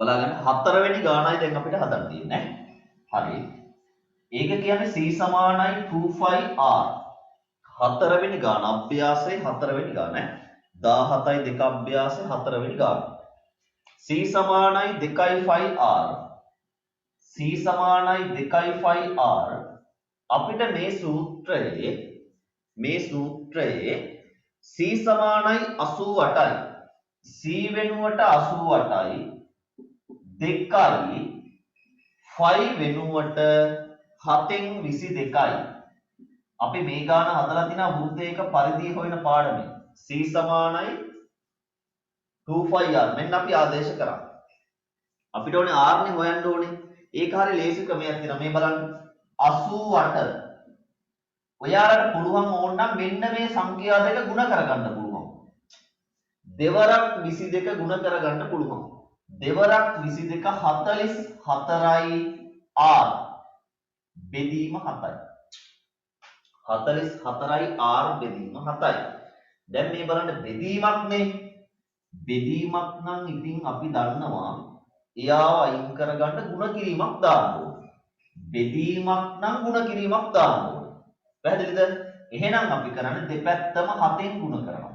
බලාගන්න හතරවෙනි ගානයි දැන් අපිට හදන්න තියෙන්නේ. හරි. ඒක කියන්නේ c සමානයි 25r. හතරවෙනි ගාන අභ්‍යාසයේ හතරවෙනි ගාන 17යි 2 අභ්‍යාසයේ හතරවෙනි ගාන. c සමානයි 2.5r. c සමානයි 2.5r. අපිට මේ සූත්‍රයේ c සමානයි 88යි. c වෙනුවට 88යි 2යි 5 වෙනුවට 7න් 22යි. අපි මේ ගාන හදලා තිනා වෘත්තයක පරිධිය හොයන පාඩමේ c සමානයි 25r. මෙන්න අපි ආදේශ කරා. අපිට ඕනේ r නේ හොයන්න ඕනේ. ඒක හරිය ලේසි ක්‍රමයක් තියෙනවා. මේ බලන්න 88. ඔයාලට පුළුවන් ඕනනම් මෙන්න මේ සංඛ්‍යා දෙක ගුණ කරගන්න පුළුවන්. දෙවරක් 22 ගුණ කරගන්න පුළුවන්. දෙවරක් 22 44යි r බෙදීම 7යි. 44යි r බෙදීම 7යි. දැන් මේ බලන්න බෙදීමක් නේ. බෙදීමක් නම් ඉතින් අපි දන්නවා එයාව අයින් කරගන්න ಗುಣ කිරීමක් දාන්න ඕනේ. බෙදීමක් නම් ಗುಣ කිරීමක් දාන්න ඕනේ. පැහැදිලිද? එහෙනම් අපි කරන්නේ දෙපැත්තම 7න් ಗುಣ කරනවා.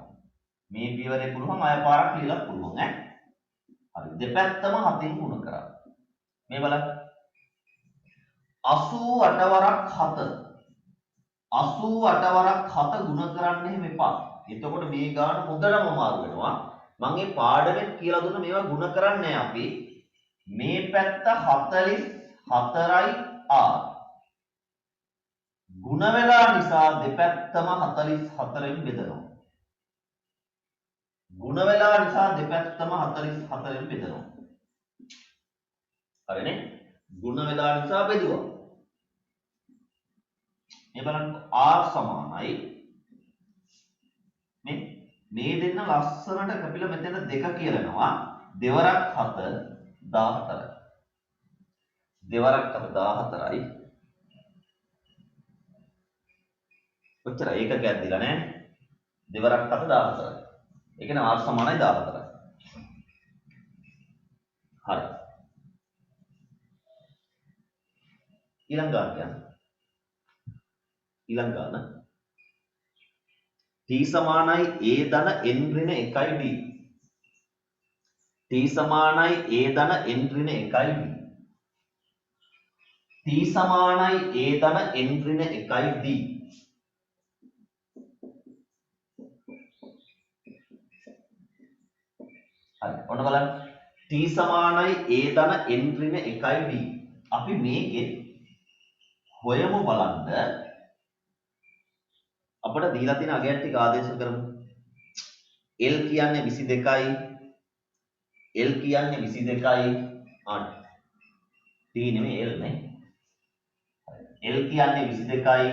මේ පියවරේ පුළුවන් අය පාරක් ලියලා පුළුවන් ඈ. හරි දෙපැත්තම 7න් ಗುಣ කරා. මේ බලන්න 88 වරක් 7 88 වරක් 7 ಗುಣ කරන්න එහෙම එපා. එතකොට මේ ගාන හොඳටම මාරු වෙනවා. මම මේ පාඩමෙත් කියලා දුන්න මේවා ಗುಣ කරන්නේ අපි. මේ පැත්ත 44යි r. ಗುಣ වෙලා නිසා දෙපැත්තම 44න් බෙදනවා. ಗುಣ වෙලා නිසා දෙපැත්තම 44න් බෙදනවා. හරිනේ? ಗುಣ වෙලා නිසා බෙදුවා. මේ බලන්න r සමානයි මේ දෙන්න ලස්සනට කැපිලා මෙතන 2 කියලානවා. දෙවරක් 7 14යි. දෙවරක් 14යි. ඔච්චර ඒක ගැද්දිලා නෑ. දෙවරක් 7 14යි. ඒ කියන්නේ r සමානයි 14යි. හරි. ඊළඟ ගාන t සමානයි a ධන n ඍණ 1යි d. t සමානයි a ධන n ඍණ 1යි d. t සමානයි a ධන n ඍණ 1යි d. හරි. ඔන්න බලන්න. t සමානයි a ධන n ඍණ 1යි d. අපි මේකේ හොයමු බලන්න. අපිට දීලා තියෙන අගයන් ටික ආදේශ කරමු. L කියන්නේ 22යි. L කියන්නේ 22යි. T නෙමෙයි L නේ. L කියන්නේ 22යි.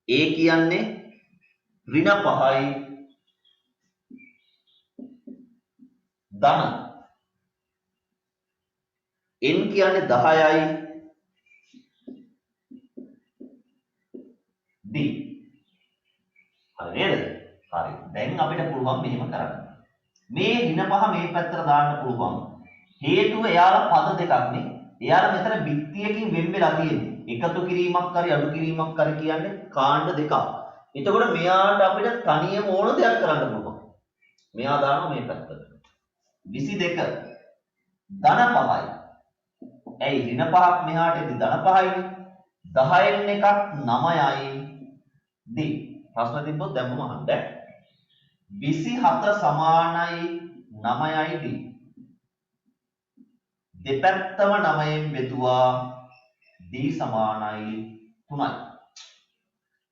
A කියන්නේ ඍණ 5යි. ධන n කියන්නේ 10යි. D. හරි නේද? හරි. දැන් අපිට පුළුවන් මෙහෙම කරන්න. මේ ඍණ 5 මේ පැත්තට දාන්න පුළුවන්. හේතුව එයාලා පද දෙකක් නේ. එයාලා මෙතන බිත්තියකින් වෙන් වෙලා තියෙන්නේ. එකතු කිරීමක් හරි අඩු කිරීමක් හරි කියන්නේ කාණ්ඩ දෙකක්. එතකොට මෙයාට අපිට තනියම ඕන දෙයක් කරන්න පුළුවන්. මෙයා දානවා මේ පැත්තට. 22 ධන 5යි. ඇයි ඍණ 5ක් මෙහාට එද්දි ධන 5යිනේ. 10න් එකක් 9යි. D. ප්‍රශ්න තිබ්බොත් දැම්මම අහන්න. 27 සමානයි 9යි D. දෙපැත්තම 9න් බෙදුවා D සමානයි 3යි.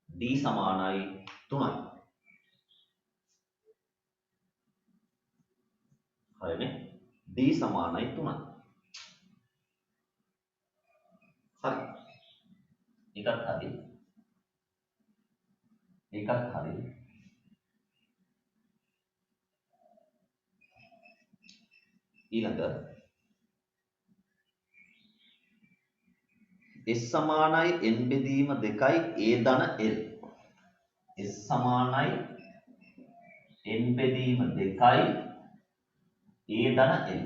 D සමානයි 3යි. හරිනේ? D සමානයි 3යි. හරි. ඒකත් හරි. ඒකත් හරි. ඊළඟ S සමානයි n බෙදීම 2යි a ධන l. S සමානයි n බෙදීම 2යි a ධන l.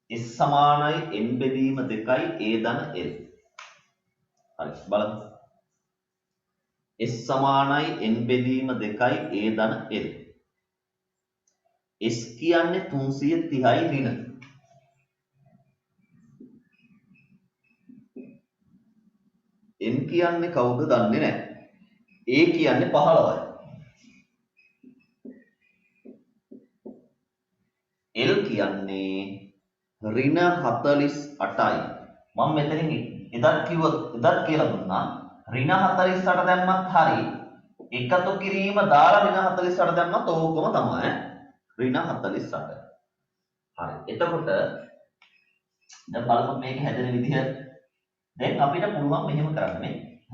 s සමානයි n බෙදීම 2යි a ධන l. හරි බලමු. s සමානයි n බෙදීම 2යි a ධන l. s කියන්නේ 330යි ඍණ. n කියන්නේ කවුද දන්නේ නැහැ. a කියන්නේ 15යි. L කියන්නේ ඍණ 48යි. මම මෙතනින් එදත් කියලා දුන්නා. ඍණ 48 දැම්මත් හරි. එකතු කිරීම දාලා ඍණ 48 දැම්මත් ඕකම තමයි. ඍණ 48. හරි. එතකොට දැන් බලමු මේක හැදෙන විදිහ. දැන් අපිට පුළුවන් මෙහෙම කරන්න.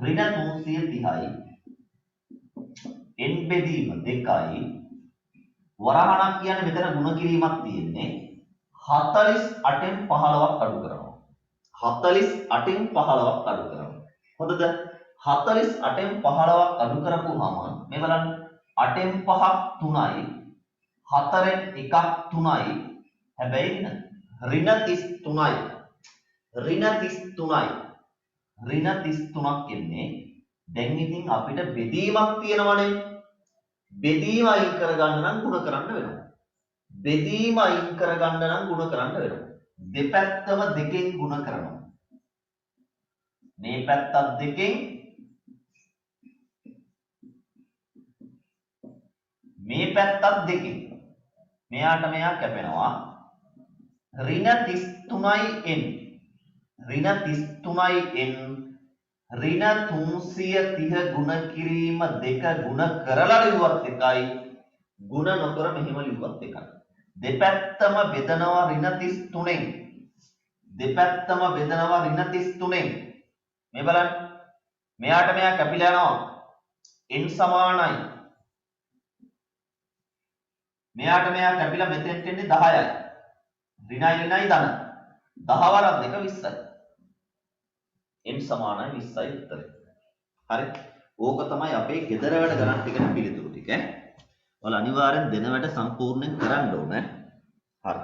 ඍණ 330යි n බෙදීම 2යි වරහණක් කියන්නේ මෙතන ಗುಣ කිරීමක් තියෙන්නේ 48න් 15ක් අඩු කරනවා. 48න් 15ක් අඩු කරනවා. හොඳද? 48න් 15ක් අඩු කරපුවාම මේ බලන්න 8න් 5ක් 3යි 4න් 1ක් 3යි. හැබැයි ඍණ 33යි. ඍණ 33යි. ඍණ 33ක් එන්නේ දැන් ඉතින් අපිට බෙදීමක් තියෙනවනේ. බෙදීම අයින් කරගන්න නම් ಗುಣ කරන්න වෙනවා. බෙදීම අයින් කරගන්න නම් ಗುಣ කරන්න වෙනවා. දෙපැත්තම දෙකෙන් ಗುಣ කරනවා. මේ පැත්තත් දෙකෙන් මේ පැත්තත් දෙකෙන් මෙයාට මෙයා කැපෙනවා. ඍණ 33යි n. ඍණ 33යි n ඍණ 330 ගුණ කිරීම 2 ගුණ කරලා ලිව්වත් එකයි ගුණ නොකර මෙහෙම ලිව්වත් එකයි. දෙපැත්තම බෙදනවා ඍණ 33න්. දෙපැත්තම බෙදනවා ඍණ 33න්. මේ බලන්න. මෙයාට මෙයා කැපිලා යනවා. n සමානයි. මෙයාට මෙයා කැපිලා මෙතෙන්ට එන්නේ 10යි. ඍණයි ධන. 10 වරක් 2 20යි. n සමානයි 20යි උත්තරේ. හරි. ඕක තමයි අපේ ගෙදර වැඩ ගණන් ටිකට පිළිතුරු ටික. ඔයාලා අනිවාර්යෙන් දෙන වැඩ සම්පූර්ණයෙන් කරන්න ඕනේ. හරි.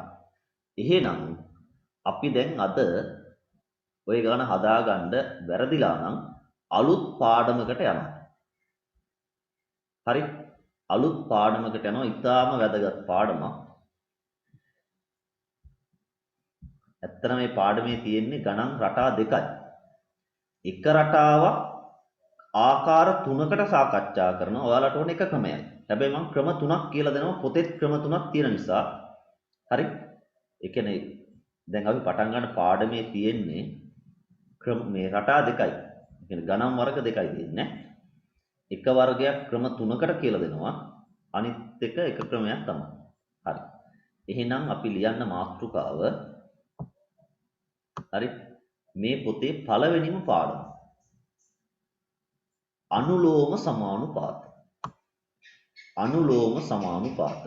එහෙනම් අපි දැන් අද ඔය ගණන හදාගන්න වැරදිලා නම් අලුත් පාඩමකට යනවා. හරි. අලුත් පාඩමකට යනවා. ඉතාම වැදගත් පාඩමක්. ඇත්තට මේ පාඩමේ තියෙන්නේ ගණන් රටා දෙකයි. එක රටාවක් ආකාර 3කට සාකච්ඡා කරනවා. ඔයාලට ඕන එක ක්‍රමයක්. හැබැයි මම ක්‍රම 3ක් කියලා දෙනවා. පොතේ ක්‍රම 3ක් තියෙන නිසා. හරි. ඒ කියන්නේ දැන් අපි පටන් ගන්න පාඩමේ තියෙන්නේ ක්‍රම මේ රටා දෙකයි. ඒ කියන්නේ ගණන් වර්ග දෙකයි තියෙන්නේ. එක වර්ගයක් ක්‍රම 3කට කියලා දෙනවා. අනිත් එක ක්‍රමයක් තමයි. හරි. එහෙනම් අපි ලියන්න මාතෘකාව. හරි. මේ පොතේ පළවෙනිම පාඩම අනුලෝම සමානුපාත. අනුලෝම සමානුපාත.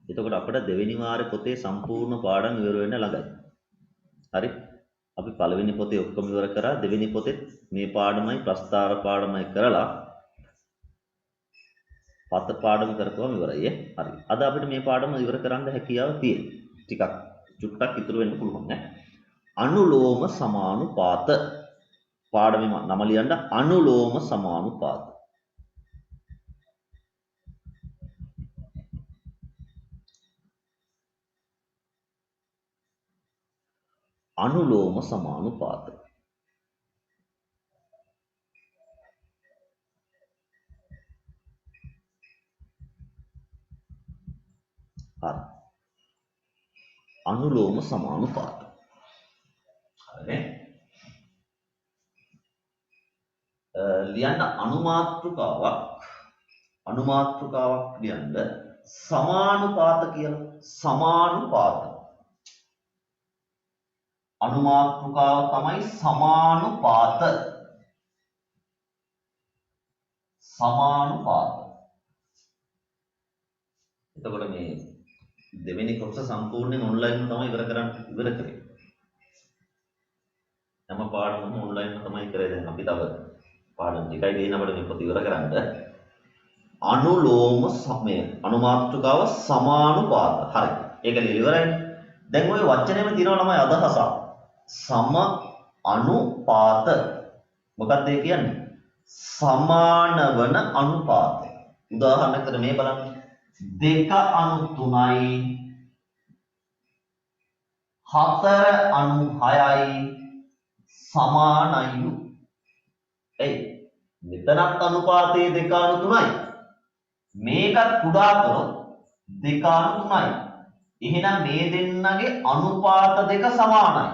එතකොට අපිට දෙවෙනි වාරේ පොතේ සම්පූර්ණ පාඩම් ඉවර වෙන්න ළඟයි. හරි. අපි පළවෙනි පොතේ ඔක්කොම ඉවර කරා. දෙවෙනි පොතේ මේ පාඩමයි ප්‍රස්තාර පාඩමයි කරලා පත පාඩම කරපුවම ඉවරයි. හරි. අද අපිට මේ පාඩම ඉවර කරන්න හැකියාව තියෙනවා. ටිකක් චුට්ටක් ඉතුරු වෙන්න පුළුවන් නේ. අනුලෝම සමානුපාත. පාඩමේ නම ලියන්න අනුලෝම සමානුපාත. අනුලෝම සමානුපාත. හරි. අනුලෝම සමානුපාත. හරි. ලියන්න අනුමාත්‍රිකාවක් ලියන්න සමානුපාත කියලා. සමානුපාත. අනුමාත්‍රිකාව තමයි සමානුපාත. සමානුපාත. එතකොට මේ දෙවෙනි කොටස සම්පූර්ණයෙන් ඔන්ලයින් තමයි ඉවර කරේ. හැම පාඩමම ඔන්ලයින් තමයි කරේ. දැන් අපි තව පාඩම් ටිකයි දෙන්න අපිට මේ පොත ඉවර කරන්න. අනුලෝම සමය අනුමාත්‍රකාව සමානුපාත. හරි. ඒක ලියලා ඉවරයි. දැන් ওই වචනේම තියෙනවා ළමයි අදහසක්. සම අනුපාත. මොකක්ද ඒ කියන්නේ? සමාන වන අනුපාතය. උදාහරණයකට මේ බලන්න. 2/3යි 4/6යි සමානයි. එයි මෙතනත් අනුපාතයේ 2/3යි. මේකත් කුඩා කරොත් 2/3යි. එහෙනම් මේ දෙන්නගේ අනුපාත දෙක සමානයි.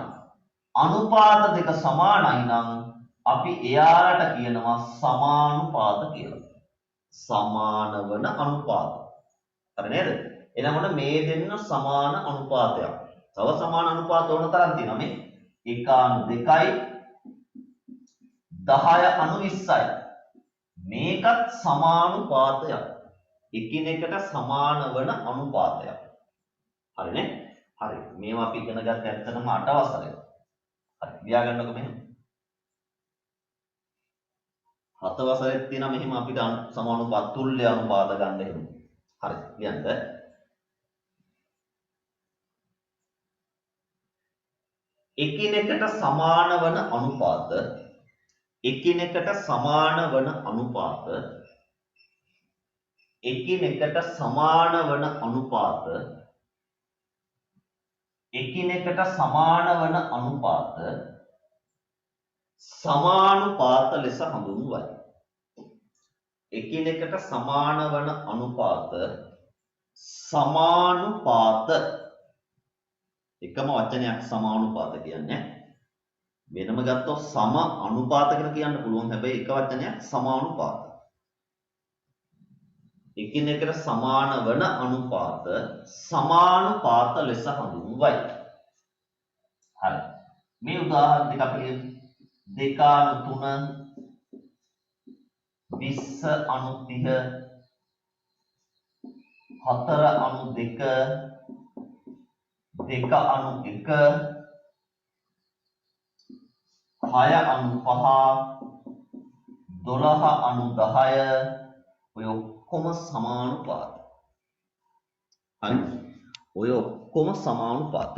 අනුපාත දෙක සමානයි නම් අපි එයාලට කියනවා සමානුපාත කියලා. සමාන වන අනුපාත. හරි නේද? එහෙනම් ඔන්න මේ දෙන්න සමාන අනුපාතයක්. තව සමාන අනුපාත ඕන තරම් තියෙනවා මේ 1/2යි 10/20යි. මේකත් සමානුපාතයක්. එකිනෙකට සමාන වන අනුපාතයක්. හරිනේ? හරි. මේවා අපි ඉගෙන ගත්ත ඇත්තටම 8 වසරේ. හරි. ලියා ගන්නකො මෙහෙම. 7 වසරෙත් තියෙනවා මෙහෙම අපිට සමානුපාත තුල්‍ය අනුපාත ගන්න එහෙම. හරි. ලියන්න. එකිනෙකට සමාන වන අනුපාත එකිනෙකට සමාන වන අනුපාත එකිනෙකට සමාන වන අනුපාත එකිනෙකට සමාන වන අනුපාත සමානුපාත ලෙස හඳුන්වයි. එකිනෙකට සමාන වන අනුපාත සමානුපාත. එකම වචනයක් සමානුපාත කියන්නේ. වෙනම ගත්තොත් සම අනුපාත කියලා කියන්න පුළුවන්. හැබැයි එක වචනයක් සමානුපාත. එකිනෙකට සමාන වන අනුපාත සමානුපාත ලෙස හඳුන්වයි. හරි. මේ උදාහරණ දෙක අපි 2/3 20/30 4/2 2/1 6/5 12/10 ඔය ඔක්කොම සමානුපාත. හරි. ඔය ඔක්කොම සමානුපාත.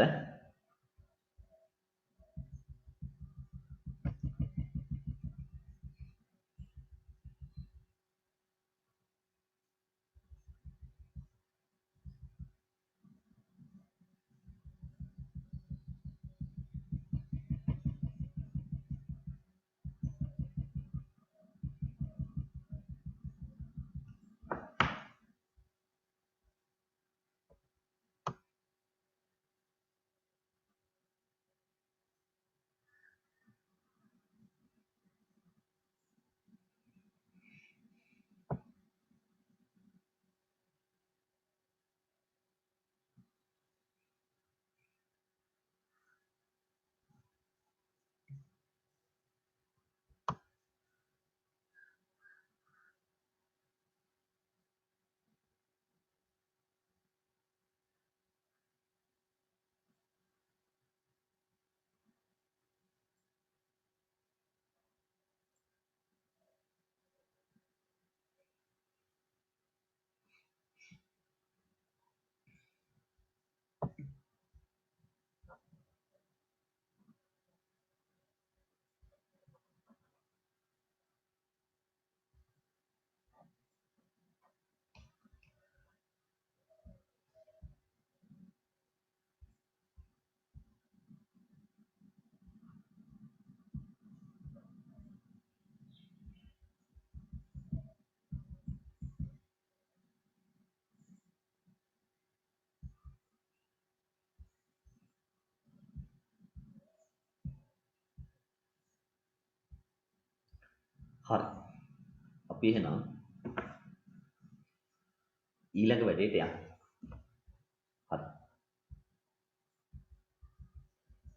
හරි. අපි එහෙනම් ඊළඟ වැඩේට යමු. හරි.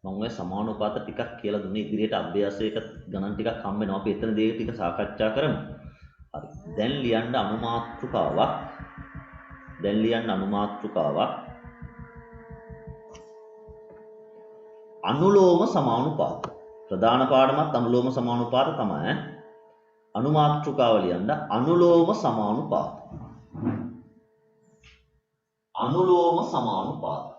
මම ඔය සමානුපාත ටිකක් කියලා දුන්නේ ඉදිරියට අභ්‍යාසයක ගණන් ටිකක් හම්බ වෙනවා. අපි එතන දේ ටික සාකච්ඡා කරමු. හරි. දැන් ලියන්න අනුමාත්‍රිකාවක්. අනුලෝම සමානුපාත. ප්‍රධාන පාඩමත් අනුලෝම සමානුපාත තමයි. අනුමාත්‍රිකාව ලියන්න අනුලෝම සමානුපාත. අනුලෝම සමානුපාත.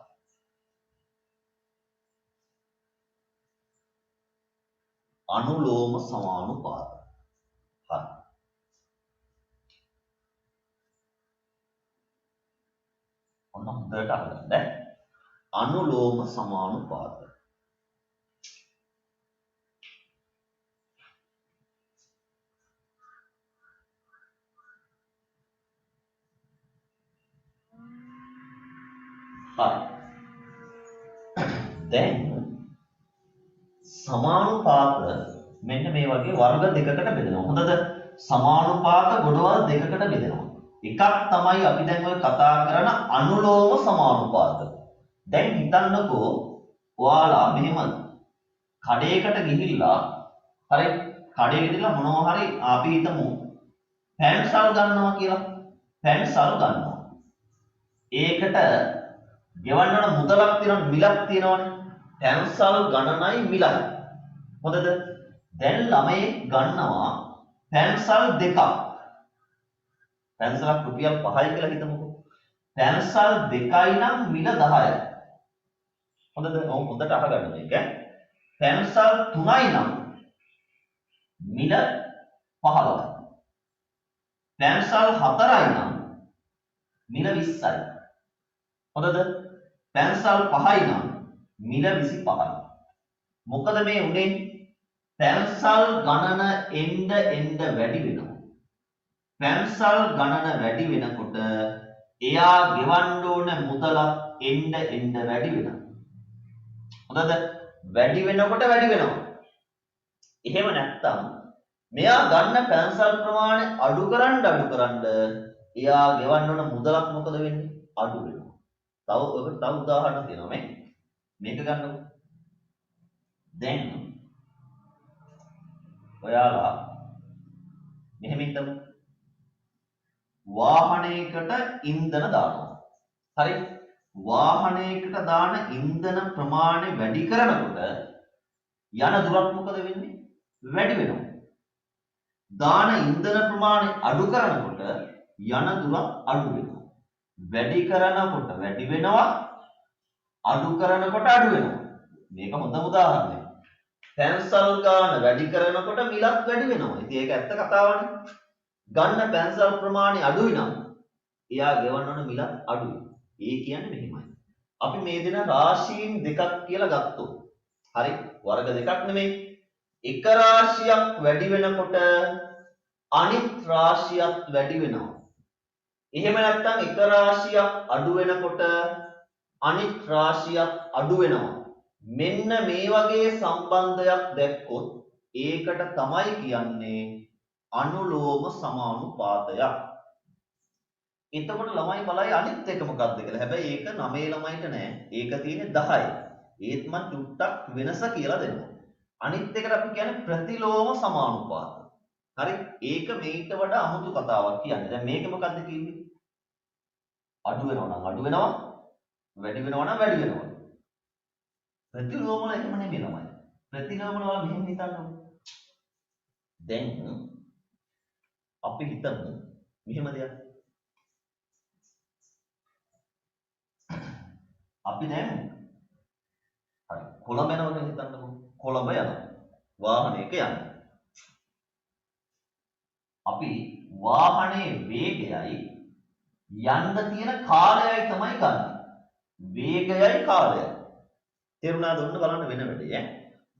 අනුලෝම සමානුපාත. හරි. ඔන්න හොඳට අහගන්න. අනුලෝම සමානුපාත. හරි. දැන් සමානුපාත මෙන්න මේ වගේ වර්ග දෙකකට බෙදෙනවා. හොඳද? සමානුපාත ගොඩවල් දෙකකට බෙදෙනවා. එකක් තමයි අපි දැන් ඔය කතා කරන අනුලෝම සමානුපාත. දැන් හිතන්නකෝ ඔයාලා මෙහෙම කඩේකට ගිහිල්ලා හරි කඩේකට ගිහිල්ලා මොනවා හරි අපි හිතමු පැන්සල් ගන්නවා කියලා. පැන්සල් ගන්නවා. ඒකට ගෙවන්න ඕන මුදලක් තියෙනවනේ මිලක් තියෙනවනේ. පැන්සල් ගණනයි මිලයි. හොඳද? දැන් ළමයි ගන්නවා පැන්සල් දෙකක්. පැන්සලක් රුපියල් 5යි කියලා හිතමුකෝ. පැන්සල් දෙකයි නම් මිල 10යි. හොඳද? හොඳට අහගන්න මේක. පැන්සල් 3යි නම් මිල 15යි. පැන්සල් 4යි නම් මිල 20යි. හොඳද? පැන්සල් 5යි නම් මිල 25යි. මොකද මේ උනේ? පැන්සල් ගණන එන්න වැඩි වෙනවා. පැන්සල් ගණන වැඩි වෙනකොට එයා ගෙවන්න ඕන මුදල එන්න වැඩි වෙනවා. හොඳද? වැඩි වෙනකොට වැඩි වෙනවා. එහෙම නැත්නම් මෙයා ගන්න පැන්සල් ප්‍රමාණය අඩු කරන්න එයා ගෙවන්න ඕන මුදලක් මොකද වෙන්නේ? අඩු වෙනවා. තව උදාහරණ තියෙනවා මේක ගන්නකො. දැන් ඔයාලා මෙහෙම හිතමු. වාහනයකට ඉන්ධන දානවා. හරි? වාහනයකට දාන ඉන්ධන ප්‍රමාණය වැඩි කරනකොට යන දුරක් මොකද වෙන්නේ? වැඩි වෙනවා. දාන ඉන්ධන ප්‍රමාණය අඩු කරනකොට යන දුරක් අඩු වෙනවා. වැඩි කරනකොට වැඩි වෙනවා. අඩු කරනකොට අඩු වෙනවා. මේක හොඳ උදාහරණයක්. පැන්සල් ගාන වැඩි කරනකොට මිලත් වැඩි වෙනවා. ඉතින් ඒක ඇත්ත කතාවනේ. ගන්න පැන්සල් ප්‍රමාණය අඩුයි නම් එයා ගෙවන්න ඕන මිලත් අඩුයි. ඒ කියන්නේ මෙහෙමයි. අපි මේ දෙන රාශීන් දෙකක් කියලා ගත්තොත්. හරි? වර්ග දෙකක් නෙමෙයි. එක රාශියක් වැඩි වෙනකොට අනිත් රාශියක් වැඩි වෙනවා. එහෙම නැත්නම් එක රාශියක් අඩු වෙනකොට අනිත් රාශියක් අඩු වෙනවා. මෙන්න මේ වගේ සම්බන්ධයක් දැක්කොත් ඒකට තමයි කියන්නේ අනුලෝම සමානුපාතයක්. එතකොට ළමයි බලයි අනිත් එක මොකක්ද කියලා. හැබැයි ඒක 9 ළමයිට නෑ. ඒක තියෙන්නේ 10යි. ඒත් මම චුට්ටක් වෙනස කියලා දෙනවා. අනිත් එකට අපි කියන්නේ ප්‍රතිලෝම සමානුපාත. හරි? ඒක මේකට වඩා අමුතු කතාවක් කියන්නේ. දැන් මේක මොකක්ද කියන්නේ? අඩු වෙනවා නම් අඩු වෙනවා. වැඩි වෙනවා නම් වැඩි වෙනවා. ප්‍රතිලෝම වල එහෙම නෙමෙයි ළමයි. ප්‍රතිලෝම වල මෙහෙම හිතන්න. දැන් අපි හිතමු මෙහෙම දෙයක්. අපි දැන් හරි කොළඹ යනවා කියලා හිතන්නකෝ. කොළඹ යනවා. වාහනයක යනවා. අපි වාහනේ වේගයයි යන්න තියෙන කාලයයි තමයි ගන්න. වේගයයි කාලයයි. තේරුණාද? ඔන්න බලන්න වෙන වැඩේ ඈ.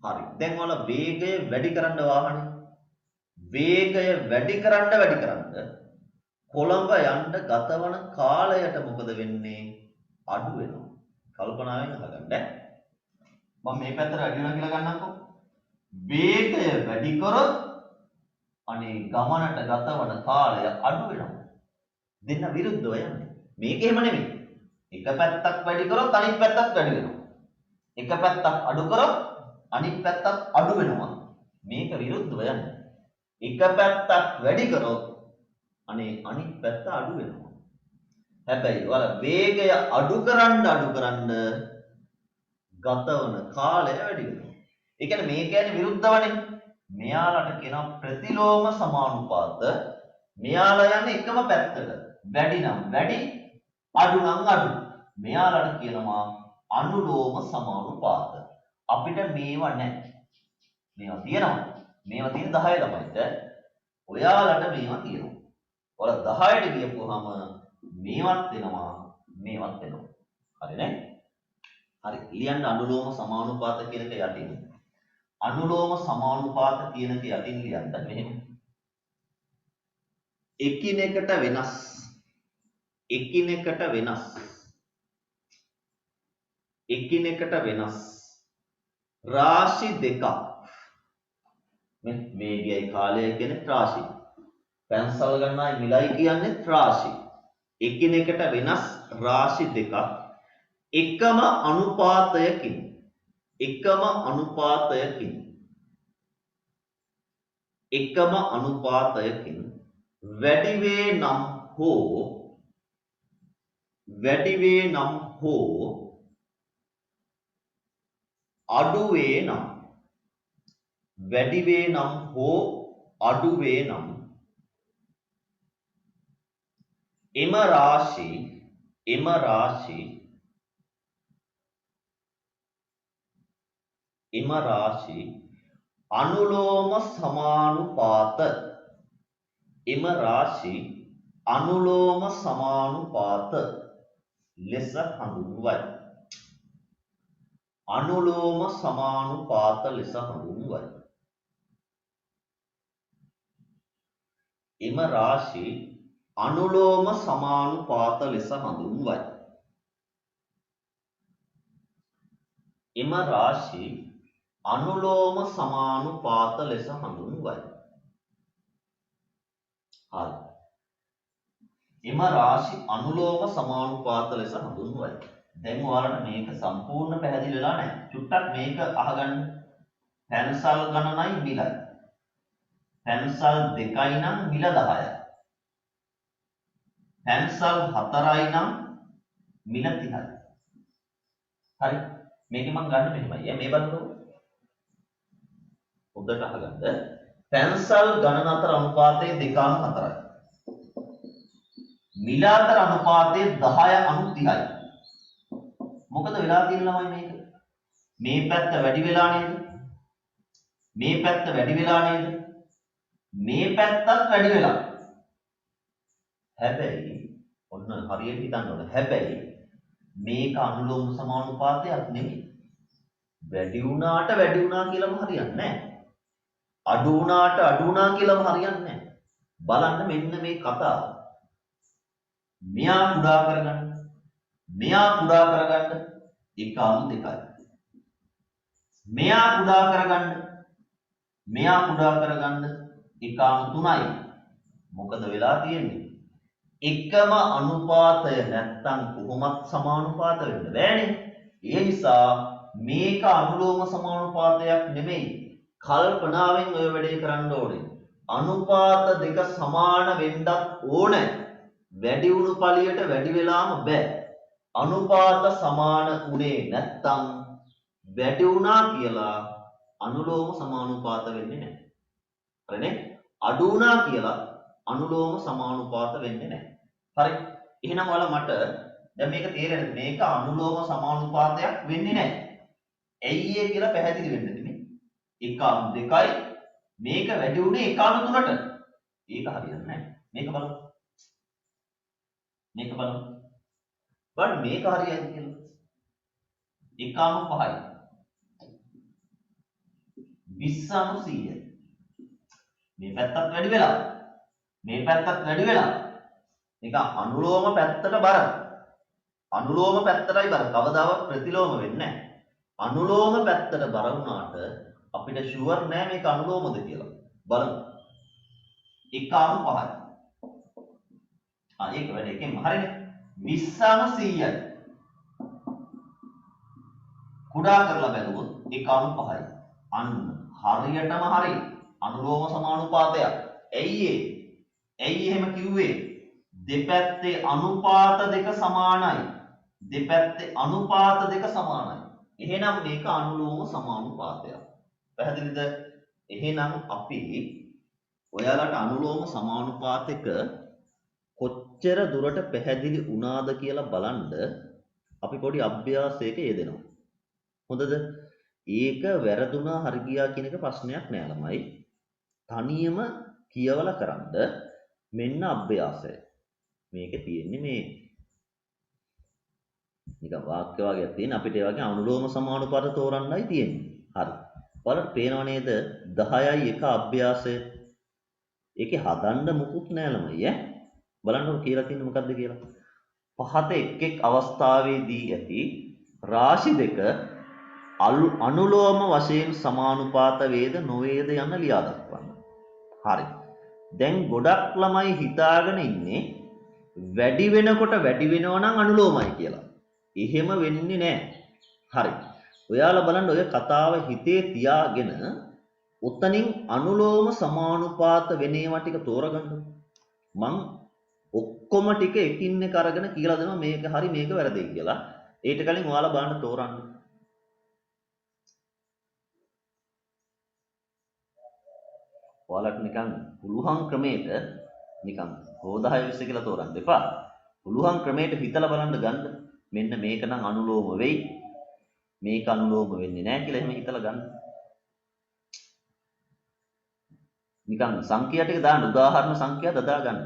හරි. දැන් ඔයාලා වේගය වැඩි කරන්න වාහනේ. වේගය වැඩි කරන්න කොළඹ යන්න ගතවන කාලයට මොකද වෙන්නේ? අඩු වෙනවා. කල්පනාවෙන් අහගන්න. මම මේ පැත්තට වැඩි වෙනවා කියලා ගන්නම්කෝ. වේගය වැඩි කරොත් අනේ ගමනට ගතවන කාලය අඩු වෙනවා. දෙන්න විරුද්ධව යන්නේ. මේක එහෙම නෙමෙයි. එක පැත්තක් වැඩි කරොත් අනිත් පැත්තත් වැඩි වෙනවා. එක පැත්තක් අඩු කරොත් අනිත් පැත්තත් අඩු වෙනවා. මේක විරුද්ධව යන්නේ. එක පැත්තක් වැඩි කරොත් අනේ අනිත් පැත්ත අඩු වෙනවා. හැබැයි ඔයාලා වේගය අඩු කරන්න ගතවන කාලය වැඩි වෙනවා. ඒ කියන්නේ මේ කියන්නේ විරුද්ධවනේ. මෙයාලට කියන ප්‍රතිලෝම සමානුපාත. මෙයාලා යන්නේ එකම පැත්තට. වැඩි නම් වැඩි, අඩු නම් අඩු. මෙයාලට කියනවා අනුලෝම සමානුපාත. අපිට මේවා නැහැ. මේවා තියෙනවා. මේවා තියෙන 10 ළමයිට. ඔයාලට මේවා තියෙනවා. ඔයාලා 10ට ගියපුවාම මේවත් වෙනවා, මේවත් වෙනවා. හරිනේ? හරි. ලියන්න අනුලෝම සමානුපාත කියන එක යටින්. අනුලෝම සමානුපාත කියන එක යටින් ලියන්න මෙහෙම. එකිනෙකට වෙනස්. එකිනෙකට වෙනස්. එකිනෙකට වෙනස්. රාශි දෙකක්. මේ වේගයයි කාලයයි කියන්නේ රාශි. පැන්සල් ගන්නයි මිලයි කියන්නේ රාශි. එකිනෙකට වෙනස් රාශි දෙකක් එකම අනුපාතයකින් වැඩි වේ නම් හෝ අඩු වේ නම් එම රාශි අනුලෝම සමානුපාත ලෙස හඳුන්වයි. එම රාශි අනුලෝම සමානුපාත ලෙස හඳුන්වයි. එම රාශි අනුලෝම සමානුපාත ලෙස හඳුන්වයි. හරි. එම රාශි අනුලෝම සමානුපාත ලෙස හඳුන්වයි. දැන් ඔයාලට මේක සම්පූර්ණ පැහැදිලි වෙලා නැහැ. චුට්ටක් මේක අහගන්න. පැන්සල් ගණනයි මිලයි. පැන්සල් 2යි නම් මිල 10යි. පැන්සල් 4යි නම් මිල 30යි. හරි. මේක මම ගන්න මෙහෙමයි. මේ බලන්න. හොඳට අහගන්න. පැන්සල් ගණන අතර අනුපාතය 2:4යි. මිල අතර අනුපාතය 10:30යි. මොකද වෙලා තියෙන ළමයි මේක? මේ පැත්ත වැඩි වෙලා නේද? මේ පැත්තත් වැඩි වෙලා. හැබැයි ඔන්න හරියට හිතන්න ඕන. හැබැයි මේක අනුලෝම සමානුපාතයක් නෙමෙයි. වැඩි වුණාට වැඩි වුණා කියලාම හරියන්නේ නැහැ. අඩු වුණාට අඩු වුණා කියලාම හරියන්නේ නැහැ. බලන්න මෙන්න මේ කතාව. මෙයා කුඩා කරගන්න. මෙයා කුඩා කරගන්න 1:2යි. මෙයා කුඩා කරගන්න 1:3යි. මොකද වෙලා තියෙන්නේ? එකම අනුපාතය නැත්තම් කොහොමත් සමානුපාත වෙන්න බෑනේ. ඒ නිසා මේක අනුලෝම සමානුපාතයක් නෙමෙයි. කල්පනාවෙන් ඔය වැඩේ කරන්න ඕනේ. අනුපාත දෙක සමාන වෙන්නත් ඕනේ. වැඩි වුණු පළියට වැඩි වෙලාම බෑ. අනුපාත සමාන උනේ නැත්තම් වැඩි වුණා කියලා අනුලෝම සමානුපාත වෙන්නේ නැහැ. හරිනේ? අඩු වුණා කියලා අනුලෝම සමානුපාත වෙන්නේ නැහැ. හරි. එහෙනම් ඔයාලා මට දැන් මේක තේරෙනද? මේක අනුලෝම සමානුපාතයක් වෙන්නේ නැහැ. ඇයි ඒ කියලා පැහැදිලි වෙන්න දෙන්නේ. 1:2යි මේක වැඩි උනේ 1:3ට. ඒක හරියන්නේ නැහැ. මේක බලමු. බලන්න මේක හරියයි කියලා. 1:5යි. 20:100යි. මේ පැත්තත් වැඩි වෙලා. නිකන් අනුලෝම පැත්තට බර. අනුලෝම පැත්තටයි බර. කවදාවත් ප්‍රතිලෝම වෙන්නේ නැහැ. අනුලෝම පැත්තට බර වුණාට අපිට ෂුවර් නෑ මේක අනුලෝමද කියලා. බලමු. 1:5යි. ඒක වැඩ එකෙන්ම හරිනේ. 20:100යි. කුඩා කරලා බැලුවොත් 1:5යි. අන්න හරියටම හරි. අනුලෝම සමානුපාතයක්. ඇයි එහෙම කිව්වේ? දෙපැත්තේ අනුපාත දෙක සමානයි. එහෙනම් මේක අනුලෝම සමානුපාතයක්. පැහැදිලිද? එහෙනම් අපි ඔයාලට අනුලෝම සමානුපාතක කොච්චර දුරට පැහැදිලි වුණාද කියලා බලන්න අපි පොඩි අභ්‍යාසයක යෙදෙනවා. හොඳද? ඒක වැරදුනා හරි ගියා කියන එක ප්‍රශ්නයක් නෑ ළමයි. තනියම කියවලා කරන්න මෙන්න අභ්‍යාසය. මේකේ තියෙන්නේ මේ නිකන් වාක්‍ය වර්ගයක් තියෙන අපිට ඒ වගේ අනුලෝම සමානුපාත තෝරන්නයි තියෙන්නේ. හරි. ඔයාලට පේනව නේද 10යි 1 අභ්‍යාසය. ඒකේ හදන්න මුකුත් නෑ ළමයි ඈ. බලන්නකො කියලා තියෙන්නේ මොකද්ද කියලා. පහත එක් එක් අවස්ථාවේදී ඇති රාශි දෙක අනුලෝම වශයෙන් සමානුපාත වේද නොවේද යන්න ලියා දක්වන්න. හරි. දැන් ගොඩක් ළමයි හිතාගෙන ඉන්නේ වැඩි වෙනකොට වැඩි වෙනවා නම් අනුලෝමයි කියලා. එහෙම වෙන්නේ නැහැ. හරි. ඔයාලා බලන්න ඔය කතාව හිතේ තියාගෙන උතනින් අනුලෝම සමානුපාත වෙන ඒවා ටික තෝරගන්න. මං ඔක්කොම ටික එකින් එක අරගෙන කියලා දෙනවා මේක හරි මේක වැරදි කියලා. ඊට කලින් ඔයාලා බලන්න තෝරන්න. ඔයාලට නිකන් පුළුවන් ක්‍රමයට නිකන් හොදාය විශ්ස කියලා තෝරන්න එපා. පුළුවන් ක්‍රමයට හිතලා බලන්න ගන්න. මෙන්න මේක නම් අනුලෝම වෙයි. මේක අනුලෝම වෙන්නේ නැහැ කියලා එහෙම හිතලා ගන්න. නිකන් සංඛ්‍යා ටික දාන්න උදාහරණ සංඛ්‍යා දදා ගන්න.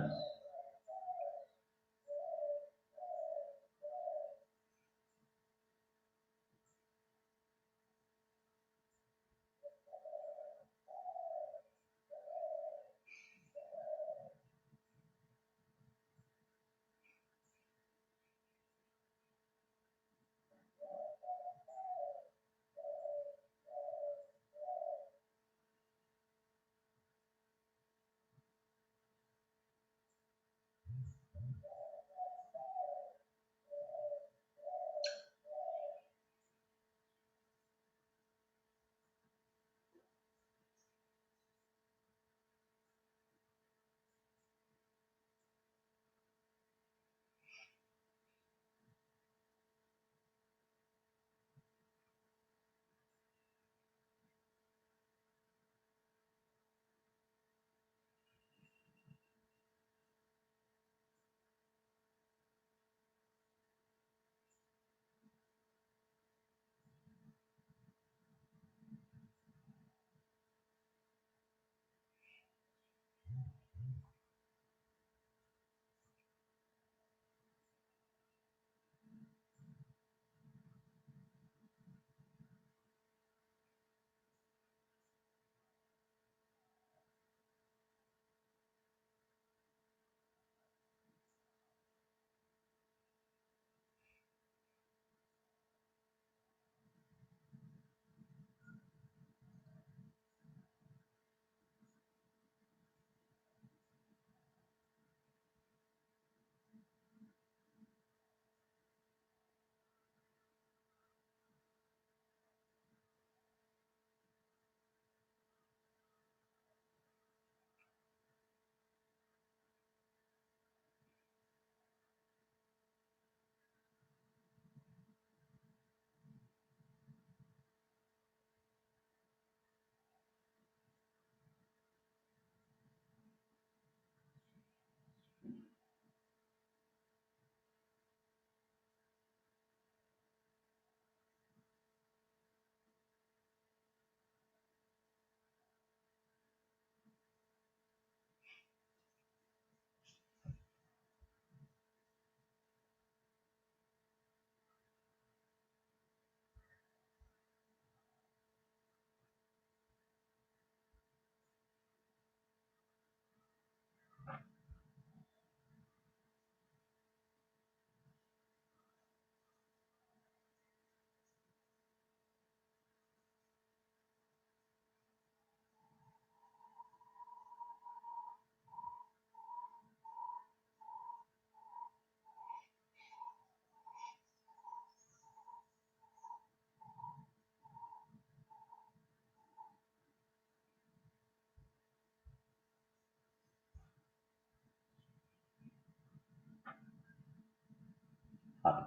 හරි.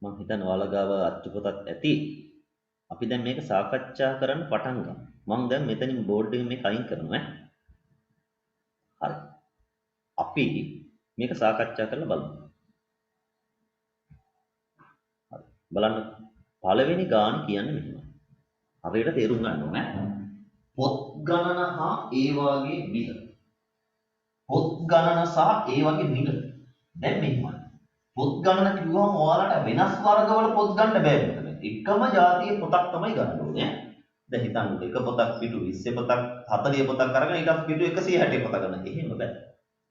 මම හිතන්නේ ඔයාලා ගාව අච්චු පොතක් ඇති. අපි දැන් මේක සාකච්ඡා කරන්න පටන් ගමු. මම දැන් මෙතනින් බෝඩ් එකෙන් මේක අයින් කරනවා හරි. අපි මේක සාකච්ඡා කරලා බලමු. හරි. බලන්න පළවෙනි ගාන කියන්නේ මෙහෙමයි. හරියට තේරුම් ගන්න ඕනේ. පොත් ගණන හා ඒ වාගේ මිල. පොත් ගණන සහ ඒ වගේ මිල. දැන් මෙහෙමයි. පොත් ගණන කිව්වම ඔයාලට වෙනස් වර්ගවල පොත් ගන්න බෑ මෙතන. එකම જાතියේ පොතක් තමයි ගන්න ඕනේ. දැන් හිතන්න එක පොතක් පිටු 20 පොතක් 40 පොතක් අරගෙන ඊට පස්සේ පිටු 160 පොත ගන්න. එහෙම බෑ.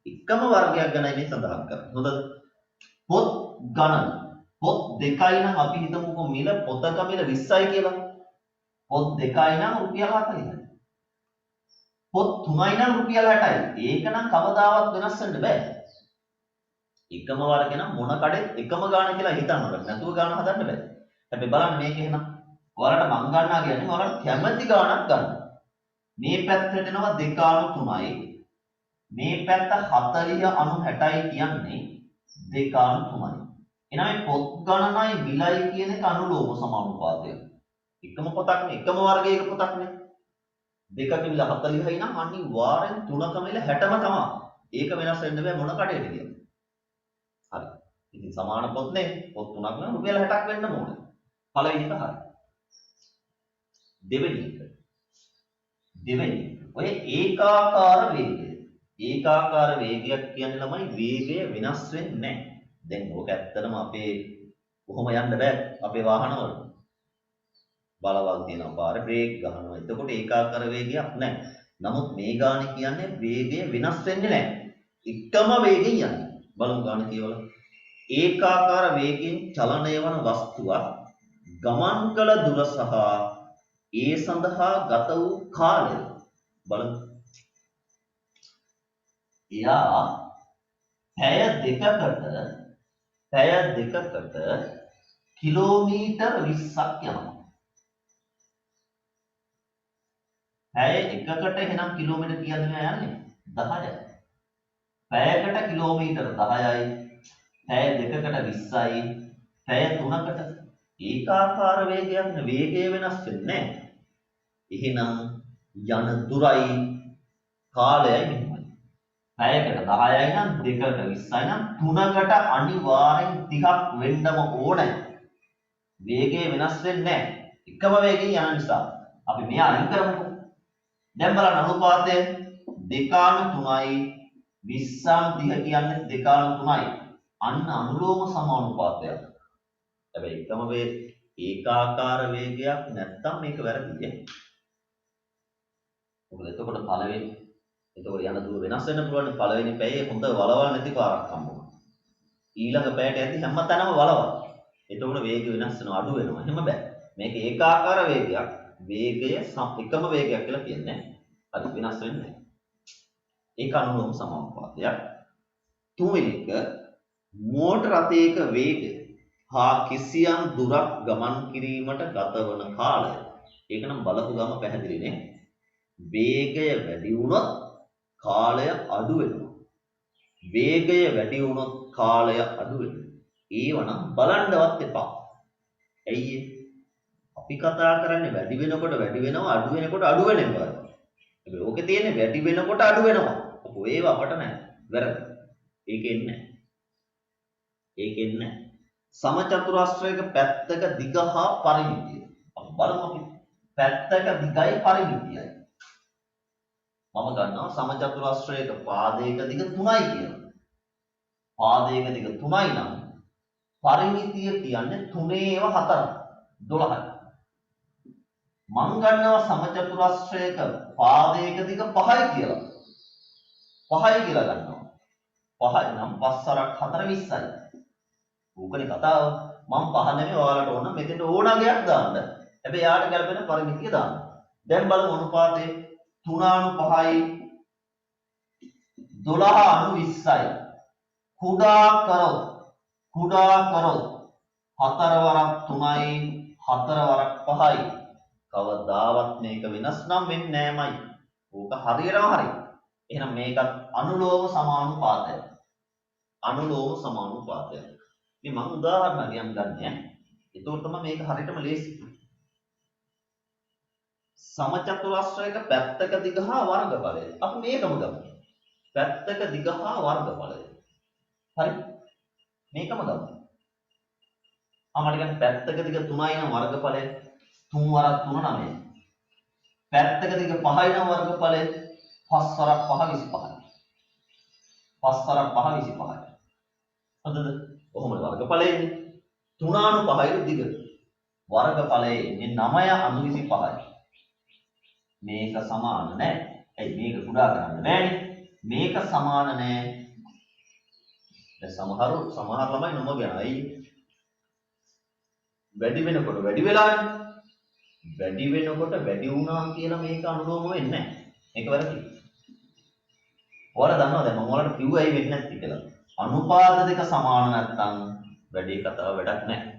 එකම වර්ගයක් ගැනයි මේ සඳහන් කරන්නේ. හොඳද? පොත් ගණන. පොත් දෙකයි නම් අපි හිතමුකෝ මිල පොතක මිල 20යි කියලා. පොත් දෙකයි නම් රුපියල් 40යි. පොත් තුනයි නම් රුපියල් 60යි. ඒක නම් කවදාවත් වෙනස් වෙන්න බෑ. එකම වර්ගය නම් මොන කඩේ එකම ගාණ කියලා හිතන්න බෑ. නැතුව ගාණ හදන්න බෑ. හැබැයි බලන්න මේක එහෙනම් ඔයාලට මං ගන්නවා කියන්නේ ඔයාලට කැමති ගාණක් ගන්න. මේ පැත්තට එනවා 2.3යි. මේ පැත්ත 40 90 60යි කියන්නේ 2.3යි. එහෙනම් මේ පොත් ගණනයි මිලයි කියන එක අනුලෝම සමානුපාතය. එකම පොතක් නේ එකම වර්ගයක පොතක් නේ. දෙකක මිල 40යි නම් අනිවාර්යෙන් තුනක මිල 60ම තමයි. ඒක වෙනස් වෙන්න බෑ මොන කඩේද කියලා. හරි. ඉතින් සමාන පොත් නේ. පොත් තුනක් නම් රුපියල් 60ක් වෙන්න ඕනේ. පළවෙනි එක හරි. දෙවෙනි එක. ඔය ඒකාකාර වේගය. ඒකාකාර වේගයක් කියන්නේ ළමයි වේගය වෙනස් වෙන්නේ නැහැ. දැන් ඕක ඇත්තටම අපේ කොහොම යන්න බෑ අපේ වාහනවල. බලවල් තියෙනවා පාරේ බ්‍රේක් ගහනවා. එතකොට ඒකාකාර වේගයක් නැහැ. නමුත් මේ ගානේ කියන්නේ වේගය වෙනස් වෙන්නේ නැහැ. එකම වේගෙන් යන්නේ. බලමු ගාන කියවල. ඒකාකාර වේගයෙන් චලනය වන වස්තුවක් ගමන් කළ දුර සහ ඒ සඳහා ගත වූ කාලය බලමු. එයා පැය දෙකකට කිලෝමීටර් 20ක් යනවා. පැය එකකට එහෙනම් කිලෝමීටර් කීයද මෙයා යන්නේ? 10යි. පැයකට කිලෝමීටර් 10යි. පැය දෙකකට 20යි. පැය තුනකට ඒකාකාර වේගයක් නේ වේගය වෙනස් වෙන්නේ නැහැ. එහෙනම් යන දුරයි කාලයයි මෙහෙමයි. පැයකට 10යි නම් දෙකකට 20යි නම් තුනකට අනිවාර්යෙන් 30ක් වෙන්නම ඕනේ. වේගය වෙනස් වෙන්නේ නැහැ. එකම වේගයෙන් යන නිසා අපි මෙයා අයින් කරමුකෝ. දැන් බලන්න අනුපාතය 2.3යි 20 කියන්නේ 2.3යි. අන්න අනුලෝම සමානුපාතයක්. හැබැයි එකම ඒකාකාර වේගයක් නැත්තම් මේක වැරදිද? මොකද එතකොට යන දුර වෙනස් වෙන්න පුළුවන්. පළවෙනි පැයේ හොඳ වලවල් නැති පාරක් හම්බුනා. ඊළඟ පැයට යද්දි හැමතැනම වලවල්. එතකොට වේගය වෙනස් වෙනවා අඩු වෙනවා. එහෙම බෑ. මේක ඒකාකාර වේගයක්. වේගය එකම වේගයක් කියලා කියන්නේ. හරි වෙනස් වෙන්නේ නැහැ. ඒක අනුලෝම සමානුපාතයක්. තුන්වෙනි එක මෝටර රථයක වේගය හා කිසියම් දුරක් ගමන් කිරීමට ගතවන කාලය. ඒක නම් බලපු ගම පැහැදිලිනේ. වේගය වැඩි වුණොත් කාලය අඩු වෙනවා. වේගය වැඩි වුණොත් කාලය අඩු වෙනවා. ඒවනම් බලන්නවත් එපා. ඇයි අපි කතා කරන්නේ වැඩි වෙනකොට වැඩි වෙනවා අඩු වෙනකොට අඩු වෙනවා. හැබැයි ඕකේ තියෙන්නේ වැඩි වෙනකොට අඩු වෙනවා. අපෝ ඒව අපට නෑ. වැරදි. ඒකෙන්නේ නෑ. සමචතුරස්‍රයක පැත්තක දිග හා පරිමිතිය. අපි බලමු අපි පැත්තක දිගයි පරිමිතියයි. මම ගන්නවා සමචතුරස්‍රයක පාදයක දිග 3යි කියලා. පාදයක දිග 3යි නම් පරිමිතිය කියන්නේ 3/4 12යි. මම ගන්නවා සමචතුරස්‍රයක පාදයක දිග 5යි කියලා. 5යි කියලා ගන්නවා. 5යි නම් 5 4 20යි. ඕකනේ කතාව. මම 5 නෙමෙයි ඔයාලට ඕන මෙතෙන්ට ඕනගයක් දාන්න. හැබැයි යාට ගැලපෙන පරිමිතිය දාන්න. දැන් බලමු අනුපාතය 3/5යි 12/20යි. කුඩා කරොත් 4 වරක් 3යි 4 වරක් 5යි. කවදාවත් මේක වෙනස් නම් වෙන්නේ නෑමයි. ඕක හරියටම හරි. එහෙනම් මේකත් අනුලෝම සමානුපාතය. මේ මම උදාහරණයක් ගන්නෑ. ඒතකොට තමයි මේක හරියටම ලේසි. සමචතුරස්‍රයක පැත්තක දිග හා වර්ගඵලය. අපි මේකම ගමු. පැත්තක දිග හා වර්ගඵලය. හරි. මේකම ගමු. මට කියන්නේ පැත්තක දිග 3යි නම් වර්ගඵලය 3 වරක් 3 9යි. පැත්තක දිග 5යි නම් වර්ගඵලය 5 වරක් 5 25යි. 5 වරක් 5 25යි. හරිද? කොහොමද වර්ගඵලය එන්නේ? 3/5යි දිග. වර්ගඵලය එන්නේ 9 අනු 25යි. මේක සමාන නැහැ. ඇයි මේක කුඩා කරන්න බෑනේ. මේක සමාන නැහැ. දැන් සමහර ළමයි නොමග යනවා. අයියේ වැඩි වෙනකොට වැඩි වෙලානේ. වැඩි වෙනකොට වැඩි වුණා කියලා මේක අනුලෝම වෙන්නේ නැහැ. මේක වැරදි. ඔයාලා දන්නවා දැන් මම ඔයාලට කිව්වා ඇයි වෙන්නේ නැති කියලා. අනුපාත දෙක සමාන නැත්නම් වැඩි කතාව වැඩක් නැහැ.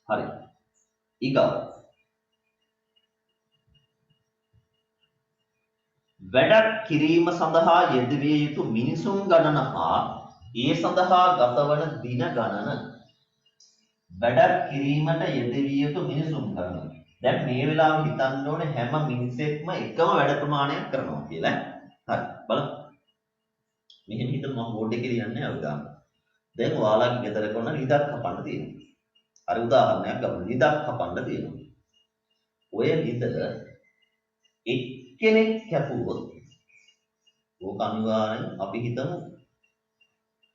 හරි. ඊගා වැඩක් කිරීම සඳහා යෙදවිය යුතු මිනිසුන් ගණන හා ඒ සඳහා ගතවන දින ගණන. වැඩක් කිරීමට යෙදවිය යුතු මිනිසුන් ගණන. දැන් මේ වෙලාවේ හිතන්න ඕනේ හැම මිනිසෙක්ම එකම වැඩ ප්‍රමාණයක් කරනවා කියලා. හරි බලන්න. මෙහෙම හිතමු මම බෝඩ් එකේ ලියන්නේ අවදාන. දැන් ඔයාලගේ ගෙදර කොන ලිදක් කපන්න තියෙනවා. හරි උදාහරණයක් ගමු. ලිදක් කපන්න තියෙනවා. ඔය ලිද එක්කෙනෙක් කැපුවොත් ඕක අනිවාර්යෙන් අපි හිතමු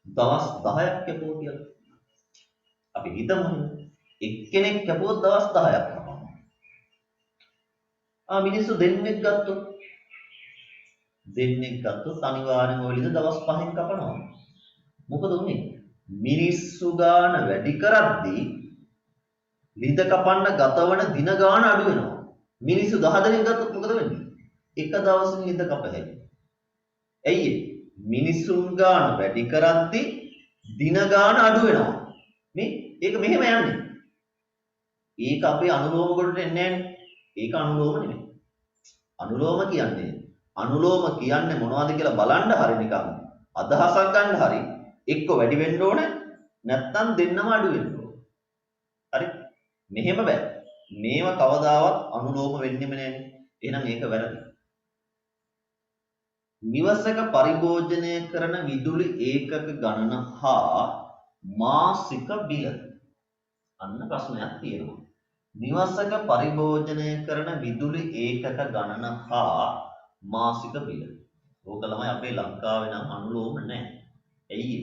දවස් 10ක් කැපුවා කියලා. අපි හිතමු එක්කෙනෙක් කැපුවොත් දවස් 10ක් කපනවා. මිනිස්සු දෙන්නෙක් ගත්තොත් අනිවාර්යෙන් ඔය ලිද දවස් 5න් කපනවා. මොකද උනේ? මිනිස්සු ගාන වැඩි කරද්දී ලිද කපන්න ගතවන දින ගාන අඩු වෙනවා. මිනිස්සු 10 දෙනෙක් ගත්තොත් මොකද වෙන්නේ? එක දවසින් ලිද කපහැයි. ඇයි මිනිසුන් ගාන වැඩි කරද්දී දින ගාන අඩු වෙනවා. ඒක මෙහෙම යන්නේ. ඒක අපේ අනුලෝම කොටට එන්නේ නැහැ. ඒක අනුලෝම නෙමෙයි. අනුලෝම කියන්නේ මොනවද කියලා බලන්න හරි නිකන් අදහසක් ගන්න හරි එක්ක වැඩි වෙන්න ඕනේ නැත්නම් දෙන්නම අඩු වෙන්න ඕනේ. හරි? මෙහෙම බෑ. මේව කවදාවත් අනුලෝම වෙන්නෙම නෑනේ. එහෙනම් ඒක වැරදි. නිවසක පරිභෝජනය කරන විදුලි ඒකක ගණන හා මාසික බිල. අන්න ප්‍රශ්නයක් තියෙනවා. නිවසක පරිභෝජනය කරන විදුලි ඒකක ගණන හා මාසික බිල. ඕක ළමයි අපේ ලංකාවේ නම් අනුලෝම නැහැ. ඇයි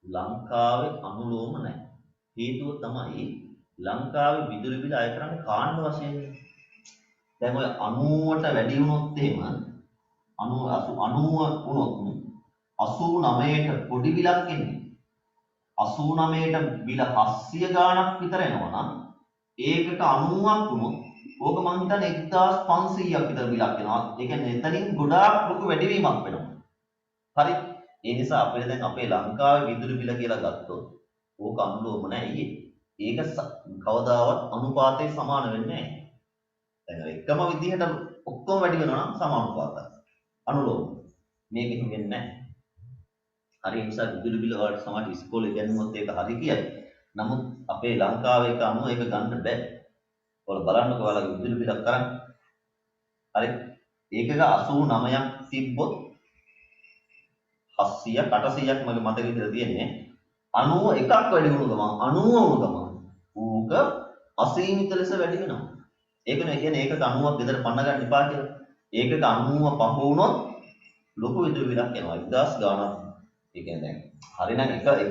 ලංකාවේ අනුලෝම නැහැ? හේතුව තමයි ලංකාවේ විදුලි බිල අය කරන්නේ කාණ්ඩ වශයෙන්. දැන් ඔය 90ට වැඩි වුණොත් එහෙම 90 වුණොත් 89ට පොඩි බිලක් එන්නේ. 89ට බිල 700 ගාණක් විතර එනවා නම් ඒකක 90ක් වුණොත් ඕක මං හිතන්නේ 1500ක් විතර බිලක් එනවා. ඒ කියන්නේ එතනින් ගොඩාක් ලොකු වැඩිවීමක් වෙනවා. හරි? ඒ නිසා අපේ දැන් අපේ ලංකාවේ විදුලි බිල කියලා ගත්තොත් ඕක අනුලෝම නැහැ. ඒක කවදාවත් අනුපාතයේ සමාන වෙන්නේ නැහැ. දැන් එකම විදිහට ඔක්කොම වැඩි වෙනවා නම් සමානුපාතයි. අනුලෝම. මේක හිම වෙන්නේ නැහැ. හරි ඒ නිසා විදුලි බිල වලට සමහර ඉස්කෝලේ ඉගෙනුමත් ඒක හරි කියයි. නමුත් අපේ ලංකාවේ එක අනුව ඒක ගන්න බෑ. ඔයාලා බලන්නකෝ ඔයාලගේ විදුලි බිලක් කරන්. හරි. ඒකක 89ක් තිබ්බොත් 700ක් 800ක් මගේ මතකෙ විතර තියෙන්නේ. 91ක් වැඩි වුණු ගමන් 90 වුණු ගමන් ඌක අසීමිත ලෙස වැඩි වෙනවා. ඒකනේ කියන්නේ ඒකක 90ක් විතර පන්න ගන්න එපා කියලා. ඒකක 90 පහ වුණොත් ලොකු විදුලි බිලක් එනවා. 1000 ගාණක්. ඒ කියන්නේ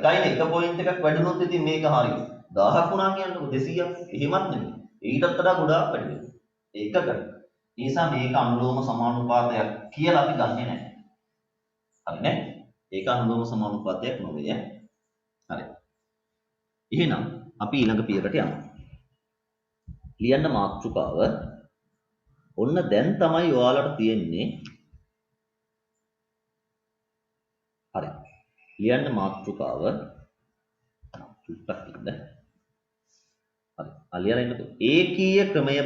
දැන් හරිනම් එක පොයින්ට් එකක් වැඩිනොත් ඉතින් මේක හරි. 1000ක් වුණා කියන්නකො 200ක්. එහෙමත් නෙමෙයි. ඊටත් වඩා ගොඩාක් වැඩි වෙනවා. ඒකකට. ඒ නිසා මේක අනුලෝම සමානුපාතයක් කියලා අපි ගන්නෙ නැහැ. හරිනේ? ඒක අනුලෝම සමානුපාතයක් නෙවෙයි. හරි. එහෙනම් අපි ඊළඟ පියවරට යමු. ලියන්න මාතෘකාව. ඔන්න දැන් තමයි ඔයාලට තියෙන්නේ. හරි. ලියන්න මාතෘකාව. චුට්ටක් ඉන්න. හරි. අලියලා ඉන්නකො. ඒකීය ක්‍රමය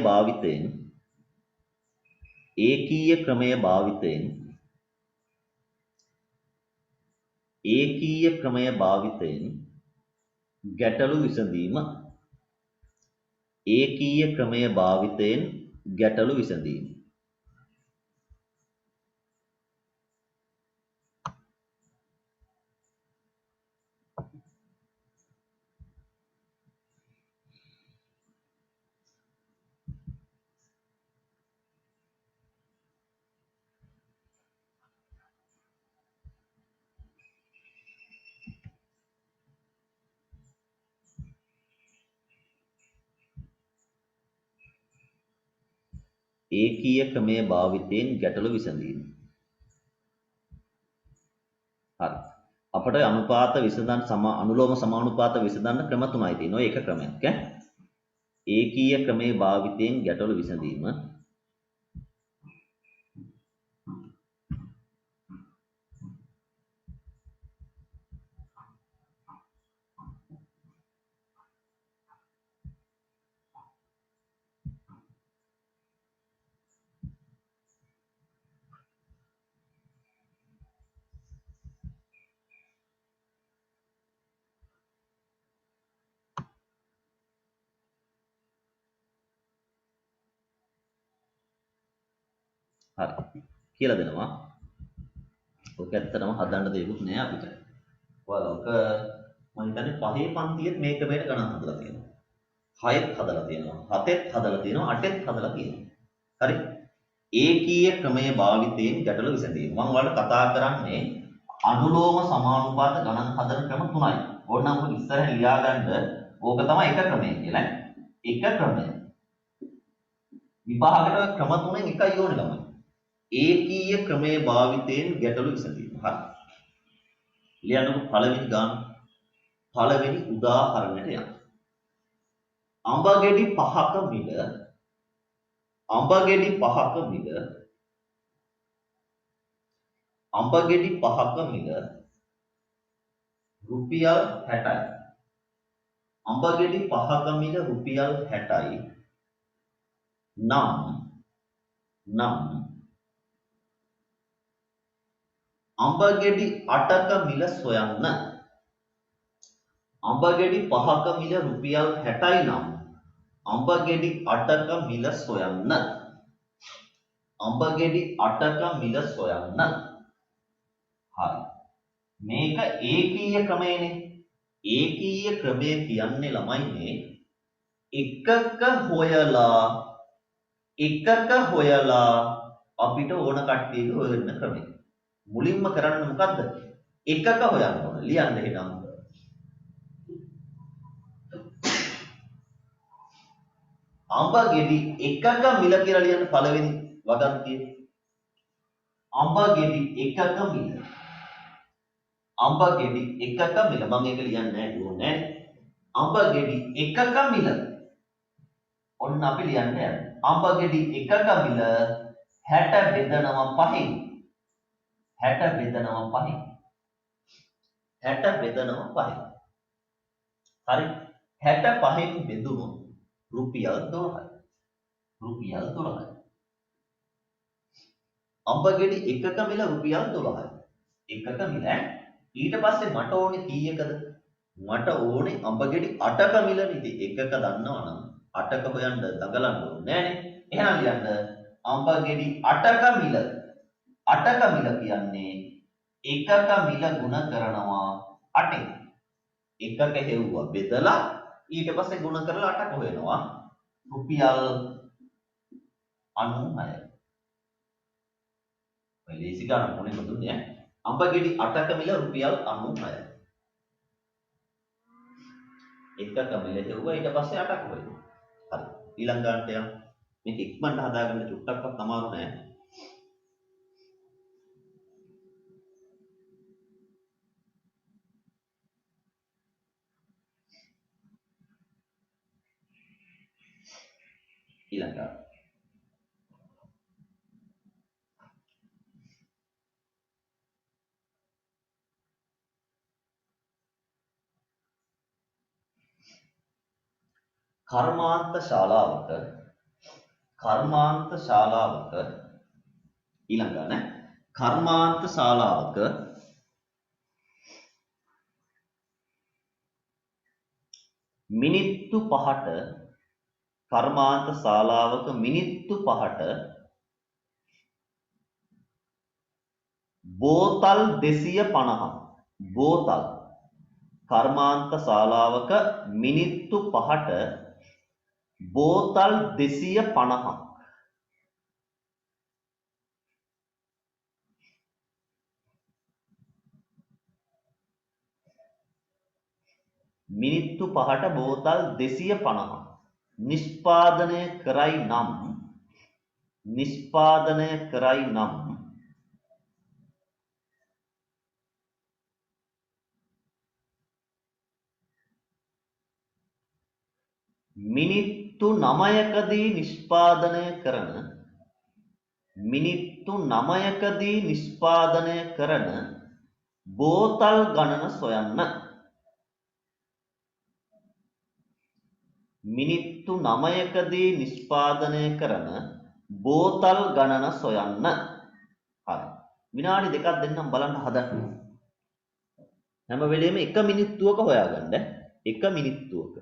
භාවිතයෙන් ගැටලු විසඳීම. ඒකීය ක්‍රමය භාවිතයෙන් ගැටලු විසඳීම. ඒකීය ක්‍රමය භාවිතයෙන් ගැටලු විසඳීම. හරි. අපට අනුපාත විසඳන්න අනුලෝම සමානුපාත විසඳන්න ක්‍රම තුනයි තියෙනවා. ඒක ක්‍රමයක් ඈ. ඒකීය ක්‍රමයේ භාවිතයෙන් ගැටලු විසඳීම. හරි. කියලා දෙනවා. ඔක ඇත්තටම හදන්න දෙයක් නෑ අපිට. ඔයාලා ඔක මම හිතන්නේ පහේ පන්තියෙත් මේ ක්‍රමයට ගණන් හදලා තියෙනවා. 6ත් හදලා තියෙනවා. 7ත් හදලා තියෙනවා. 8ත් හදලා තියෙනවා. හරි. ඒකීය ක්‍රමයේ භාවිතයෙන් ගැටලු විසඳීම. මම ඔයාලට කතා කරන්නේ අනුලෝම සමානුපාත ගණන් හදන ක්‍රම තුනයි. ඕනනම් ඔක ඉස්සරහින් ලියාගන්න ඕක තමයි එක ක්‍රමය කියලා. එක ක්‍රමය. විභාගයට ක්‍රම තුනෙන් එකයි ඕනේ ළමයි. ඒකීය ක්‍රමයේ භාවිතයෙන් ගැටලු විසඳීම. හරි. ලියන්නකො පළවෙනි ගාන. පළවෙනි උදාහරණයට යන්න. අඹගෙඩි 5ක මිල අඹගෙඩි 5ක මිල අඹගෙඩි 5ක මිල රුපියල් 60යි. අඹගෙඩි 5ක මිල රුපියල් 60යි. නම් අඹගෙඩි 8ක මිල සොයන්න. අඹගෙඩි 5ක මිල රුපියල් 60යි නම් අඹගෙඩි 8ක මිල සොයන්න. අඹගෙඩි 8ක මිල සොයන්න. හරි. මේක ඒකීය ක්‍රමයනේ. ඒකීය ක්‍රමය කියන්නේ ළමයිනේ එකක හොයලා අපිට ඕන කට්ටියක හොයන්න ක්‍රමය. මුලින්ම කරන්න මොකද්ද? එකක හොයන්න ඕන. ලියන්න එහෙනම්. අඹගෙඩි එකක මිල කියලා ලියන්න පළවෙනි වගන්තිය. අඹගෙඩි එකක මිල. අඹගෙඩි එකක මිල. මම ඒක ලියන්නේ නැහැ ඕනේ. අඹගෙඩි එකක මිල. ඔන්න අපි ලියන්න යන්නේ. අඹගෙඩි එකක මිල 60 බෙදනවා 5න්. 60 බෙදනවා 5න්. 60 බෙදනවා 5න්. හරි. 65න් බෙදුණු රුපියල් 12යි. රුපියල් 12යි. අඹගෙඩි එකක මිල රුපියල් 12යි. එකක මිල ඊට පස්සේ මට ඕනේ කීයකද? මට ඕනේ අඹගෙඩි 8ක මිලනේ. ඉතින් එකක දන්නවනම් 8ක හොයන්න දඟලන්න ඕනේ නෑනේ. එහෙනම් ලියන්න අඹගෙඩි 8ක මිල. 8ක මිල කියන්නේ එකක මිල ගුණ කරනවා 8ෙන්. එකක හෙව්වා බෙදලා ඊට පස්සේ ගුණ කරලා 8ක හොයනවා. රුපියල් 96යි. ඔය ලේසි ගන්න මොනේ දුන්නේ ඈ. අඹගෙඩි 8ක මිල රුපියල් 96යි. එකක මිල හෙව්වා ඊට පස්සේ 8ක හොයනවා. හරි. ඊළඟ ගන්නට යන්න. මේක ඉක්මනට හදාගන්න චුට්ටක්වත් අමාරු නෑ. ඊළඟ ගන්න. කර්මාන්ත ශාලාවක ඊළඟ ගන්න. කර්මාන්ත ශාලාවක මිනිත්තු 5ට කර්මාන්ත ශාලාවක මිනිත්තු 5ට බෝතල් 250ක්. බෝතල් කර්මාන්ත ශාලාවක මිනිත්තු 5ට බෝතල් 250ක්. මිනිත්තු 5ට බෝතල් 250ක් නිෂ්පාදනය කරයි නම් මිනිත්තු 9කදී නිෂ්පාදනය කරන බෝතල් ගණන සොයන්න. මිනිත්තු 9කදී නිෂ්පාදනය කරන බෝතල් ගණන සොයන්න. හරි. විනාඩි දෙකක් දෙන්නම් බලන්න හදන්න. හැම වෙලෙම එක මිනිත්තුවක හොයාගන්න. එක මිනිත්තුවක.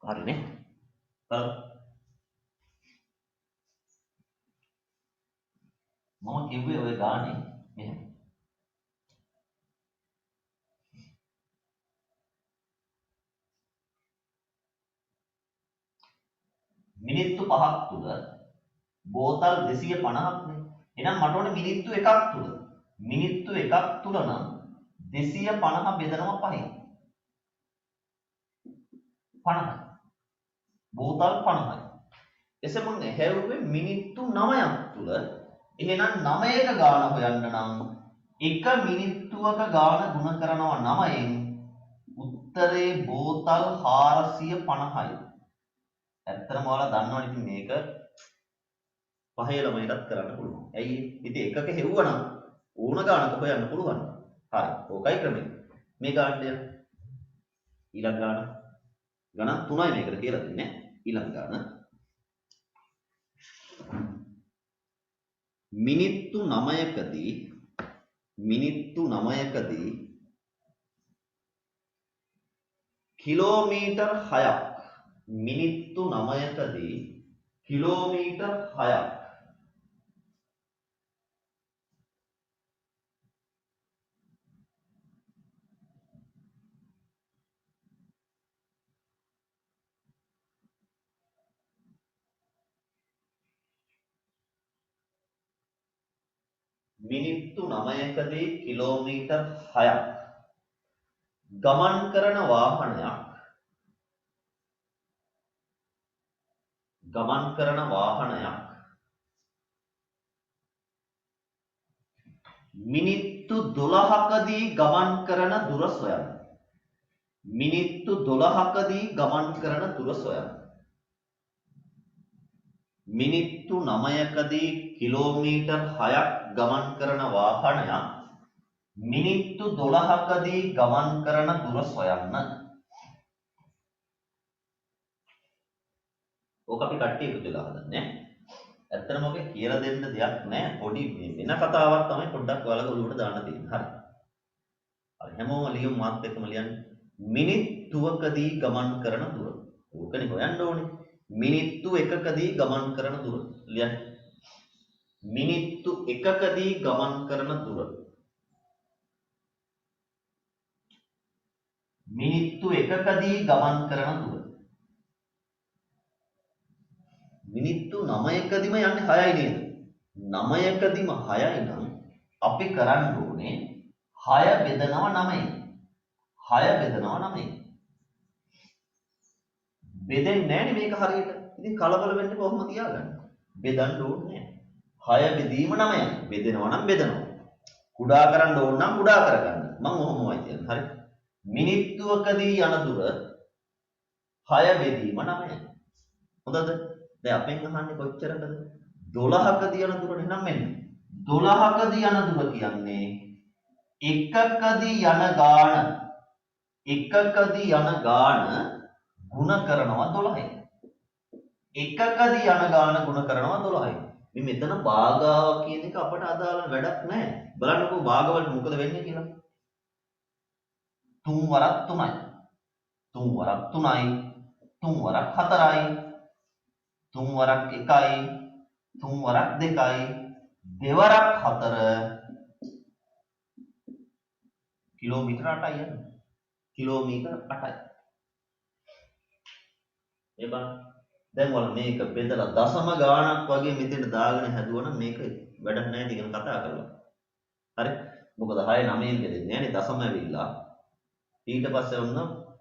හරිනේ. මම කිව්වේ ඔය ගානේ මෙහෙම. මිනිත්තු 5ක් තුල බෝතල් 250ක්නේ. එහෙනම් මට ඕනේ මිනිත්තු 1ක් තුල. මිනිත්තු 1ක් තුල නම් 250 බෙදනවා 5යි. 50යි. බෝතල් 50යි. එසේ මම හැවුවේ මිනිත්තු 9ක් තුල. එහෙනම් 9ක ගාන හොයන්න නම් එක මිනිත්තුවක ගාන ගුණ කරනවා 9ෙන් උත්තරේ බෝතල් 450යි. ඇත්තටම ඔයාලා දන්නවනේ ඉතින් මේක පහේ ළමයිටත් කරන්න පුළුවන්. ඇයි ඉතින් එකක හෙව්වනම් ඕන ගානක හොයන්න පුළුවන්. හරි. ඕකයි ක්‍රමය. මේ ගානට ඊළඟ ගාන ගණන් 3යි මේකට කියලා දෙන්නේ. ඊළඟ ගාන මිනිත්තු 9කදී කිලෝමීටර් 6ක්. මිනිත්තු 9කදී කිලෝමීටර් 6ක්. මිනිත්තු 9කදී කිලෝමීටර් 6ක්. ගමන් කරන වාහනයක් ගමන් කරන වාහනයක් මිනිත්තු 12කදී ගමන් කරන දුර සොයන්න. මිනිත්තු 12කදී ගමන් කරන දුර සොයන්න. මිනිත්තු 9කදී කිලෝමීටර් 6ක් ගමන් කරන වාහනයක් මිනිත්තු 12කදී ගමන් කරන දුර සොයන්න. ඕක අපි කට්ටිය එකතු වෙලා හදන්නේ. ඇත්තටම ඔගේ කියලා දෙන්න දෙයක් නැහැ. පොඩි වෙන කතාවක් තමයි පොඩ්ඩක් ඔයාලගේ ඔළුවට දාන්න තියෙන්නේ. හරි. හරි හැමෝම ලියමු මාත් එක්කම ලියන්න. මිනිත්තුවකදී ගමන් කරන දුර. ඕකනේ හොයන්න ඕනේ. මිනිත්තු 1කදී ගමන් කරන දුර. ලියන්න. මිනිත්තු 1කදී ගමන් කරන දුර. මිනිත්තු 1කදී ගමන් කරන දුර. මිනිත්තු 9කදීම යන්නේ 6යි නේද? 9කදීම 6යි නම් අපි කරන්න ඕනේ 6 බෙදනවා 9යි. 6 බෙදනවා 9යි. බෙදෙන්නේ නැහැනේ මේක හරියට. ඉතින් කලබල වෙන්න කොහොම තියාගන්න? බෙදන්න ඕනේ නැහැ. 6 බෙදීම 9යි. බෙදෙනවා නම් බෙදනවා. කුඩා කරන්න ඕන නම් කුඩා කරගන්න. මම ඔහොමයි කියන්නේ. හරි. මිනිත්තුවකදී යන දුර 6 බෙදීම 9යි. හොඳද? දැන් අපෙන් අහන්නේ කොච්චරකද? 12කදී යන දුර නේ නම් මෙන්න. 12කදී යන දුර කියන්නේ එකකදී යන ගාන. එකකදී යන ගාන ಗುಣ කරනවා 12යි. එකකදී යන ගාන ಗುಣ කරනවා 12යි. මේ මෙතන භාගාව කියන එක අපට අදාළ වැඩක් නැහැ. බලන්නකෝ භාගවලට මොකද වෙන්නේ කියලා. 3 වරක් 3යි. 3 වරක් 3යි. 3 වරක් 4යි. 3 වරක් 1යි. 3 වරක් 2යි. දෙවරක් 4 කිලෝමීටර 8යි යන්නේ. කිලෝමීටර 8යි. මේ බලන්න. දැන් ඔයාලා මේක බෙදලා දශම ගාණක් වගේ මෙතෙන් දාගෙන හැදුවනම් මේක වැඩක් නැහැ ඉතින් කතා කරලා. හරි? මොකද 6 9න් බෙදෙන්නේ නැහැ නේ දශම ඇවිල්ලා. ඊට පස්සේ වුණ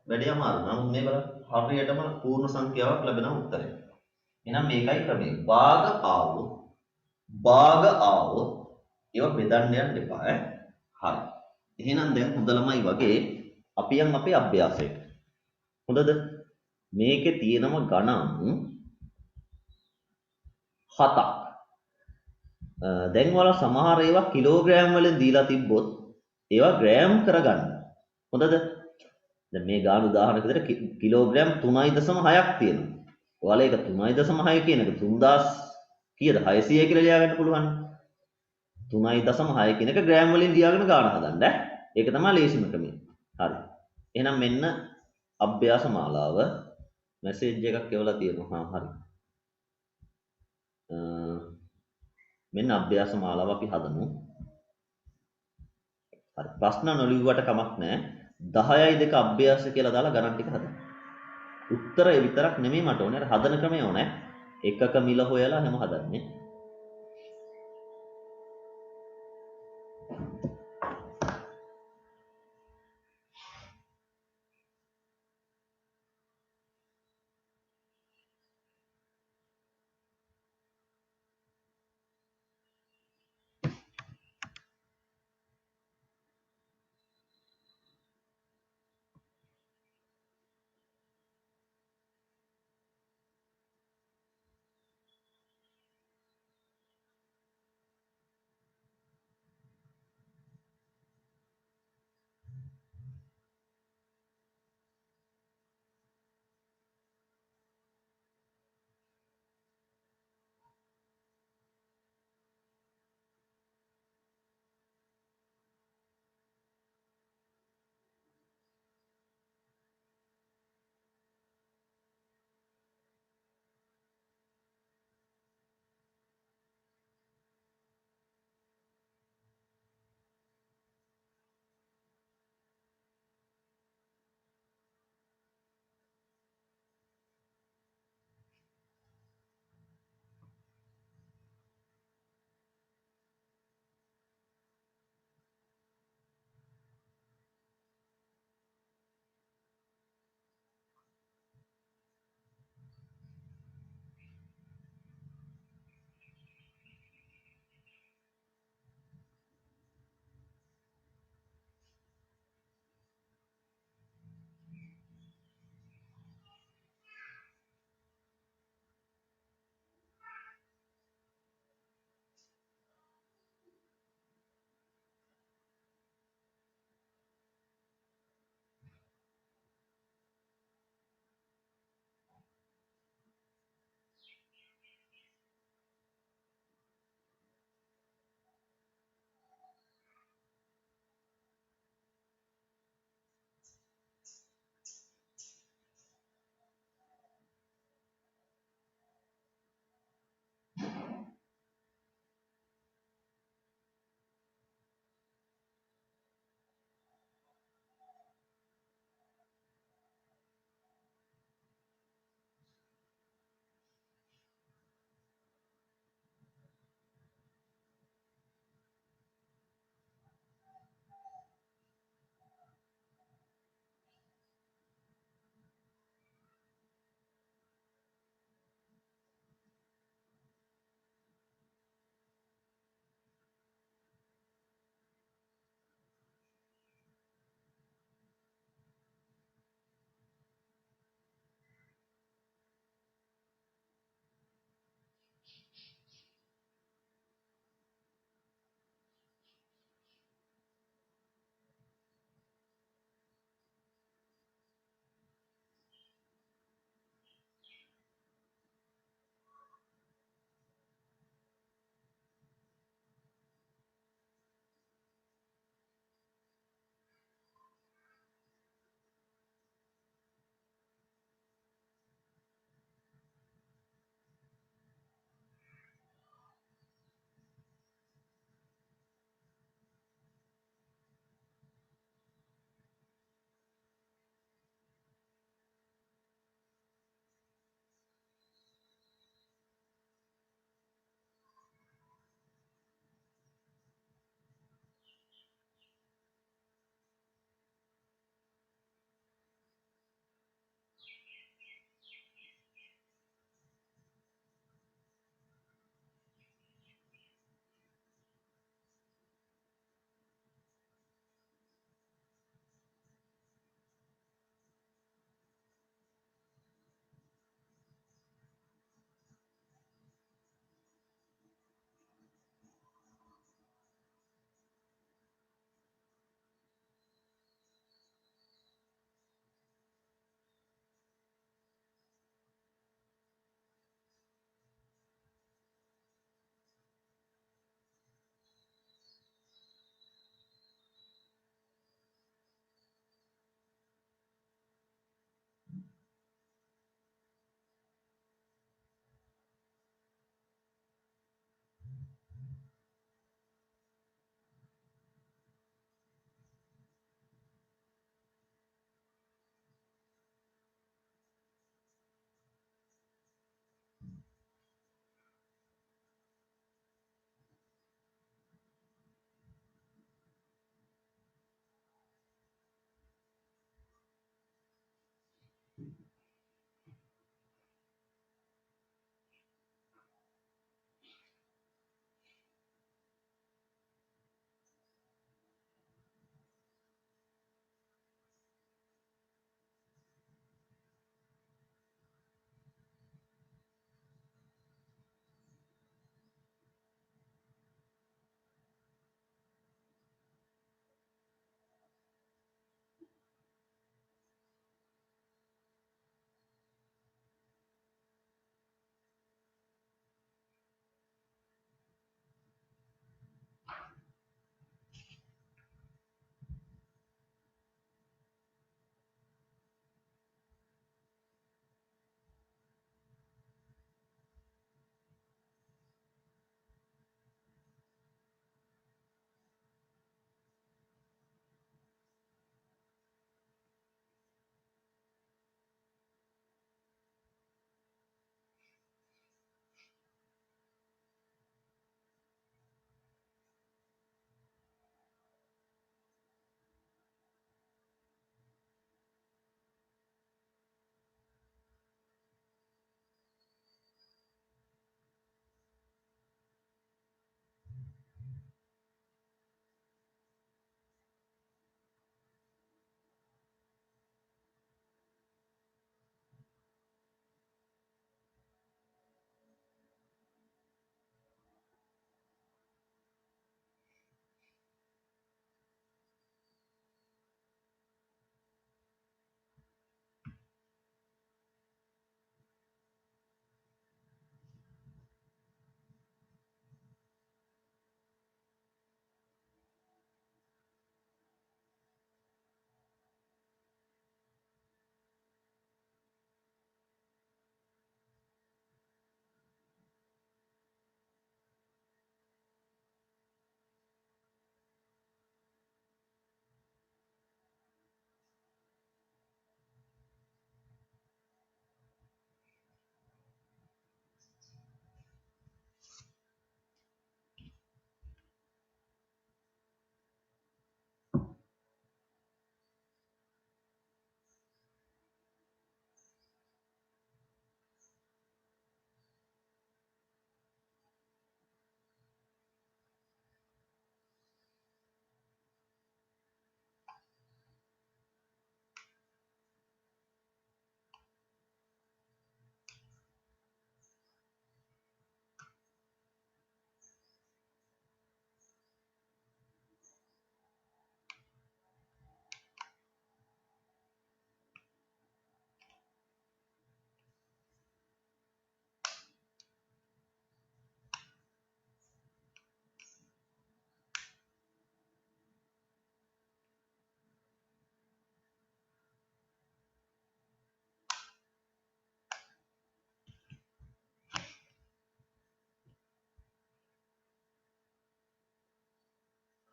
වැඩි අමාරු. නමුත් මේ බලන්න හරියටම පූර්ණ සංඛ්‍යාවක් ලැබෙන උත්තරය. එහෙනම් මේකයි ක්‍රමය. භාග ආවොත් ඒවා බෙදන්න යන්න එපා ඈ. හරි. එහෙනම් දැන් හොඳ ළමයි වගේ අපි යන් අපේ අභ්‍යාසයට. හොඳද? මේකේ තියෙනම ගණන් 7ක්. දැන් ඔයාලා සමහර ඒවා කිලෝග්‍රෑම් වලින් දීලා තිබ්බොත් ඒවා ග්‍රෑම් කරගන්න. හොඳද? දැන් මේ ගාන උදාහරණයක් විදිහට කිලෝග්‍රෑම් 3.6ක් තියෙනවා. ඔයාලා ඒක 3.6 කියන එක 3000 කීයද 600 කියලා ලියාගන්න පුළුවන්. 3.6 කියන එක ග්‍රෑම් වලින් ලියාගෙන ගාන හදන්න ඈ. ඒක තමයි ලේසිම ක්‍රමය. හරි. එහෙනම් මෙන්න අභ්‍යාස මාලාව මැසේජ් එකක් එවලා තියෙනවා. හරි. මෙන්න අභ්‍යාස මාලාව අපි හදමු. හරි. ප්‍රශ්න නොලියුවට කමක් නැහැ. 10යි 2 අභ්‍යාස කියලා දාලා ගණන් ටික හදන්න. උත්තරය විතරක් නෙමෙයි මට ඕනේ. අර හදන ක්‍රමය ඕනේ. එකක මිල හොයලා හැම හදන්නේ.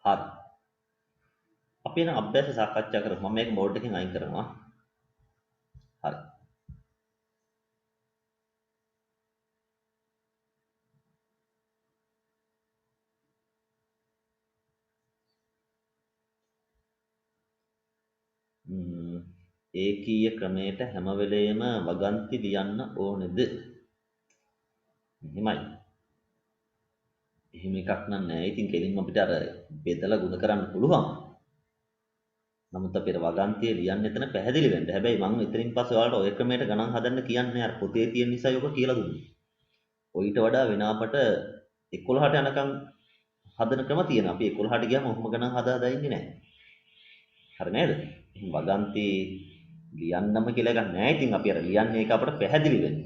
හරි. අපි එන අභ්‍යාස සාකච්ඡා කරමු. මම මේක බෝඩ් එකෙන් අයින් කරනවා. හරි. ඒකීය ක්‍රමයට හැම වෙලේම වගන්ති ලියන්න ඕනේද? එහෙමයි. එහෙම එකක් නෑ. ඉතින් කෙලින්ම අපිට අර බෙදලා ගුණ කරන්න පුළුවන්. නමුත් අපිට වගන්තිය ලියන්න එතන පැහැදිලි වෙන්න. හැබැයි මම ඉතින් පස්සේ ඔයාලට ඔය ක්‍රමයට ගණන් හදන්න කියන්නේ අර පොතේ තියෙන නිසා ඔක කියලා දුන්නේ. ඔయిత වඩා වෙන අපට 11ට යනකම් හදන ක්‍රම තියෙනවා. අපි 11ට ගියාම ඔහොම ගණන් හදා හදා ඉන්නේ නැහැ. හරි නේද? එහෙනම් වගන්ති ලියන්නම කියලා එකක් නැහැ. ඉතින් අපි අර ලියන්නේ එක අපට පැහැදිලි වෙන්න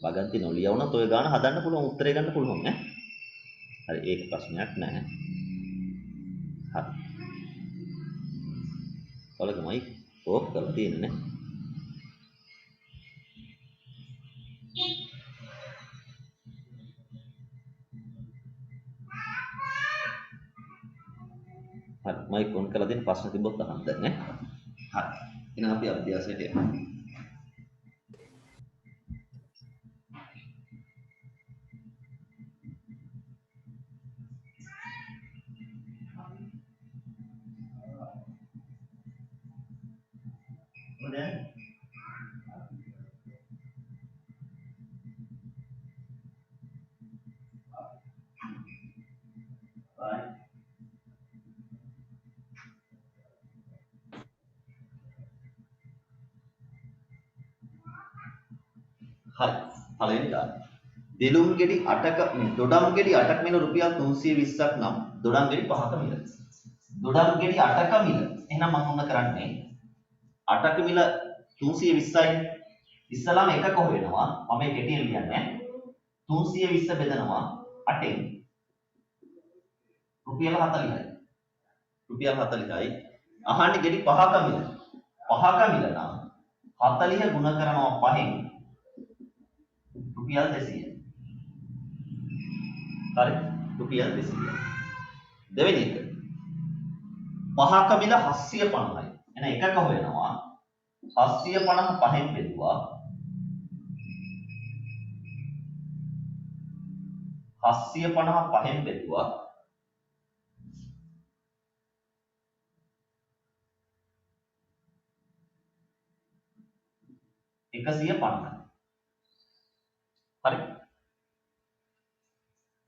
වගන්ති නොලියවුනත් ඔය ගාන හදන්න පුළුවන් උත්තරේ ගන්න පුළුවන් ඈ. හරි ඒක ප්‍රශ්නයක් නැහැ. හරි. ඔලගමයි ඕක කරලා තියෙන්නේ නේ. හරි මයික් ඔන් කරලා දෙන්න ප්‍රශ්න තිබ්බොත් අහන්න දැන් නේ. හරි. එහෙනම් අපි අභ්‍යාසයට යමු. හරි. පළවෙනි ගාන. දෙලුම් ගෙඩි 8ක දොඩම් ගෙඩි 8ක මිල රුපියල් 320ක් නම් දොඩම් ගෙඩි 5ක මිල. දොඩම් ගෙඩි 8ක මිල. එහෙනම් මම මොන කරන්නේ? 8ක මිල 320යි. ඉස්සලාම එකක හොයනවා. මම මේ කෙටියෙන් ලියන්නේ. 320 බෙදනවා 8ෙන්. රුපියල් 40යි. රුපියල් 40යි. අහන්නේ ගෙඩි 5ක මිල. 5ක මිල නම් 40 ගුණ කරනවා 5ෙන් රුපියල් 200. හරි රුපියල් 200. දෙවෙනි එක 5ක මිල 750යි. එහෙනම් එකක හොයනවා 750 5ෙන් බෙදුවා 750 5ෙන් බෙදුවා 150යි. හරි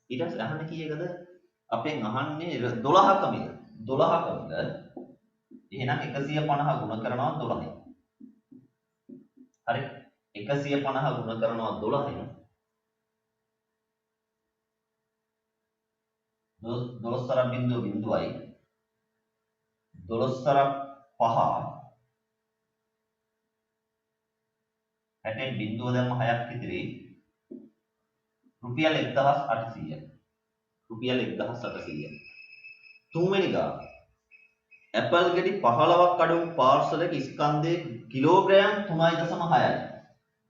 ඊට පස්සේ අහන්නේ කීයකද? අපෙන් අහන්නේ 12ක මිල. 12ක මිල එහෙනම් 150 ගුණ කරනවා 12යි. හරි 150 ගුණ කරනවා 12යි. 12 තරම් බිඳුව බිඳුවයි 12 තරම් 5 60 බිඳුව දැම්ම 6ක් ඉතිරි රුපියල් 1800. රුපියල් 1800. තුන්වෙනි ගාන. ඇපල් ගෙඩි 15ක් අඩු පාර්සල් එක ස්කන්ධයේ කිලෝග්‍රෑම් 3.6යි.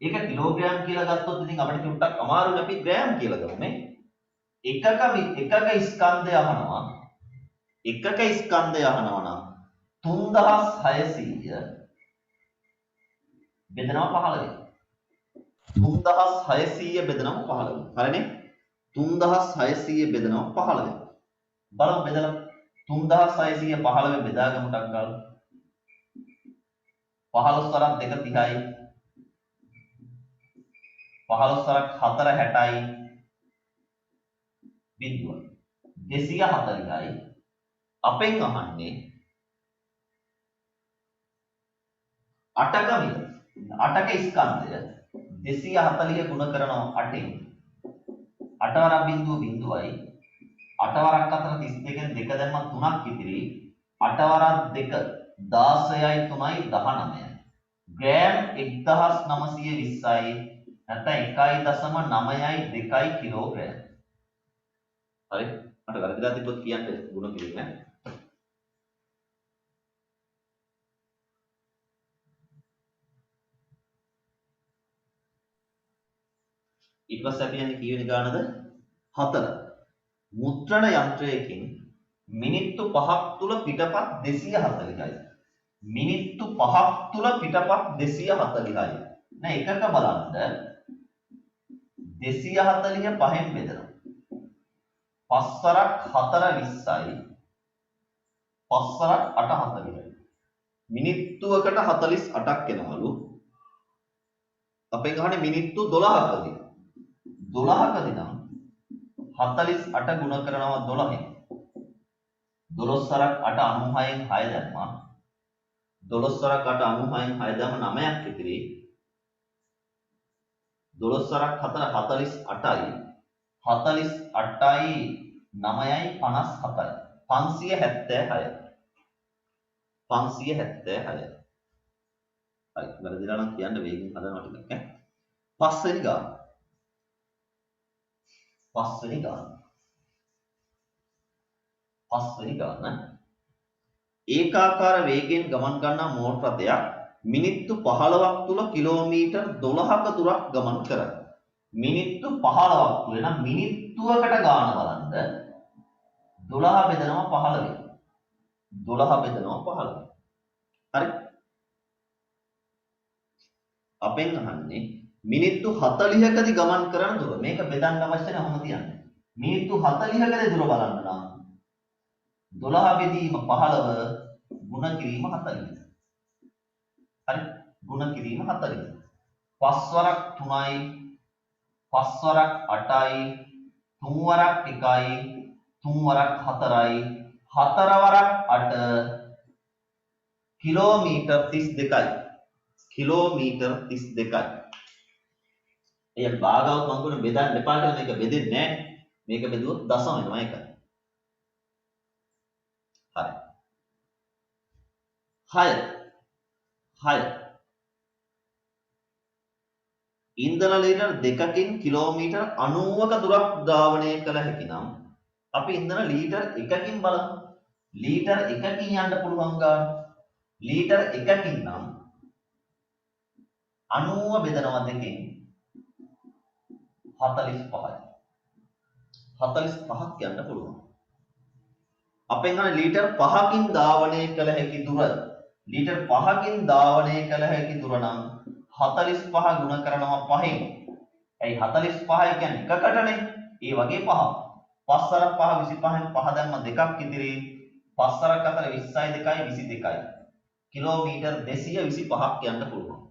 ඒක කිලෝග්‍රෑම් කියලා ගත්තොත් ඉතින් අපිට චුට්ටක් අමාරුයි අපි ග්‍රෑම් කියලා ගමු නේ. එකක ස්කන්ධය අහනවා. එකක ස්කන්ධය අහනවා නම් 3600 බෙදනවා 15. 3600 බෙදනවා 15. හරිනේ? 3600 බෙදනවා 15. බලමු බෙදලා 3600 15 බෙදාගමු ටක් ගාලා. 15 තරක් 2 30යි. 15 තරක් 4 60යි. බිඳුව 240යි. අපෙන් අහන්නේ 8ක මිල. 8ක ස්කන්ධය 240 ගුණ කරනවා 8ෙන් 8 වරක් බිඳුව බිඳුවයි 8 වරක් 4 32න් 2 දැම්ම 3ක් ඉතිරි 8 වරක් 2 16යි 3යි 19යි ග්‍රෑම් 1920යි නැත්නම් 1.9යි 2යි කිලෝග්‍රෑම්. හරි මට වැරදිලා තිබ්බොත් කියන්න ගුණ කිරීම ඈ. ඊට පස්සේ අපි යන්නේ කීවෙනි ගානද? 4. මුද්‍රණ යන්ත්‍රයකින් මිනිත්තු 5ක් තුල පිටපත් 240යි. මිනිත්තු 5ක් තුල පිටපත් 240යි. නෑ එකක බලන්න 240 පහෙන් බෙදනවා. 5 වරක් 4 20යි. 5 වරක් 8 40යි. මිනිත්තුවකට 48ක් එනවලු. අපෙන් අහන්නේ මිනිත්තු 12කදී. 12කදී නම් 48 ගුණ කරනවා 12න්. 12 වරක් 8 96න් 6 දැම්මා. 12 වරක් 8 96න් 6 දැම්ම 9ක් ඉතිරි. 12 වරක් 4 48යි. 48යි 9යි 57යි. 576. 576. හරි වැරදිලා නම් කියන්න වේගෙන් හදනවා ටිකක් ඈ. පස්වෙනි ගාන. පස්වෙනි ගාන. ඒකාකාර වේගයෙන් ගමන් ගන්නා මෝටර රථයක් මිනිත්තු 15ක් තුල කිලෝමීටර් 12ක දුරක් ගමන් කරයි. මිනිත්තු 15ක් තුල නම් මිනිත්තුවකට ගාන බලන්න 12 බෙදනවා 15. 12 බෙදනවා 15. හරි. අපෙන් අහන්නේ මිනිත්තු 40කදී ගමන් කරන දුර. මේක බෙදන්න අවශ්‍ය නැහැ ඔහොම තියන්න. මිනිත්තු 40කදී දුර බලන්න නම් 12 බෙදීම 15 ගුණ කිරීම 40. හරි. ගුණ කිරීම 40. 5 වරක් 3යි 5 වරක් 8යි 3 වරක් 1යි 3 වරක් 4යි 4 වරක් 8 කිලෝමීටර් 32යි. කිලෝමීටර් 32යි. එය භාගාවත් මම කියන බෙදන්න එපා කියලා මේක බෙදෙන්නේ නැහැ. මේක බෙදුවොත් දශම වෙනවා ඒකයි. හරි. 6. ඉන්ධන ලීටර් 2කින් කිලෝමීටර් 90ක දුරක් ධාවනය කළ හැකි නම් අපි ඉන්ධන ලීටර් 1කින් බලමු. ලීටර් 1කින් යන්න පුළුවන් ගාන. ලීටර් 1කින් නම් 90 බෙදනවා 2කින් 45යි. 45ක් යන්න පුළුවන්. අපෙන් අහන ලීටර් 5කින් ධාවනය කළ හැකි දුර. ලීටර් 5කින් ධාවනය කළ හැකි දුර නම් 45 ගුණ කරනවා 5න්. ඇයි 45 කියන්නේ එකකටනේ. ඒ වගේ 5. 5 වරක් 5 25න් 5 දැම්ම දෙකක් ඉතිරි. 5 වරක් 4 20යි 2යි 22යි. කිලෝමීටර් 225ක් යන්න පුළුවන්.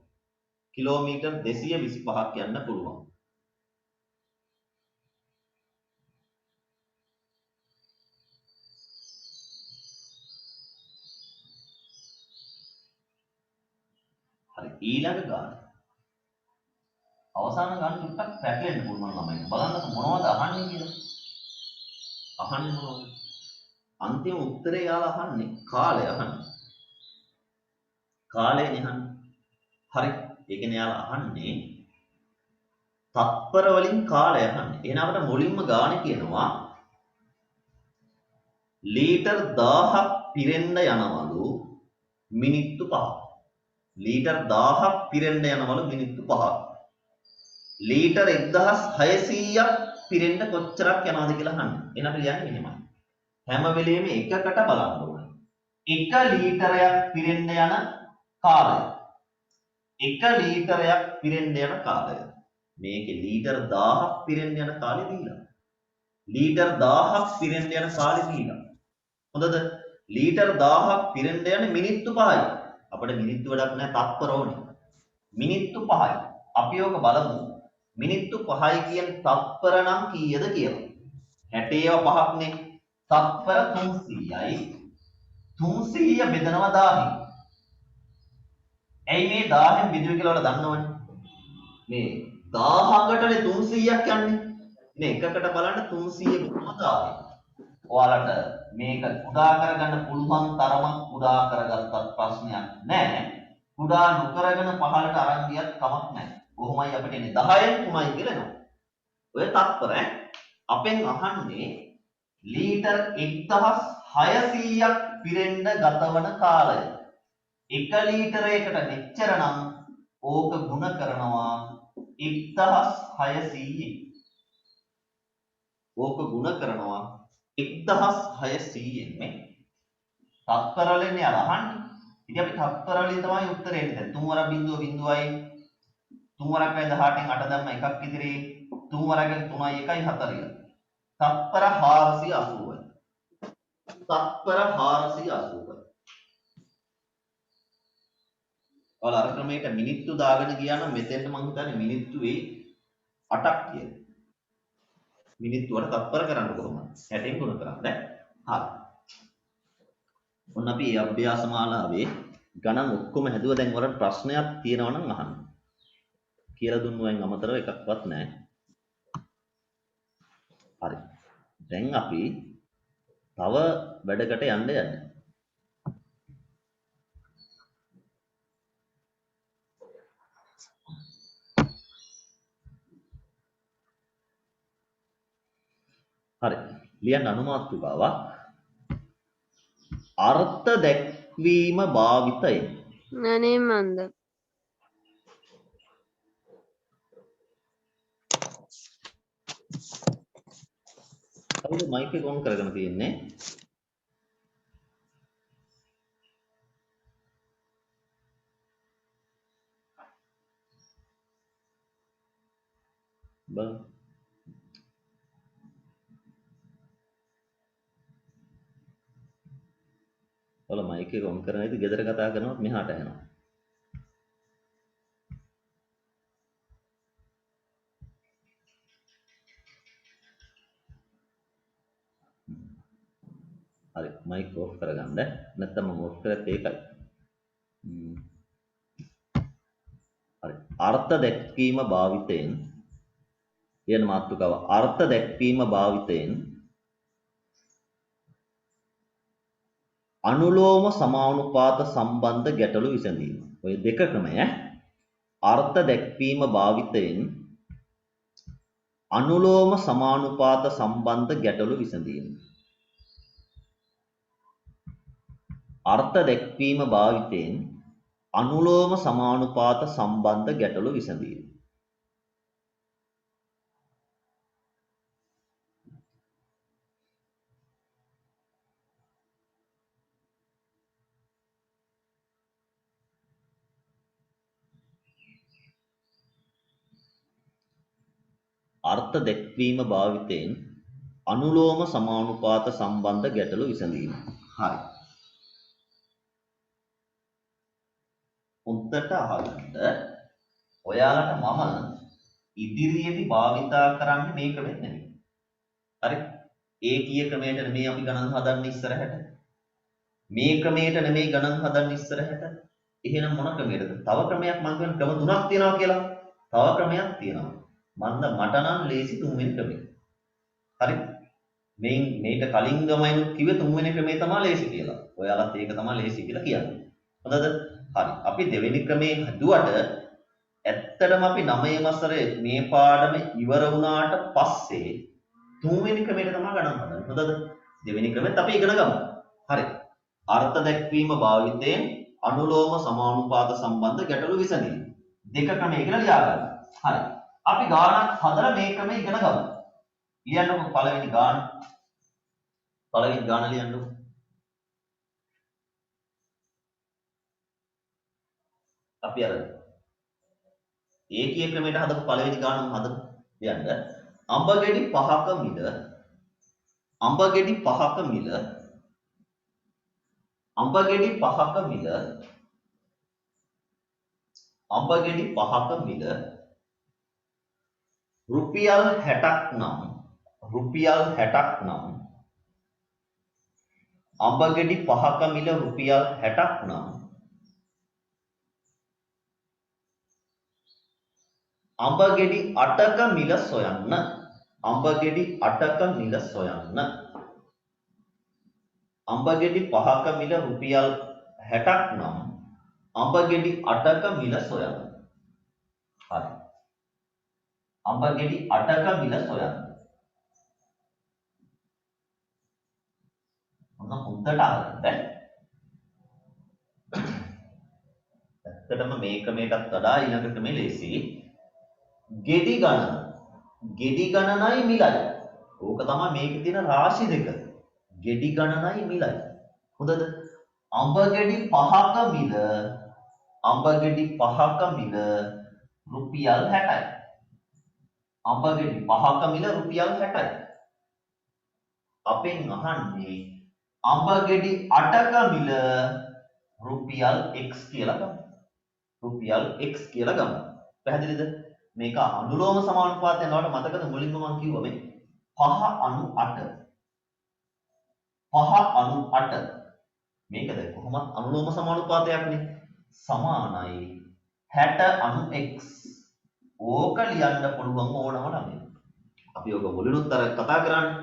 කිලෝමීටර් 225ක් යන්න පුළුවන්. හරි ඊළඟ ගාන. අවසාන ගාන ටිකක් පැටලෙන්න පුළුවන් ළමයි. බලන්නකො මොනවද අහන්නේ කියලා. අහන්නේ මොනවද? අන්තිම උත්තරේ යාලා අහන්නේ කාලය අහන්නේ. කාලය නිහන්නේ. හරි. ඒ කියන්නේ යාලා අහන්නේ තත්පර වලින් කාලය අහන්නේ. එහෙනම් අපිට මුලින්ම ගාන කියනවා ලීටර් 1000ක් පිරෙන්න යනවලු මිනිත්තු 5ක්. ලීටර් 1000ක් පිරෙන්න යනවලු මිනිත්තු 5ක්. ලීටර් 1600ක් පිරෙන්න කොච්චරක් යනවද කියලා අහන්නේ. එහෙනම් අපි කියන්නේ මෙහෙමයි. හැම වෙලෙම එකකට බලන්න ඕනේ. 1 ලීටරයක් පිරෙන්න යන කාලය. 1 ලීටරයක් පිරෙන්න යන කාලය. මේකේ ලීටර් 1000ක් පිරෙන්න යන කාලය දීලා. ලීටර් 1000ක් පිරෙන්න යන කාලය දීලා. හොඳද? ලීටර් 1000ක් පිරෙන්න යන මිනිත්තු 5යි. අපිට මිනිත්තු වැඩක් නැහැ තත්පර ඕනේ. මිනිත්තු 5යි. අපි ඕක බලමු. මිනිත්තු 5යි කියන තත්පර නම් කීයද කියලා. 60 5ක්නේ. තත්පර 300යි. 300 බෙදනවා 1000න්. ඇයි මේ 1000න් බෙදුවේ කියලා ඔයාලා දන්නවනේ. මේ 1000කටනේ 300ක් යන්නේ. මේ එකකට බලන්න 300 බෙදුවා 1000න්. ඔයාලට මේක කුඩා කරගන්න පුළුවන් තරමක් කුඩා කරගත්තත් ප්‍රශ්නයක් නැහැ. කුඩා නොකරගෙන පහළට අරන් ගියත් කමක් නැහැ. කොහොමයි අපිට එන්නේ 10න් 3යි කියලා එනවා. ඔය තත්පර අපෙන් අහන්නේ ලීටර් 1600ක් පිරෙන්න ගතවන කාලය. 1 ලීටරයකට මෙච්චර නම් ඕක ගුණ කරනවා 1600යි. ඕක ගුණ කරනවා 1600 මේ තත්පර වලින් යාලා අහන්නේ. ඉතින් අපි තත්පර වලින් තමයි උත්තරේ එන්නේ. දැන් 3 වරක් 0.0යි 3 වරක් 18න් 8 දැම්ම එකක් ඉතිරි 3 වරක් 3යි 1යි 4යි. තත්පර 480යි. තත්පර 480යි. ඔයාලා අර ක්‍රමයට මිනිත්තු දාගෙන ගියා නම් මෙතෙන්ට මම හිතන්නේ මිනිත්තු වෙයි 8ක් කියලා. මිනිත්තු වල තත්පර කරන්න කොහොමද? 60න් ගුණ කරන්න. හරි. ඔන්න අපි මේ අභ්‍යාස මාලාවේ ගණන් ඔක්කොම හැදුවා. දැන් වරන් ප්‍රශ්නයක් තියෙනවා නම් අහන්න. කියලා දුන්නුවෙන් අමතරව එකක්වත් නැහැ. හරි. දැන් අපි තව වැඩකට යන්න යන්නේ. හරි. ලියන්න අනුමාත්‍රිකාවක්. අර්ථ දැක්වීම භාවිතයෙන්. නනේ මන්ද. කවුද මයික් එක ඔන් කරගෙන තියෙන්නේ? බලන්න. ඔයාලා මයික් එක ඔන් කරන ඉතින් ගෙදර කතා කරනවත් මෙහාට එනවා. හරි මයික් ඔෆ් කරගන්න. නැත්නම් මම ඔෆ් කරත් ඒකයි. හරි. අර්ථ දැක්වීම භාවිතයෙන් කියන මාතෘකාව අර්ථ දැක්වීම භාවිතයෙන් අනුලෝම සමානුපාත සම්බන්ධ ගැටලු විසඳීම. ඔය දෙක ක්‍රමය අර්ථ දැක්වීම භාවිතයෙන් අනුලෝම සමානුපාත සම්බන්ධ ගැටලු විසඳීම. අර්ථ දැක්වීම භාවිතයෙන් අනුලෝම සමානුපාත සම්බන්ධ ගැටලු විසඳීම. අර්ථ දැක්වීම භාවිතයෙන් අනුලෝම සමානුපාත සම්බන්ධ ගැටලු විසඳීම. හරි. උත්තර අහගන්න. ඔයාලට මම ඉදිරියේදී භාවිතා කරන්නේ මේ ක්‍රමෙත් නෙමෙයි. හරි. ඒකීය ක්‍රමයට නෙමෙයි අපි ගණන් හදන්නේ ඉස්සරහට. මේ ක්‍රමයට නෙමෙයි ගණන් හදන්නේ ඉස්සරහට. එහෙනම් මොන ක්‍රමයකටද? තව ක්‍රමයක් මම කියන ක්‍රම තුනක් තියෙනවා කියලා. තව ක්‍රමයක් තියෙනවා. මට නම් ලේසි තුන්වෙනි ක්‍රමය. හරි. මේට කලින් ගමයින් කිව්වේ තුන්වෙනි ක්‍රමය තමයි ලේසි කියලා. ඔයාලත් ඒක තමයි ලේසි කියලා කියන්නේ. හොඳද? හරි. අපි දෙවෙනි ක්‍රමේ හදුවට ඇත්තටම අපි 9 වසරේ මේ පාඩම ඉවර වුණාට පස්සේ තුන්වෙනි ක්‍රමයට තමයි ගණන් හදන්නේ. හොඳද? දෙවෙනි ක්‍රමෙත් අපි ඉගෙන ගමු. හරි. අර්ථ දැක්වීම භාවිතයෙන් අනුලෝම සමානුපාත සම්බන්ධ ගැටලු විසඳීම. දෙක ක්‍රමය කියලා ලියා ගන්න. හරි. අපි ගානක් හදලා මේ ක්‍රමය ඉගෙන ගමු. ලියන්නකො පළවෙනි ගාන. පළවෙනි ගාන ලියන්නකො. අපි අර ඒකීය ක්‍රමයට හදපු පළවෙනි ගානම හදමු. ලියන්න. අඹගෙඩි 5ක මිල අඹගෙඩි 5ක මිල අඹගෙඩි 5ක මිල අඹගෙඩි 5ක මිල රුපියල් 60ක් නම් අඹගෙඩි 5ක මිල රුපියල් 60ක් නම් අඹගෙඩි 8ක මිල සොයන්න. අඹගෙඩි 8ක මිල සොයන්න. අඹගෙඩි 5ක මිල රුපියල් 60ක් නම් අඹගෙඩි 8ක මිල සොයන්න. හරි. අඹගෙඩි 8ක මිල සොයන්න. ඔන්න හොඳට අහගන්න. ඇත්තටම මේ ක්‍රමයටත් වඩා ඊළඟ ක්‍රමෙ ලේසි. ගෙඩි ගණනයි මිලයි. ඕක තමයි මේකේ තියෙන රාශි දෙක. ගෙඩි ගණනයි මිලයි. හොඳද? අඹ ගෙඩි 5ක මිල රුපියල් 60යි. අඹ ගෙඩි 5ක මිල රුපියල් 60යි. අපෙන් අහන්නේ අඹ ගෙඩි 8ක මිල රුපියල් x කියලා ගමු. රුපියල් x කියලා ගමු. පැහැදිලිද? මේක අනුලෝම සමානුපාතය යනකොට මතකද මුලින්ම මම කිව්වා මේ 5/8. 5/8. මේකද කොහොමත් අනුලෝම සමානුපාතයක්නේ. සමානයි 60/x. ඕක ලියන්න පුළුවන් ඕනම ළමයෙක්. අපි ඔක මුලිනුත් අර කතා කරන්නේ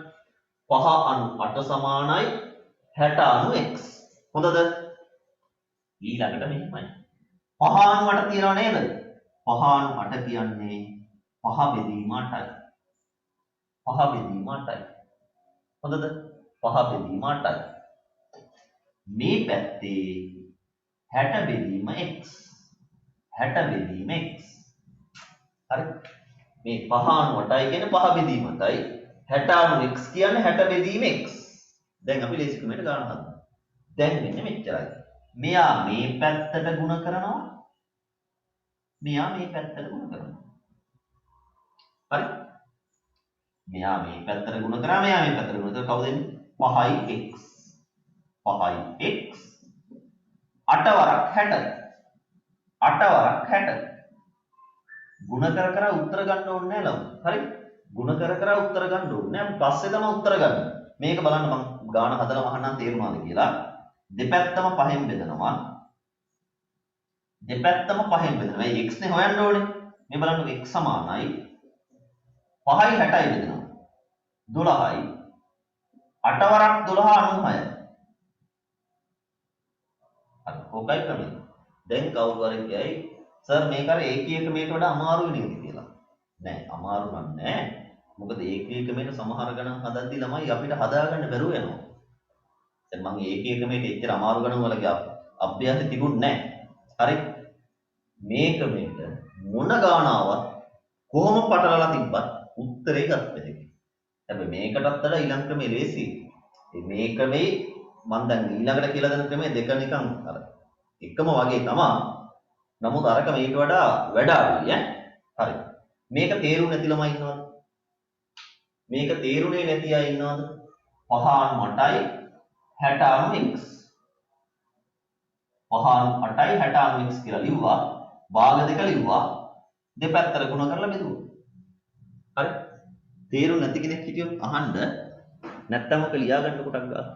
5/8 සමානයි 60/x. හොඳද? ඊළඟට මෙහෙමයි. 5/8 තියනව නේද? 5/8 කියන්නේ 5 බෙදීම 8යි. 5 බෙදීම 8යි. හොඳද? 5 බෙදීම 8යි. මේ පැත්තේ 60 බෙදීම x. 60 බෙදීම x. හරි? මේ 5/8යි කියන්නේ 5 බෙදීම 8යි. 60/x කියන්නේ 60 බෙදීම x. දැන් අපි ලේසි ක්‍රමයට ගන්න හදමු. දැන් මෙන්න මෙච්චරයි. මෙයා මේ පැත්තට ගුණ කරනවා. මෙයා මේ පැත්තට ගුණ කරනවා. හරි? මෙයා මේ පැත්තට ගුණ කරා මෙයා මේ පැත්තට ගුණ කරා කවුද එන්නේ? 5x. 5x 8 වරක් 60. 8 වරක් 60. ගුණ කර උත්තර ගන්න ඕනේ නැහැ ළමයි. හරි? ගුණ කර උත්තර ගන්න ඕනේ. අපි පස්සේ තමයි උත්තර ගන්න. මේක බලන්න මම ගාන හදලා මහන්නම් තේරුණාද කියලා. දෙපැත්තම 5න් බෙදනවා. දෙපැත්තම 5න් බෙදනවා. මේ x නේ හොයන්න ඕනේ. මේ බලන්න x සමානයි 5යි 60යි බෙදනවා. 12යි 8 වරක් 12 96යි. හරි ඕකයි ක්‍රමය. දැන් කවුරු හරි කියයි සර් මේක අර ඒකීය ක්‍රමයට වඩා අමාරුයි නේද කියලා. නෑ අමාරු නෑ. මොකද ඒකීය ක්‍රමයට සමහර ගණන් හදද්දි ළමයි අපිට හදාගන්න බැරුව යනවා. දැන් මම ඒකීය ක්‍රමයට එච්චර අමාරු ගණන් වල අභ්‍යාසෙ තිබුණේ නෑ. හරි? මේ ක්‍රමයට මොන ගානාවක් කොහොම පටලලා තිබ්බත් උත්තරේ ගත්ත හැකි. හැබැයි මේකටත් වඩා ඊළඟ ක්‍රමේ ලේසියි. මේ ක්‍රමේ මම දැන් ඊළඟට කියලා දෙන ක්‍රමේ දෙක නිකන් අර එකම වගේ තමයි. නමුත් අරක මේකට වඩා වැඩ අඩුයි ඈ. හරි. මේක තේරුම් නැති ළමයි ඉන්නවද? මේක තේරුනේ නැති අය ඉන්නවද? 5/8යි 60x. 5/8යි 60x කියලා ලිව්වා. භාග දෙක ලිව්වා. දෙපැත්තට ගුණ කරලා බෙදුවා. හරි? තේරුම් නැති කෙනෙක් හිටියොත් අහන්න. නැත්තම් ඔක ලියා ගන්න කොටක් ගන්න.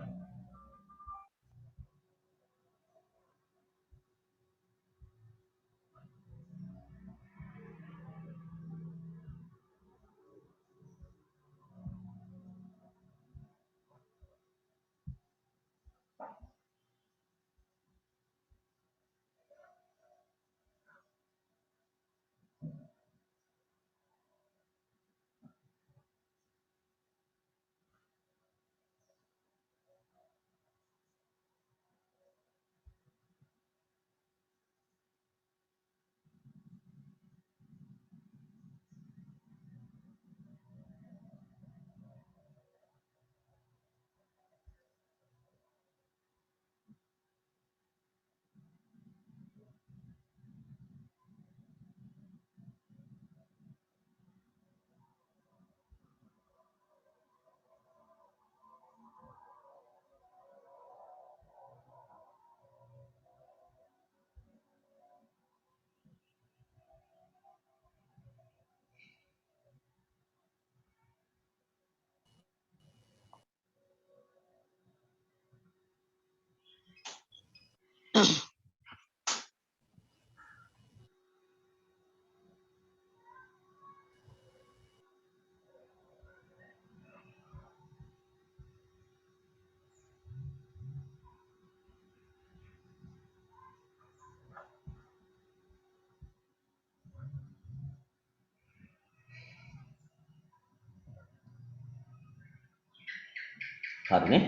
හරිනේ.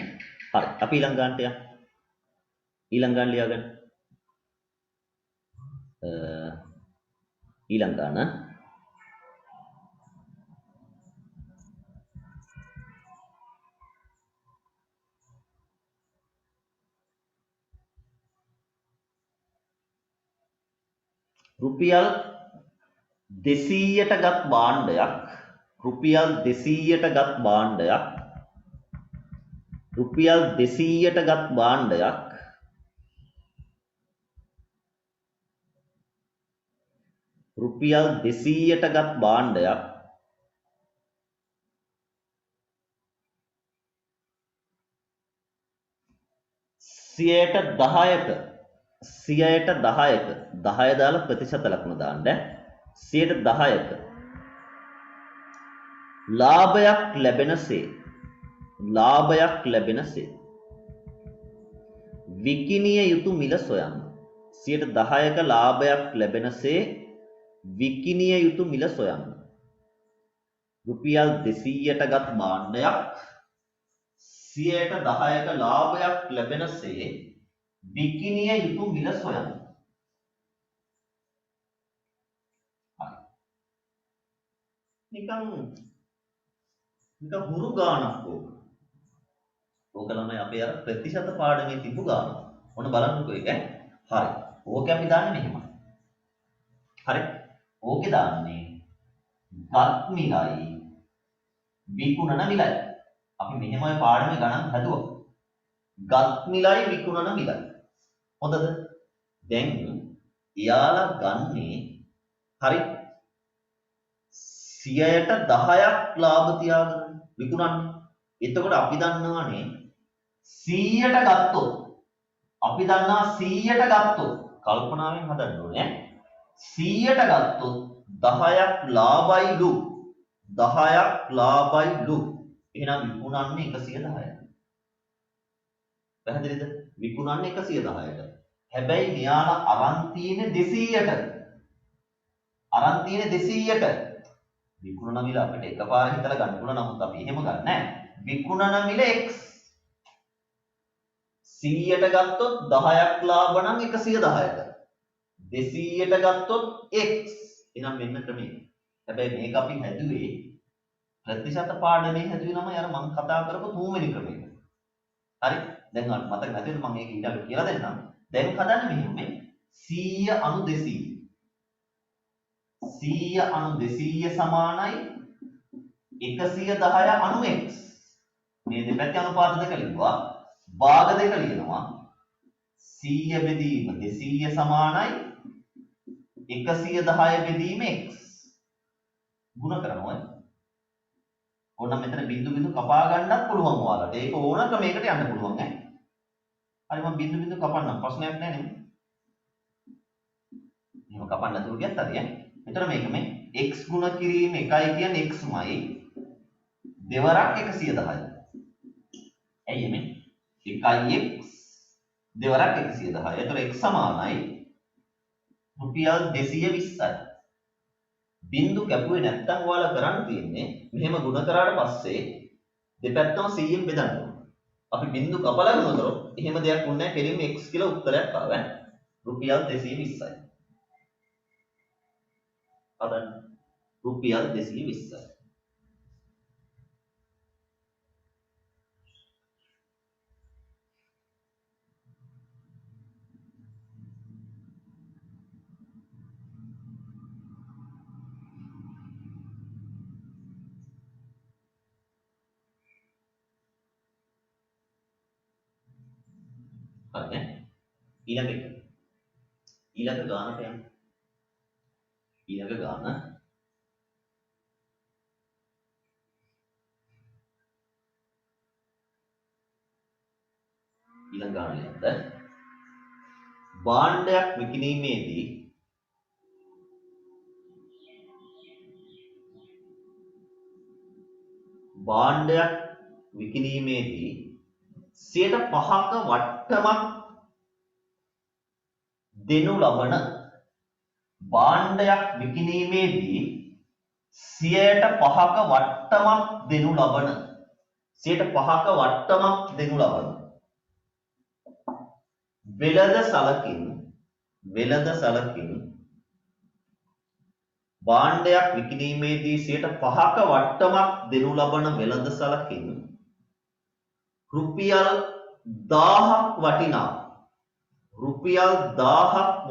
හරි. අපි ඊළඟ ගන්නට යමු. ඊළඟ ගන්න ලියා ගන්න. ඊළඟ ගන්න රුපියල් 200ට ගත් භාණ්ඩයක් රුපියල් 200ට ගත් භාණ්ඩයක් රුපියල් 200ට ගත් භාණ්ඩයක් රුපියල් 200ට ගත් භාණ්ඩයක් 10ට 10 දාලා ප්‍රතිශත ලකුණ දාන්න 10ට 10ක ලාභයක් ලැබෙනසේ විකිණිය යුතු මිල සොයන්න 10ක ලාභයක් ලැබෙනසේ විකිණිය යුතු මිල සොයන්න රුපියල් 200ට ගත් භාණ්ඩයක් 10ක ලාභයක් ලැබෙනසේ විකිණිය යුතු මිල සොයන්න. නිකන් හුරු ගානක් ඕක. ඕක ළමයි අපේ අර ප්‍රතිශත පාඩමේ තිබු ගාන. ඔන්න බලන්නකෝ ඒක. හරි. ඕක අපි දාන්නේ මෙහෙමයි. හරි. ඕකේ දාන්නේ ගත් මිලයි විකුණන මිලයි. අපි මෙහෙමයි පාඩමේ ගණන් හදුවා. ගත් මිලයි විකුණන මිලයි. හොඳද? දැන් එයාලා ගන්නේ හරි 100ට 10ක් ලාභ තියාගෙන විකුණන්නේ. එතකොට අපි දන්නවානේ 100ට ගත්තොත් අපි දන්නවා 100ට ගත්තොත් කල්පනාවෙන් හදන්න ඕනේ 100ට ගත්තොත් 10ක් ලාභයිලු 10ක් ලාභයිලු. එහෙනම් විකුණන්නේ 110යි. පැහැදිලිද? විකුණන්නේ 110ට. හැබැයි මෙයාලා අරන් තියෙන්නේ 200ට. අරන් තියෙන්නේ 200ට. විකුණන මිල අපිට එකපාර හිතලා ගන්න පුළුවන්. නමුත් අපි එහෙම ගන්න නැහැ. විකුණන මිල x 100ට ගත්තොත් 10ක් ලාභ නම් 110ට. 200ට ගත්තොත් x. එහෙනම් මෙන්න ක්‍රමය. හැබැයි මේක අපි හැදුවේ ප්‍රතිශත පාඩමේ හැදුවේ නම් අර මම කතා කරපු තුන්වෙනි ක්‍රමය. හරි? දැන් මට මතක නැතිද මම මේක ඊළඟට කියලා දෙන්නම්. දැන් හදන්නේ මෙහෙම 100 අනු 200. 100 අනු 200 සමානයි 110 අනු x. මේ දෙපැත්තේ අනුපාත දෙක ලියුවා. භාග දෙක ලියනවා. 100 බෙදීම 200 සමානයි 110 බෙදීම x. ගුණ කරනවා. ඕන මෙතන බිංදු බිංදු කපා ගන්නත් පුළුවන් ඔයාලට. ඒක ඕන ක්‍රමයකට යන්න පුළුවන් ඈ. හරි මම බිංදු බිංදු කපන්නම් ප්‍රශ්නයක් නැහැ නේ. එහෙම කපන්න නැතුව ගියත් හරි ඈ. මෙතන මේක මේ x ගුණ කිරීම 1යි කියන්නේ xමයි. දෙවරක් 110යි. ඇයි මේ 1x දෙවරක් 110යි. ඒතර x සමානයි රුපියල් 220යි. බිංදු කැපුවේ නැත්තම් ඔයාලා කරන්න තියෙන්නේ මෙහෙම ගුණ කරාට පස්සේ දෙපැත්තම 100ෙන් බෙදන්න ඕනේ. අපි බිංදු කපලා ගුණ කරොත් එහෙම දෙයක් වුණේ නැහැ. කෙලින්ම x කියලා උත්තරයක් ආවා. රුපියල් 220යි. හදන්න. රුපියල් 220යි. හරි ඊළඟ ගානට යන්න. ඊළඟ ගාන යන්න. භාණ්ඩයක් විකිණීමේදී භාණ්ඩයක් විකිණීමේදී 5ක වට්ටමක් දෙනු ලබන භාණ්ඩයක් විකිණීමේදී 5ක වට්ටමක් දෙනු ලබන 5ක වට්ටමක් දෙනු ලබන වෙළඳ සලකින් භාණ්ඩයක් විකිණීමේදී 5ක වට්ටමක් දෙනු ලබන වෙළඳ සලකින් රුපියල් 1000ක්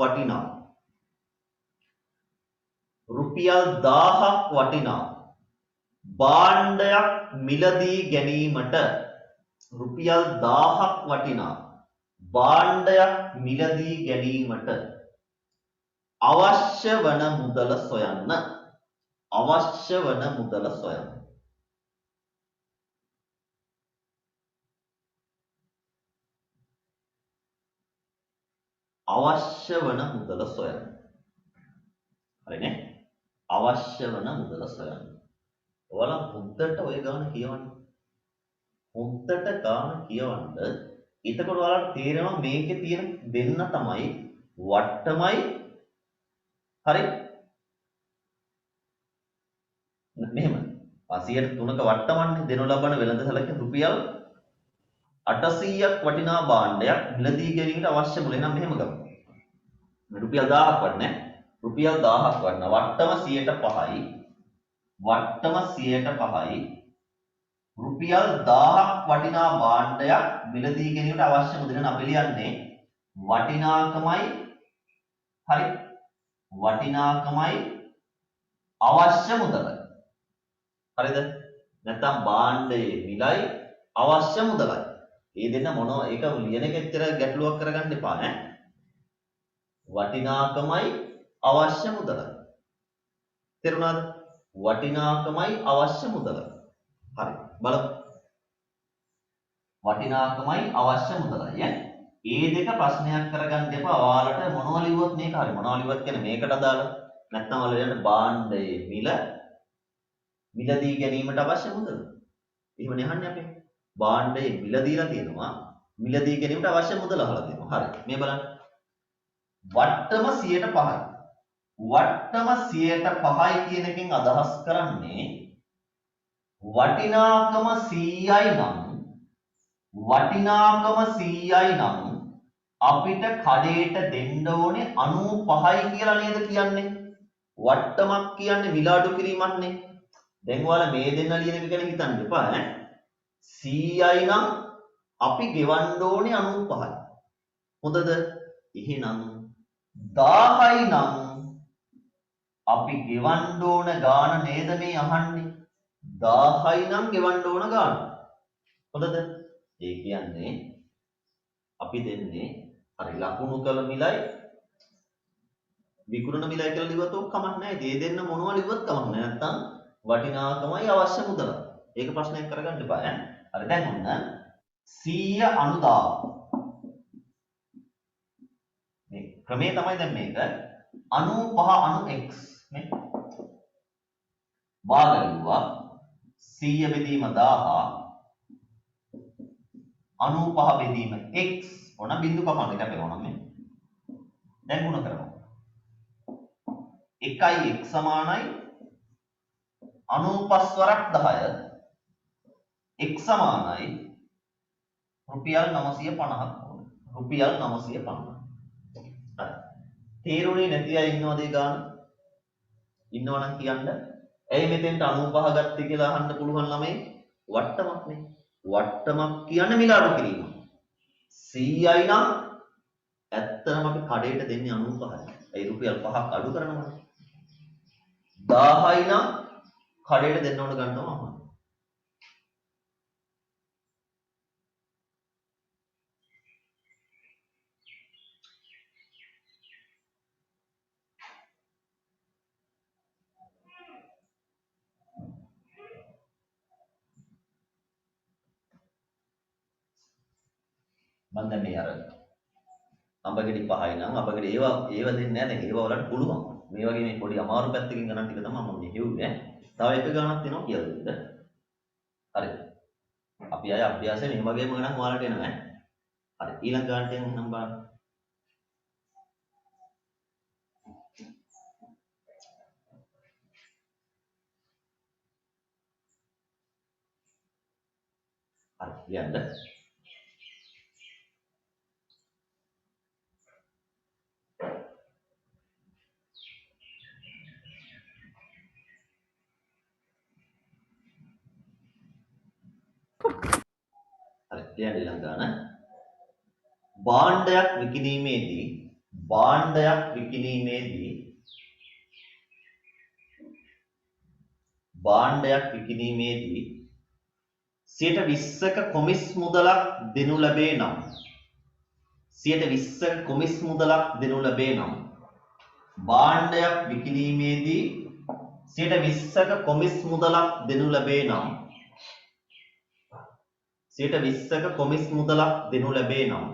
වටිනා රුපියල් 1000ක් වටිනා භාණ්ඩයක් මිලදී ගැනීමට රුපියල් 1000ක් වටිනා භාණ්ඩයක් මිලදී ගැනීමට අවශ්‍ය වන මුදල සොයන්න. අවශ්‍ය වන මුදල සොයන්න. අවශ්‍ය වන මුදල සොයන්න. හරිනේ? අවශ්‍ය වන මුදල සොයන්න. ඔයාලා හොද්දට ඔය ගාන කියවන්න. හොද්දට ගාන කියවන්න. එතකොට ඔයාලට තේරෙනවා මේකේ තියෙන දෙන්න තමයි වට්ටමයි හරි මෙහෙම 103ක වට්ටමන්නේ දෙනු ලබන වෙළඳ සැලකින් රුපියල් 800ක් වටිනා භාණ්ඩයක් මිලදී ගැනීමට අවශ්‍ය මුල. එහෙනම් මෙහෙම ගමු. මේ රුපියල් 1000ක් වටිනේ. රුපියල් 1000ක් වටින වට්ටම 100%යි. වට්ටම 100%යි. රුපියල් 1000ක් වටිනා භාණ්ඩයක් මිලදී ගැනීමට අවශ්‍ය මුදල නම් අපි ලියන්නේ වටිනාකමයි හරි වටිනාකමයි අවශ්‍ය මුදලයි. හරිද? නැත්නම් භාණ්ඩයේ මිලයි අවශ්‍ය මුදලයි. මේ දෙන්න මොනවා ඒක ලියන එක ඇත්තට ගැටලුවක් කරගන්න එපා ඈ. වටිනාකමයි අවශ්‍ය මුදලයි. තේරුණාද? වටිනාකමයි අවශ්‍ය මුදලයි. හරි. බලමු. වටිනාකමයි අවශ්‍ය මුදලයි ඈ. මේ දෙක ප්‍රශ්නයක් කරගන්න එපා. ඔයාලට මොනවා ලිව්වොත් මේක හරි. මොනවා ලිව්වත් කියන්නේ මේකට අදාළ. නැත්නම් ඔයාලා ලියන්න භාණ්ඩයේ මිලදී ගැනීමට අවශ්‍ය මුදල. එහෙමනේ අහන්නේ අපි. භාණ්ඩයේ මිල දීලා තියෙනවා. මිලදී ගැනීමට අවශ්‍ය මුදල අහලා තියෙනවා. හරි. මේ බලන්න. වට්ටම 100%යි. වට්ටම 100%යි කියන එකෙන් අදහස් කරන්නේ වටිනාකම 100යි නම් අපිට කඩේට දෙන්න ඕනේ 95යි කියලා නේද කියන්නේ. වට්ටමක් කියන්නේ මිල අඩු කිරීමක්නේ. දැන් ඔයාලා මේ දෙන්න ලියන එක ගැන හිතන්න එපා ඈ. 100යි නම් අපි ගෙවන්න ඕනේ 95යි. හොඳද? එහෙනම් 1000යි නම් අපි ගෙවන්න ඕන ගාන නේද මේ අහන්නේ. 1000යි නම් ගෙවන්න ඕන ගාන. හොඳද? ඒ කියන්නේ අපි දෙන්නේ හරි ලකුණු කළ මිලයි විකුණන මිලයි කියලා ලිව්වොත් ඔක් කමක් නැහැ. ඒ දෙන්න මොනවා ලිව්වත් කමක් නැහැ. නැත්තම් වටිනාකමයි අවශ්‍ය මුදල. ඒක ප්‍රශ්නයක් කරගන්න එපා ඈ. හරි දැන් ඔන්න 100 අනුදාව. මේ ක්‍රමේ තමයි දැන් මේක 95 අනු x නේ. භාග ලිව්වා 100 බෙදීම 1000 95 බෙදීම x ඕන බිංදු කපන්න එක අපේ ඕනම මේ. දැන් ගුණ කරමු. 1යි x සමානයි 95 වරක් 10 x සමානයි රුපියල් 950ක් ඕන. රුපියල් 950. හරි. තේරුණේ නැති අය ඉන්නවද ඒ ගාන? ඉන්නවනම් කියන්න. ඇයි මෙතෙන්ට 95 ගත්තේ කියලා අහන්න පුළුවන් ළමයි. වට්ටමක් නේ. වට්ටමක් කියන්නේ මිල අඩු කිරීම. 100යි නම් ඇත්තටම අපි කඩේට දෙන්නේ 95යි. ඒ රුපියල් 5ක් අඩු කරනවා. 1000යි නම් කඩේට දෙන්න ඕන ගන්න තමයි. මම දැන් මේ අර අඹගෙඩි 5යි නම් අඹගෙඩි ඒව දෙන්නේ නැහැ. දැන් ඒව වලට පුළුවන්. මේ වගේ මේ පොඩි අමාරු පැත්තකින් ගණන් ටික තමයි මම මේ හෙව්වේ. තව එක ගණනක් තියෙනවා කියලා දෙන්න. හරි. අපි ආය අභ්‍යාසය මේ වගේම ගණන් ඔයාලට එනවා ඈ. හරි. ඊළඟ ගණන්ට යන්න නම් බලන්න. හරි. ලියන්න. හරි. ලියන්න ඊළඟ ගණන. භාණ්ඩයක් විකිණීමේදී භාණ්ඩයක් විකිණීමේදී 20%ක කොමිස් මුදලක් දෙනු ලැබේ නම් 20%ක කොමිස් මුදලක් දෙනු ලැබේ නම් භාණ්ඩයක් විකිණීමේදී 20%ක කොමිස් මුදලක් දෙනු ලැබේ නම් 20%ක කොමිස් මුදලක් දෙනු ලැබේ නම්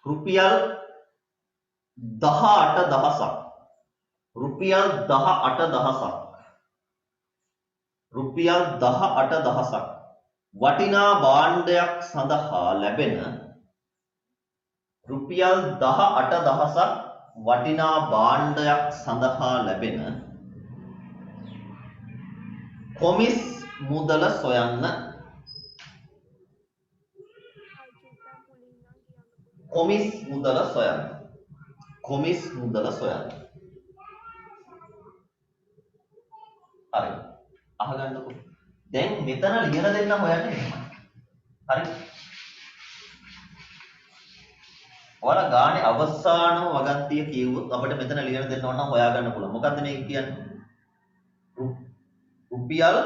රුපියල් 18000ක් රුපියල් 18000ක් රුපියල් 18000ක් වටිනා භාණ්ඩයක් සඳහා ලැබෙන රුපියල් 18000ක් වටිනා භාණ්ඩයක් සඳහා ලැබෙන කොමිස් මුදල සොයන්න. කොමිස් මුදල සොයන්න. කොමිස් මුදල සොයන්න. හරි. අහගන්නකො. දැන් මෙතන ලියලා දෙන්න හොයන්නේ එහෙමයි. හරි. ඔයාලා ගානේ අවසානම වගන්තිය කියුවොත් අපිට මෙතන ලියලා දෙන්න ඕන නම් හොයාගන්න පුළුවන්. මොකද්ද මේක කියන්නේ? රුපියල්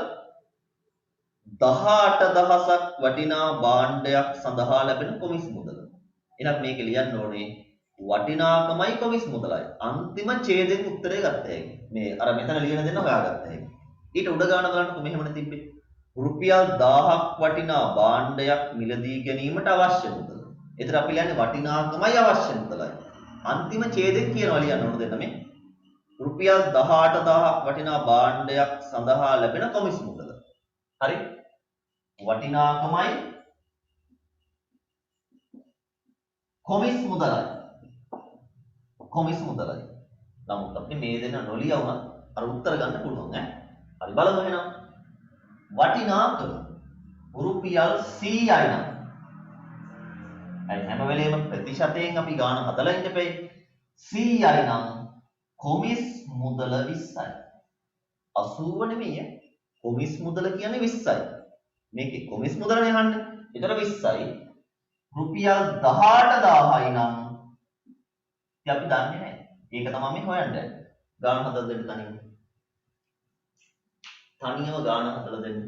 18000ක් වටිනා භාණ්ඩයක් සඳහා ලැබෙන කොමිස් මුදල. එහෙනම් මේක ලියන්න ඕනේ වටිනාකමයි කොමිස් මුදලයි. අන්තිම ඡේදයෙන් උත්තරේ ගත්ත හැකි. මේ අර මෙතන ලියන දෙන්න හොයාගත්ත හැකි. ඊට උඩ ගාන බලන්නකො මෙහෙමනේ තිබ්බේ. රුපියල් 1000ක් වටිනා භාණ්ඩයක් මිලදී ගැනීමට අවශ්‍ය මුදල. ඒතර අපි ලියන්නේ වටිනාකමයි අවශ්‍ය මුදලයි. අන්තිම ඡේදයෙන් කියනවා ලියන්න ඕන දෙන්න මේ. රුපියල් 18000ක් වටිනා භාණ්ඩයක් සඳහා ලැබෙන කොමිස් මුදල. හරි? වටිනාකමයි කොමිස් මුදලයි. කොමිස් මුදලයි. නමුත් අපිට මේ දෙන්න නොලියවුණත් අර උත්තර ගන්න පුළුවන් ඈ. හරි බලමු එහෙනම්. වටිනාකම රුපියල් 100යි නම්. හැම වෙලේම ප්‍රතිශතයෙන් අපි ගාන හදලා ඉන්න එපේ. 100යි නම් කොමිස් මුදල 20යි. 80 නෙමෙයි. කොමිස් මුදල කියන්නේ 20යි. මේකේ කොමිස් මුදලනේ අහන්නේ. ඒතර 20යි. රුපියල් 18000යි නම් ඉතින් අපි දන්නේ නැහැ. ඒක තමයි මේ හොයන්නේ. ගාන හදලා දෙන්න තනියම. තනියම ගාන හදලා දෙන්න.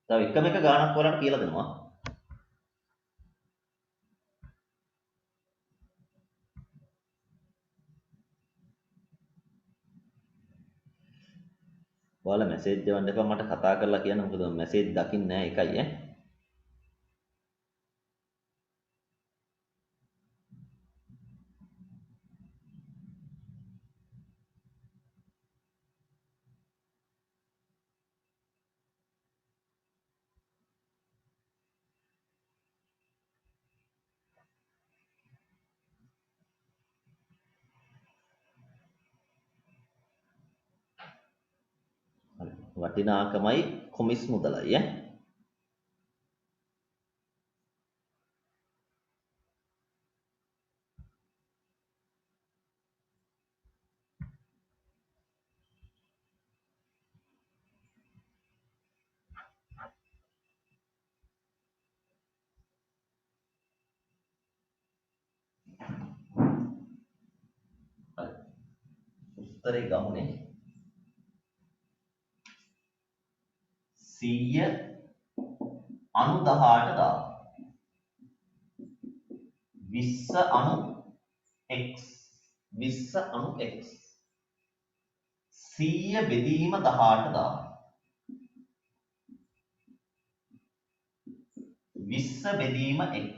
තව එකම එක ගානක් ඔයාලට කියලා දෙනවා. ඔයාලා මැසේජ් දෙවන්න එපා මට කතා කරලා කියන්න මොකද මැසේජ් දකින්නේ නැහැ එකයි ඈ. වටිනාකමයි කොමිස් මුදලයි ඈ. උත්තරේ ගමුනේ 100 අණු 18000 20 අණු x 20 අණු x 100 බෙදීම 18000 20 බෙදීම x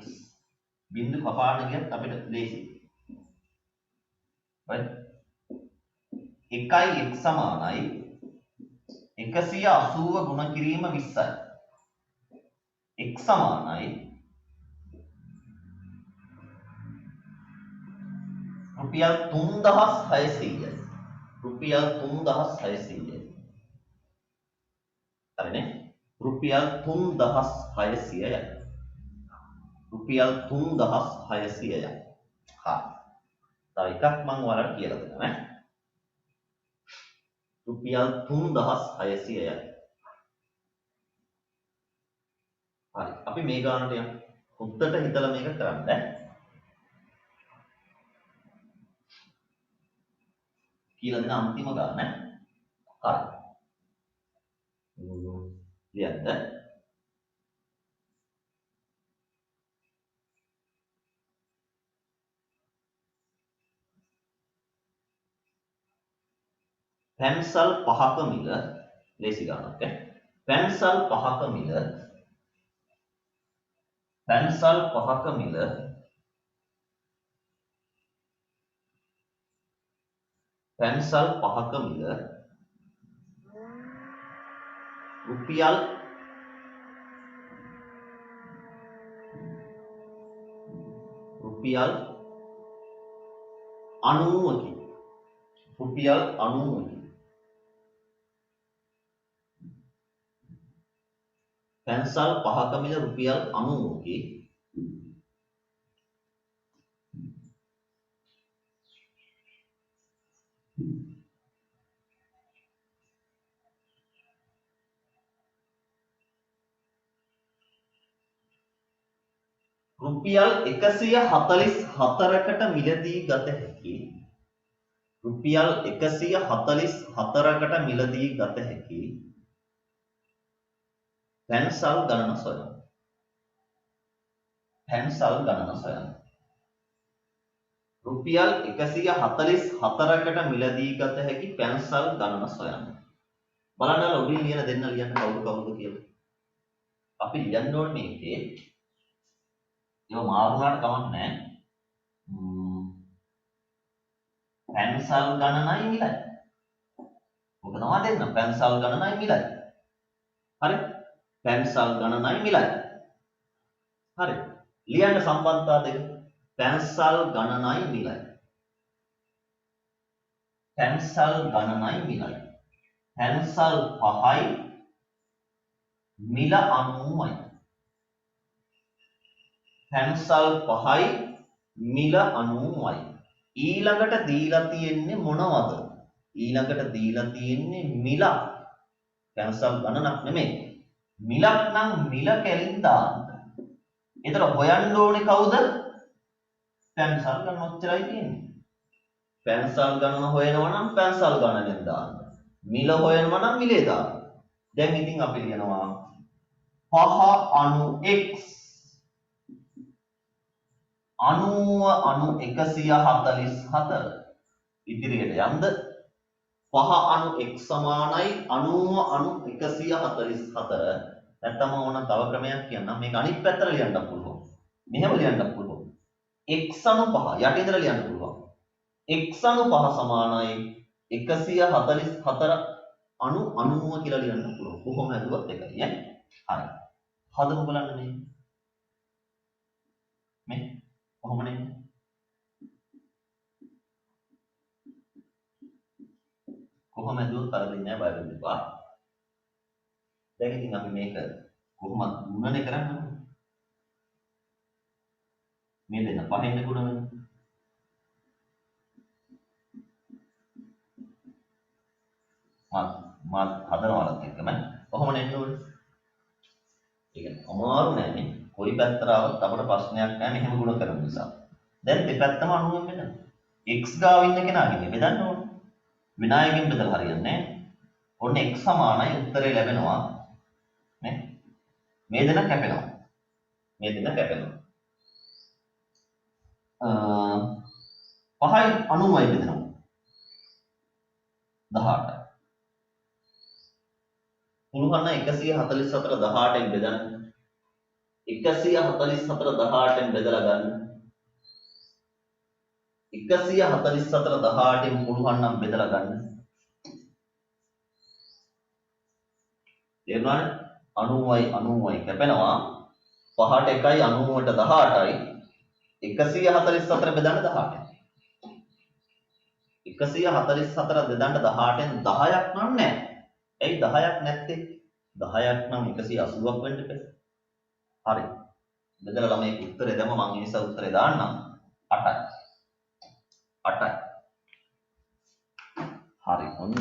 බිංදු කපාන ගියත් අපිට ලේසි. right 1යි x සමානයි 180 ගුණ කිරීම 20යි. x සමානයි රුපියල් 3600යි. රුපියල් 3600යි. හරිනේ? රුපියල් 3600යි. රුපියල් 3600යි. හා. තව එකක් මම ඔයාලට කියලා දෙනවා ඈ. රුපියල් 3600යි. හරි අපි මේ ගානට යමු. හොඳට හිතලා මේක කරන්න. කියලා දෙන අන්තිම ගාන. හරි. ලියන්න. පැන්සල් 5ක මිල ලේසි ගානක් ඈ. පැන්සල් 5ක මිල පැන්සල් 5ක මිල පැන්සල් 5ක මිල රුපියල් 90කි. රුපියල් 90කි. පැන්සල් 5ක මිල රුපියල් 90කි. රුපියල් 144කට මිලදී ගත හැකි. රුපියල් 144කට මිලදී ගත හැකි. පැන්සල් ගණන සොයන්න. පැන්සල් ගණන සොයන්න. රුපියල් 144කට මිලදී ගත හැකි පැන්සල් ගණන සොයන්න. බලන්න උඩින් ලියන දෙන්න ලියන්න කවුද කියලා. අපි ලියන්න ඕනේ මේකේ. ඒක මාරු වුණාට කමක් නැහැ. පැන්සල් ගණනයි මිලයි. ඔක තමයි දෙන්න. පැන්සල් ගණනයි මිලයි. හරි? පැන්සල් ගණනයි මිලයි. හරි. ලියන්න සම්බන්ධතා දෙක. පැන්සල් ගණනයි මිලයි. පැන්සල් ගණනයි මිලයි. පැන්සල් 5යි මිල 90යි. පැන්සල් 5යි මිල 90යි. ඊළඟට දීලා තියෙන්නේ මොනවද? ඊළඟට දීලා තියෙන්නේ මිල. පැන්සල් ගණනක් නෙමෙයි. මිලක් නම් මිල කැලින් දාන්න. ඒතර හොයන්න ඕනේ කවුද? පැන්සල් ගණන ඔච්චරයි තියෙන්නේ. පැන්සල් ගණන හොයනවා නම් පැන්සල් ගණනෙන් දාන්න. මිල හොයනවා නම් මිලේ දාන්න. දැන් ඉතින් අපි ලියනවා 5 x 90 144 ඉදිරියට යන්න 5 x සමානයි 90 144 නැත්නම් ඕන තව ක්‍රමයක් කියන්නම් මේක අනිත් පැත්තට ලියන්න පුළුවන් මෙහෙම ලියන්න පුළුවන් x 5 යට ඉඳලා ලියන්න පුළුවන් x 5 සමානයි 144 90 කියලා ලියන්න පුළුවන් කොහොම හදුවත් එකයි ඈ හරි හදමු බලන්න මේ කොහොම නේ කොහොම හදුවත් කරදෙන්නේ නැහැ බය වෙන්න එපා දැන් ඉතින් අපි මේක කොහොමද ගුණනේ කරන්නේ මේ දෙන්න පහෙන් ගුණ වෙනවා මාත් හදනවලත් එක්කම කොහොම නෙන්න ඕනේ ඒ කියන්නේ අමාරු නෑ නේ කොයි පැත්තට આવත් අපිට ප්‍රශ්නයක් නෑ මෙහෙම ගුණ කරන නිසා දැන් දෙපැත්තම 90න් බෙදන්න x ගාව ඉන්න කෙනාගෙන් බෙදන්න ඕනේ විනායකෙන් බෙදලා හරියන්නේ නෑ ඔන්න x සමානයි උත්තරේ ලැබෙනවා නේ මේ දෙන කැපෙනවා 5යි 90යි බෙදෙනවා 18 පුළුවන් නම් 144 18න් බෙදන්න 144 18න් බෙදලා ගන්න 144 18න් පුළුවන් නම් බෙදලා ගන්න තේරුණානේ 90යි 90යි කැපෙනවා 5ට 1යි 90ට 18යි 144 බෙදන්න 18යි 144 බෙදන්න 18න් 10ක් නම් නැහැ ඇයි 10ක් නැත්තේ 10ක් නම් 180ක් වෙන්න බෑ හරි බෙදලා ළමයි උත්තරේ දැම්ම මම ඒ නිසා උත්තරේ දාන්නම් 8යි 8යි හරි ඔන්න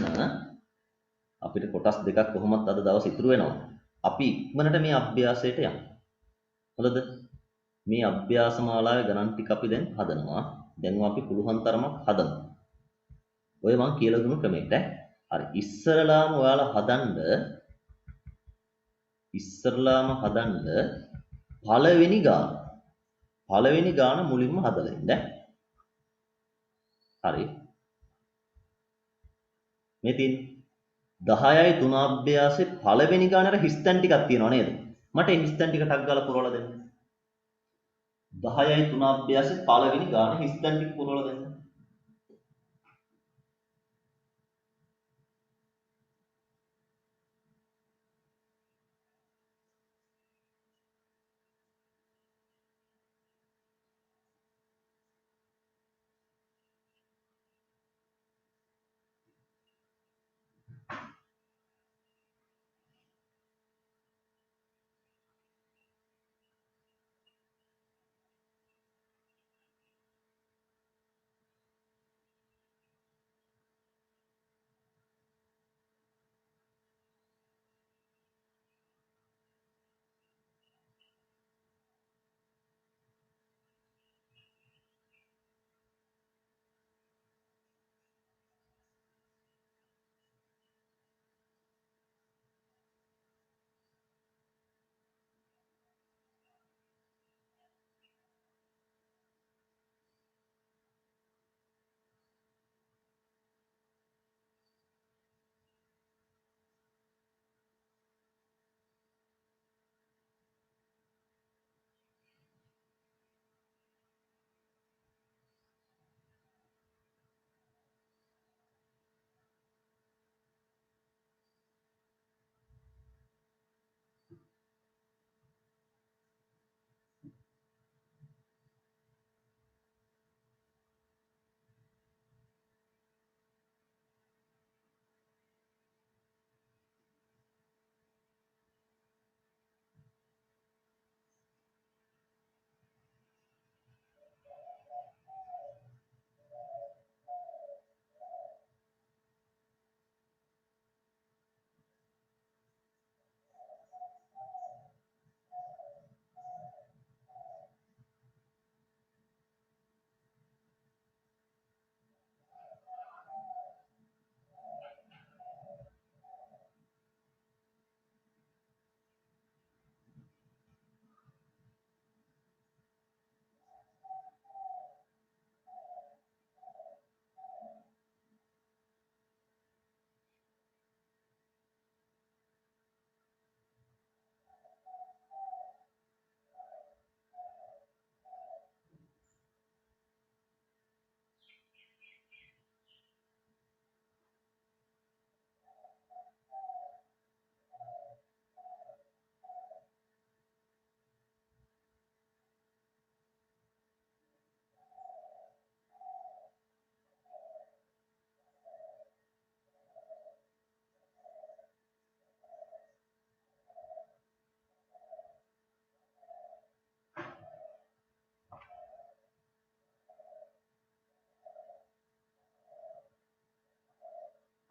අපිට කොටස් දෙකක් කොහොමද අද දවස් ඉතුරු වෙනවා අපි ඉක්මනට මේ අභ්‍යාසයට යමු හොඳද මේ අභ්‍යාස මාලාවේ ගණන් ටික අපි දැන් හදනවා. දැන් අපි පුළුවන් තරමක් හදමු. ඔය මම කියලා දුන්නු ක්‍රමෙට. හරි. ඉස්සරලාම හදන්න පළවෙනි ගාන මුලින්ම හදලා ඉන්න. හරි. මේ තියෙන්නේ 10යි 3 අභ්‍යාසයේ පළවෙනි ගානට හිස්තැන් ටිකක් තියෙනව නේද? මට ඒ හිස්තැන් ටික ටක් ගාලා පුරවලා දෙන්න. 10යි 3 අභ්‍යාසයේ පළවෙනි ගාන හිස්තැන් ටික පුරවලා දෙන්න.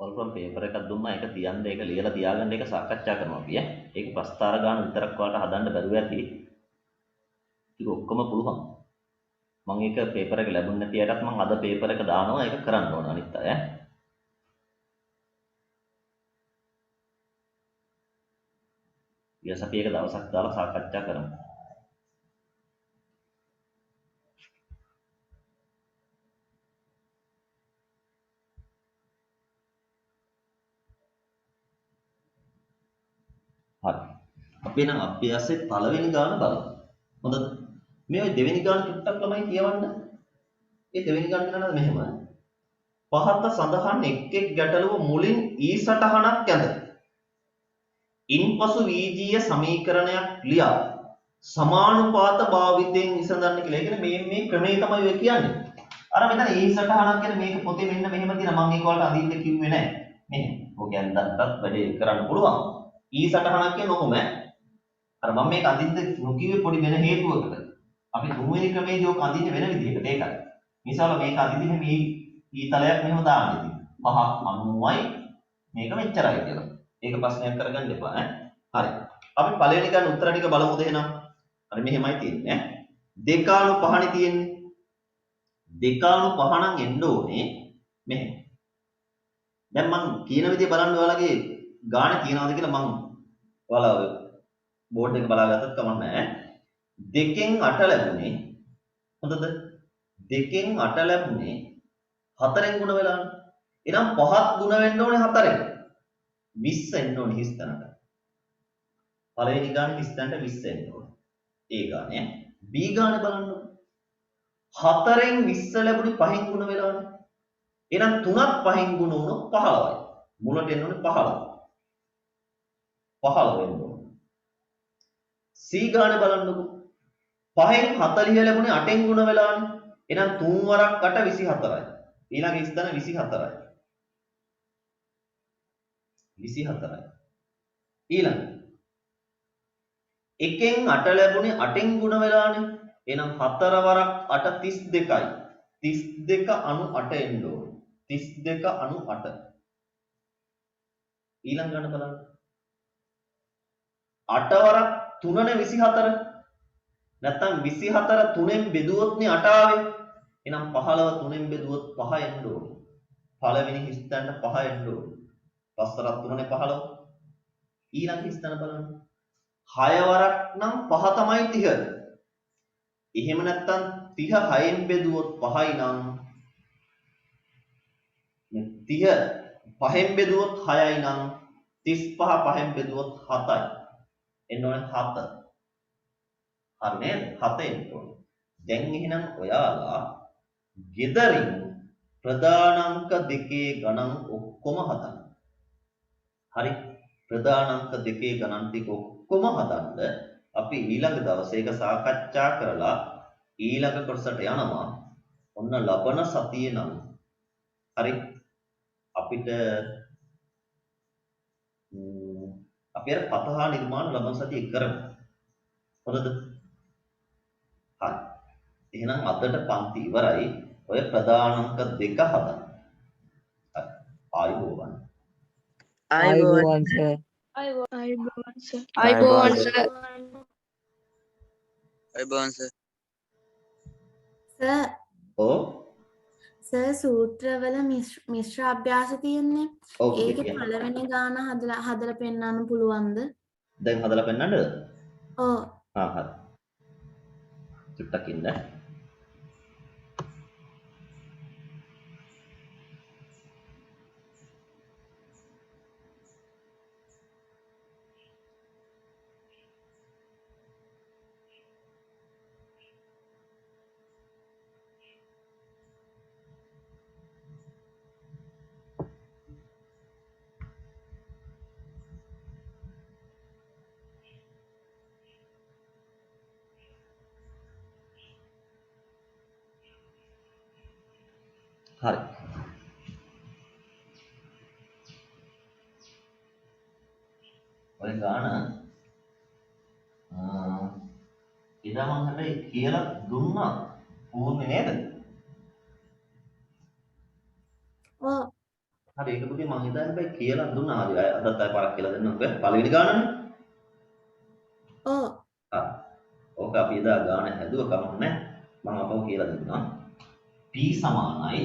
ඔල්පම් පේපර් එකක් දුන්නා ඒක තියන්න ඒක ලියලා තියාගන්න ඒක සාකච්ඡා කරනවා අපි ඈ. ඒක ප්‍රස්තාර ගන්න විතරක් ඔයාලට හදන්න බැරුව ඇති. ඒක ඔක්කොම පුළුවන්. මම ඒක පේපර් එක ලැබුණ නැති අයටත් මම අද පේපර් එක දානවා ඒක කරන්න ඕන අනිත් අය ඈ. ඊයස් අපි ඒක දවසක් දාලා සාකච්ඡා කරමු. හරි. අපි නම් අභ්‍යාසයේ පළවෙනි ගාන බලමු. හොඳද? මේ ඔය දෙවෙනි ගාන චුට්ටක් ළමයි කියවන්න. ඒ දෙවෙනි ගාන කියනවාද මෙහෙම. පහත සඳහන් එක් ගැටලුව මුලින් ඊ සටහනක් ඇඳ. ඉන්පසු වීජීය සමීකරණයක් ලියා සමානුපාත භාවිතයෙන් විසඳන්න කියලා. ඒ කියන්නේ මේ ක්‍රමේ තමයි ඔය කියන්නේ. අර මෙතන ඊ සටහනක් කියන්නේ මේක පොතේ මෙන්න මෙහෙම තියෙනවා. මම ඒක වලට අඳින්න කිව්වේ නැහැ. මෙහෙම. ඔක ඇඳන්නත් වැඩේ කරන්න පුළුවන්. ඊ සටහනක් කියන්නේ ඔහොම. අර මම මේක අඳින්න නොකියුවේ පොඩි වෙන හේතුවකට. අපි තුන්වෙනි ක්‍රමේදී ඔක අඳින්නේ වෙන විදිහකට ඒකයි. මිසාල මේක අඳින්නේ මේ ඊ තලයක් මෙහෙම දාන්න ඉතින්. 5.90යි මේක මෙච්චරයි කියලා. ඒක ප්‍රශ්නයක් කරගන්න එපා ඈ. හරි. අපි පළවෙනි ගන්න උත්තර ටික බලමුද එහෙනම්? හරි මෙහෙමයි තියෙන්නේ ඈ. 2.5නේ තියෙන්නේ. 2.5 නම් එන්න ඕනේ මෙහෙම. දැන් මම කියන විදිහ බලන්න ඔයාලගේ ගානේ තියනවාද කියලා මම ඔයාලා ඔය බෝඩ් එක බලාගත්තත් කමක් නැහැ. 2න් 8 ලැබුණේ හොඳද? 2න් 8 ලැබුණේ 4න් ගුණ වෙලානේ. එහෙනම් 5ත් ගුණ වෙන්න ඕනේ 4න්. 20 එන්න ඕනේ හිස් තැනට. පළවෙනි ගානේ හිස් තැනට 20 එන්න ඕනේ. ඒ ගානේ. B ගානේ බලන්න. 4න් 20 ලැබුණේ 5න් ගුණ වෙලානේ. එහෙනම් 3ත් 5න් ගුණ වුණොත් 15යි. මුලට එන්න ඕනේ 15. 15 වෙන්න ඕනේ. C ගානේ බලන්නකෝ. 5න් 40 ලැබුණේ 8න් ගුණ වෙලානේ. එහෙනම් 3 වරක් 8 24යි. ඊළඟ ස්ථාන 24යි. 24යි. ඊළඟ 1න් 8 ලැබුණේ 8න් ගුණ වෙලානේ. එහෙනම් 4 වරක් 8 32යි. 32 98 එන්න ඕනේ. 32 98. ඊළඟ ගන්න බලන්න. 8 වරක් 3නේ 24. නැත්තම් 24 3ෙන් බෙදුවොත් නේ 8 ආවේ. එහෙනම් 15 3ෙන් බෙදුවොත් 5 එන්න ඕනේ. පළවෙනි හිස්තැනට 5 එන්න ඕනේ. 5 වරක් 3නේ 15. ඊළඟ හිස්තැන බලන්න. 6 වරක් නම් 5 තමයි 30. එහෙම නැත්තම් 30 6ෙන් බෙදුවොත් 5යි නම් 30 5ෙන් බෙදුවොත් 6යි නම් 35 5ෙන් බෙදුවොත් 7යි. එන්න ඕනේ 7. හරි නේද? 7 එන්න ඕනේ. දැන් එහෙනම් ඔයාලා ගෙදරින් ප්‍රධානාංක දෙකේ ගණන් ඔක්කොම හදන්න. හරි? ප්‍රධානාංක දෙකේ ගණන් ටික ඔක්කොම හදන්න අපි ඊළඟ දවසේ ඒක සාකච්ඡා කරලා ඊළඟ කොටසට යනවා. ඔන්න ලබන සතියේ නම් හරි අපිට අපි අර කතා නිර්මාණ ලබන සතියේ කරමු. හොඳද? හරි. එහෙනම් අදට පන්ති ඉවරයි. ඔය ප්‍රධානාංක දෙක හදන්න. හරි. ආයුබෝවන්. ආයුබෝවන් සර්. ආයුබෝවන් සර්. ආයුබෝවන් සර්. ආයුබෝවන් සර්. සර් ඕ සර් සූත්‍රවල මිශ්‍ර අභ්‍යාස තියෙන්නේ. ඔව් ඒකේ කියන්න. පළවෙනි ගාන හදලා පෙන්නන්න පුළුවන්ද? දැන් හදලා පෙන්නන්නද? ඔව්. හරි. චුට්ටක් ඉන්න. හරි. ඔය ගාන එදා මම හැබැයි කියලා දුන්නා පූර්ණේ නේද? ඔව්. හරි ඒක පුතේ මම එදා හැබැයි කියලා දුන්නා. හරි අදත් ආයෙ පාරක් කියලා දෙන්නම්. ඔය පළවෙනි ගානනේ. ඔව්. හරි. ඕක අපි එදා ගාන හැදුව කමක් නැහැ. මම අපව කියලා දුන්නා. P සමානයි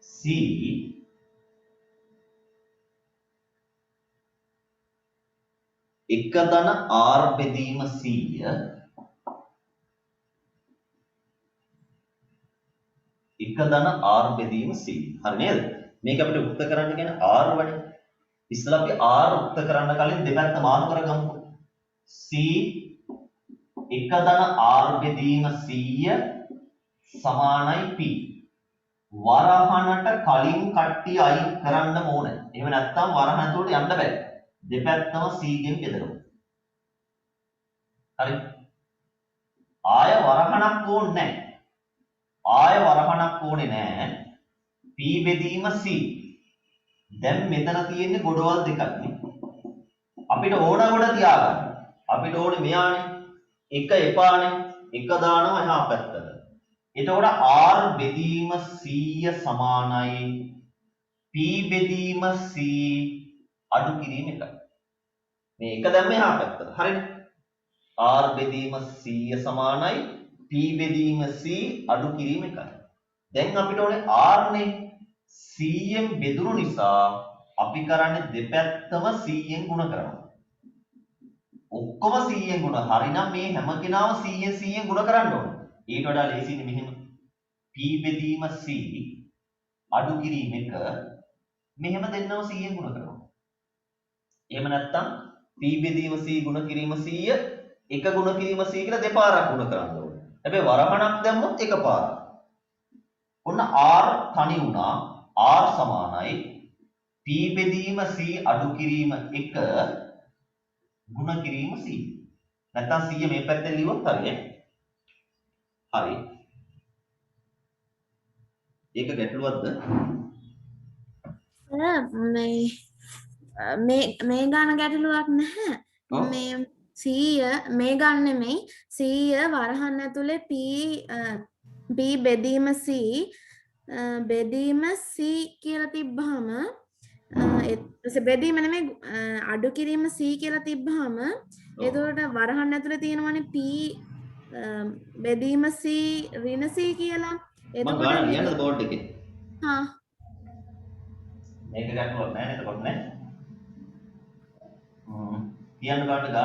C එක ධන R බෙදීම 100 එක ධන R බෙදීම 100 හරි නේද? මේක අපිට උක්ත කරන්න කියන්නේ R වනේ. ඉස්සෙල්ලා අපි R උක්ත කරන්න කලින් දෙපැත්ත මාරු කරගමු. C එක ධන R බෙදීම 100 සමානයි P. වරහනට කලින් කට්ටිය අයින් කරන්න ඕනේ. එහෙම නැත්නම් වරහන ඇතුළට යන්න බෑ. දෙපැත්තම C ගෙන් බෙදනවා. හරි. ආය වරහනක් ඕනේ නැහැ. ආය වරහනක් ඕනේ නැහැ. P බෙදීම C. දැන් මෙතන තියෙන්නේ ගොඩවල් දෙකක් නේ. අපිට ඕන කොට තියාගන්න. අපිට ඕනේ මෙයානේ. එක එපානේ. එක දානවා එහා පැත්තට. එතකොට R බෙදීම 100 සමානයි P බෙදීම C අඩු කිරීම එකයි. මේ එක දැම්ම එහා පැත්තට. හරිනේ. R බෙදීම 100 සමානයි P බෙදීම C අඩු කිරීම 1යි. දැන් අපිට ඕනේ R නේ 100න් බෙදුණු නිසා අපි කරන්නේ දෙපැත්තම 100න් ගුණ කරනවා. ඔක්කොම 100න් ගුණ. හරිනම් මේ හැම කෙනාම 100න් ගුණ කරන්න ඕනේ. ඊට වඩා ලේසියිනේ මෙහෙම. P බෙදීම C අඩු කිරීම 1 මෙහෙම දෙන්නම 100න් ගුණ කරනවා. එහෙම නැත්නම් P බෙදීම C ගුණ කිරීම 100 1 ගුණ කිරීම C කියලා දෙපාරක් ගුණ කරන්න ඕනේ. හැබැයි වරහණක් දැම්මොත් එකපාරක්. ඔන්න R තනි වුණා. R සමානයි P බෙදීම C අඩු කිරීම 1 ගුණ කිරීම C. නැත්නම් 100 මේ පැත්තෙන් ලියුවොත් හරියන්නේ. හරි. ඒක ගැටලුවක්ද? මේ ගාන ගැටලුවක් නැහැ. මේ 100 මේ ගාන නෙමෙයි 100 වරහන් ඇතුලේ P බෙදීම C බෙදීම C කියලා තිබ්බහම බෙදීම නෙමෙයි අඩු කිරීම C කියලා තිබ්බහම එතකොට වරහන් ඇතුලේ තියෙනවනේ P බෙදීම C ඍණ C කියලා. මම ගාන ලියන්නද බෝඩ් එකේ? හා මේක ගැටලුවක් නැහැ නේද? කොට නැහැ. කියන්න ගාන 100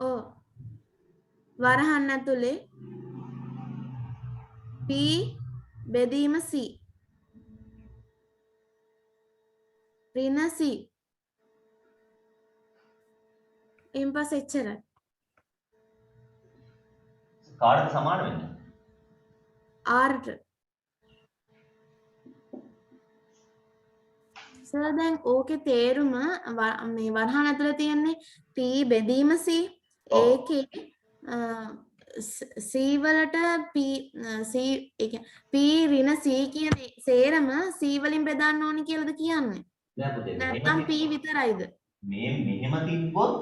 ඔව් වරහන් ඇතුලේ P බෙදීම C ඍණ C ඉම්පස් එච්චරයි. කාටද සමාන වෙන්නේ? R සර් දැන් ඕකේ තේරුම මේ වරහන් ඇතුලේ තියෙන්නේ P බෙදීම C ඒකේ C වලට P ඍණ C කියන සේරම C වලින් බෙදන්න ඕනි කියලාද කියන්නේ? නෑ පුතේ. නැත්නම් P විතරයිද? මේ මෙහෙම තිබ්බොත්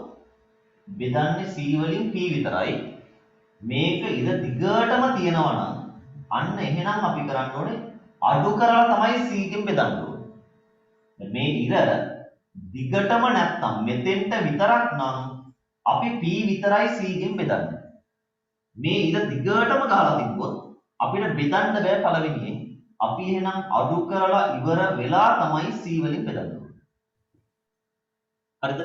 බෙදන්නේ C වලින් P විතරයි. මේක ඉර දිගටම තියෙනවා නම් අන්න එහෙනම් අපි කරන්න ඕනේ අඩු කරලා තමයි C ගෙන් බෙදන්න ඕනේ. මේ ඉර දිගටම නැත්තම් මෙතෙන්ට විතරක් නම් අපි P විතරයි C ගෙන් බෙදන්නේ. මේ ඉර දිගටම ගහලා තිබ්බොත් අපිට බෙදන්න බෑ පළවෙනියෙන්. අපි එහෙනම් අඩු කරලා ඉවර වෙලා තමයි C වලින් බෙදන්නේ. හරිද?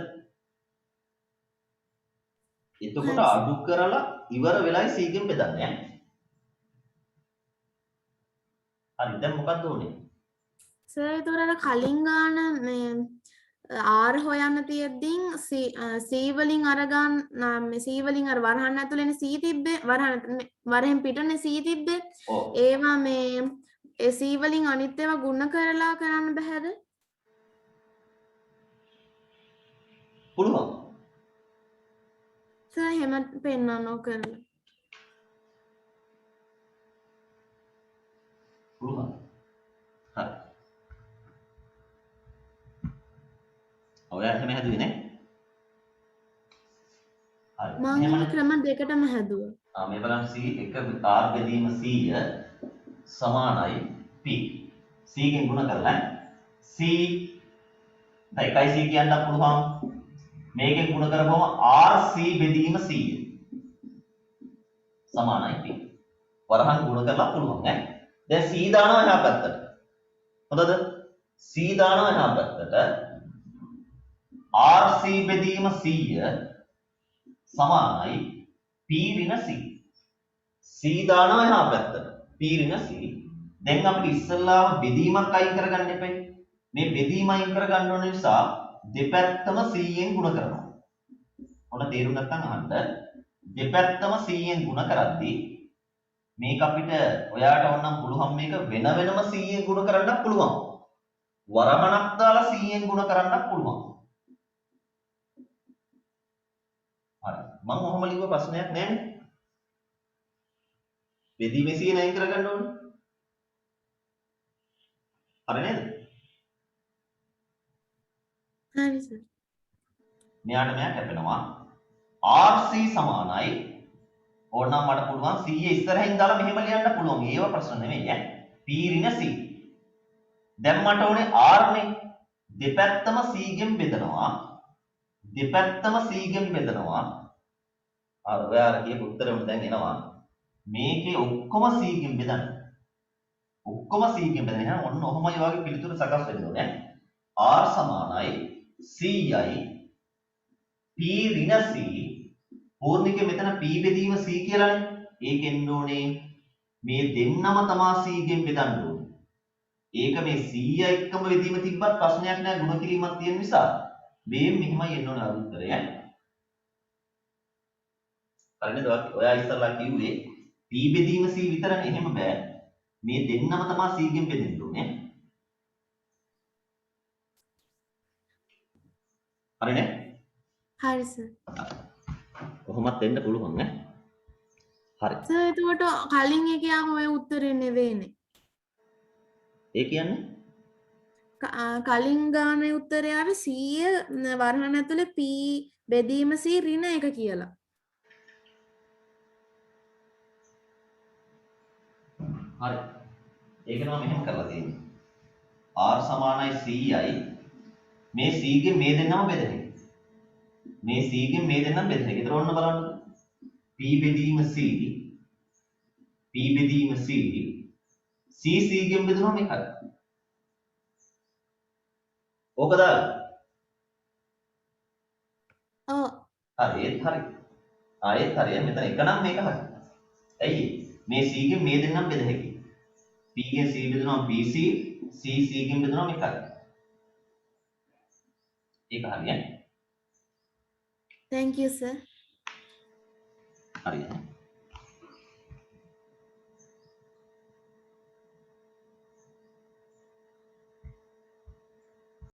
එතකොට අඩු කරලා ඉවර වෙලයි C ගෙන් බෙදන්නේ. හරි දැන් මොකක්ද උනේ? සර් ඒතොර කලින් ගාන මේ R හොයන්න තියෙද්දින් C වලින් අර ගන්න මේ C වලින් අර වරහන් ඇතුලේනේ C තිබ්බේ වරහෙන් පිටනේ C තිබ්බේ. ඒවා මේ C වලින් අනිත් ඒවා ගුණ කරලා කරන්න බෑද? පුළුවන්. සර් එහෙම පෙන්නන්නෝ කරලා. පුළුවන්. හරි. ඔයා එහෙම හැදුවේ නේ? හරි. මම ක්‍රම දෙකටම හැදුවා. මේ බලන්න C එක R බෙදීම 100 සමානයි P. C ගෙන් ගුණ කරලා C දැන් 1යි C කියන්න පුළුවන්. මේකෙන් ගුණ කරපුවම RC බෙදීම 100 සමානයි P. වරහන් ගුණ කරලා පුළුවන් ඈ. දැන් C දානවා එහා පැත්තට. හොඳද? C දානවා එහා පැත්තට. RC බෙදීම 100 සමානයි P ඍණ C. C දානවා එහා පැත්තට. P ඍණ C. දැන් අපිට ඉස්සෙල්ලාම බෙදීමක් අයින් කරගන්න එපා. මේ බෙදීම අයින් කරගන්න ඕන නිසා දෙපැත්තම 100න් ගුණ කරනවා. ඔන්න තේරුම් නැත්නම් අහන්න. දෙපැත්තම 100න් ගුණ කරද්දී මේක අපිට ඔයාට ඕනම් පුළුවන් මේක වෙන වෙනම 100න් ගුණ කරන්නත් පුළුවන්. වරහණක් දාලා 100න් ගුණ කරන්නත් පුළුවන්. හරි. මම ඔහොම ලිව්ව ප්‍රශ්නයක් නෑනේ. බෙදීමේ 100 නයින් කරගන්න ඕනේ. හරි නේද? හරි සර්. මෙයාට මෙයා කැපෙනවා. RC සමානයි ඕනනම් මට පුළුවන් 100 ඉස්සරහින් දාලා මෙහෙම ලියන්න පුළුවන්. ඒව ප්‍රශ්න නෙමෙයි ඈ. P ඍණ C. දැන් මට ඕනේ R නේ. දෙපැත්තම c ගෙන් බෙදනවා. දෙපැත්තම c ගෙන් බෙදනවා. අර ඔයාලා කියපු උත්තරෙම දැන් එනවා. මේකේ ඔක්කොම c ගෙන් බෙදන්න. ඔක්කොම c ගෙන් බෙදන්න. එහෙනම් ඔන්න ඔහොමයි වගේ පිළිතුර සකස් වෙන්න ඕනේ. r සමානයි cයි p ඍණ c පූර්ණිකේ මෙතන p බෙදීම c කියලානේ. ඒකෙන්න ඕනේ මේ දෙන්නම තමා c ගෙන් බෙදන්න ඕනේ. ඒක මේ 100 එක්කම බෙදීම තිබ්බත් ප්‍රශ්නයක් නෑ ගුණ කිරීමක් තියෙන නිසා. මේ මෙහෙමයි එන්න ඕනේ උත්තරය. හරිනේද? ඔයා ඉස්සරලා කිව්වේ p බෙදීම c විතරනේ. එහෙම බෑ. මේ දෙන්නම තමා c ගෙන් බෙදෙන්න ඕනේ. හරිනේ? හරි සර්. කොහොමත් වෙන්න පුළුවන් නේ. හරි. සර් එතකොට කලින් එකේ ආව ඔය උත්තරේ නෙවෙයිනේ. ඒ කියන්නේ කලින් ගානේ උත්තරේ ආවේ 100 වරහන් ඇතුලේ p බෙදීම c ඍණ 1 කියලා. හරි. ඒක නම් මෙහෙම කරලා තියෙන්නේ. r සමානයි cයි මේ c ගෙන් මේ දෙන්නම බෙදෙන එක. මේ c ගෙන් මේ දෙන්නම බෙදෙන එක. ඒතර ඔන්න බලන්න. p බෙදීම c p බෙදීම c c c ගෙන් බෙදනවා මේකයි. ඕකද? ඔව්. හරි ඒත් හරි. ආයෙත් හරි. මෙතන එක නම් මේක හරි. ඇයි මේ c ගෙන් මේ දෙන්නම බෙද හැකියි. p ගෙන් c බෙදනවා pc c c ගෙන් බෙදනවා මේකයි. ඒක හරියන්නේ. Thank you sir. හරියන්නේ.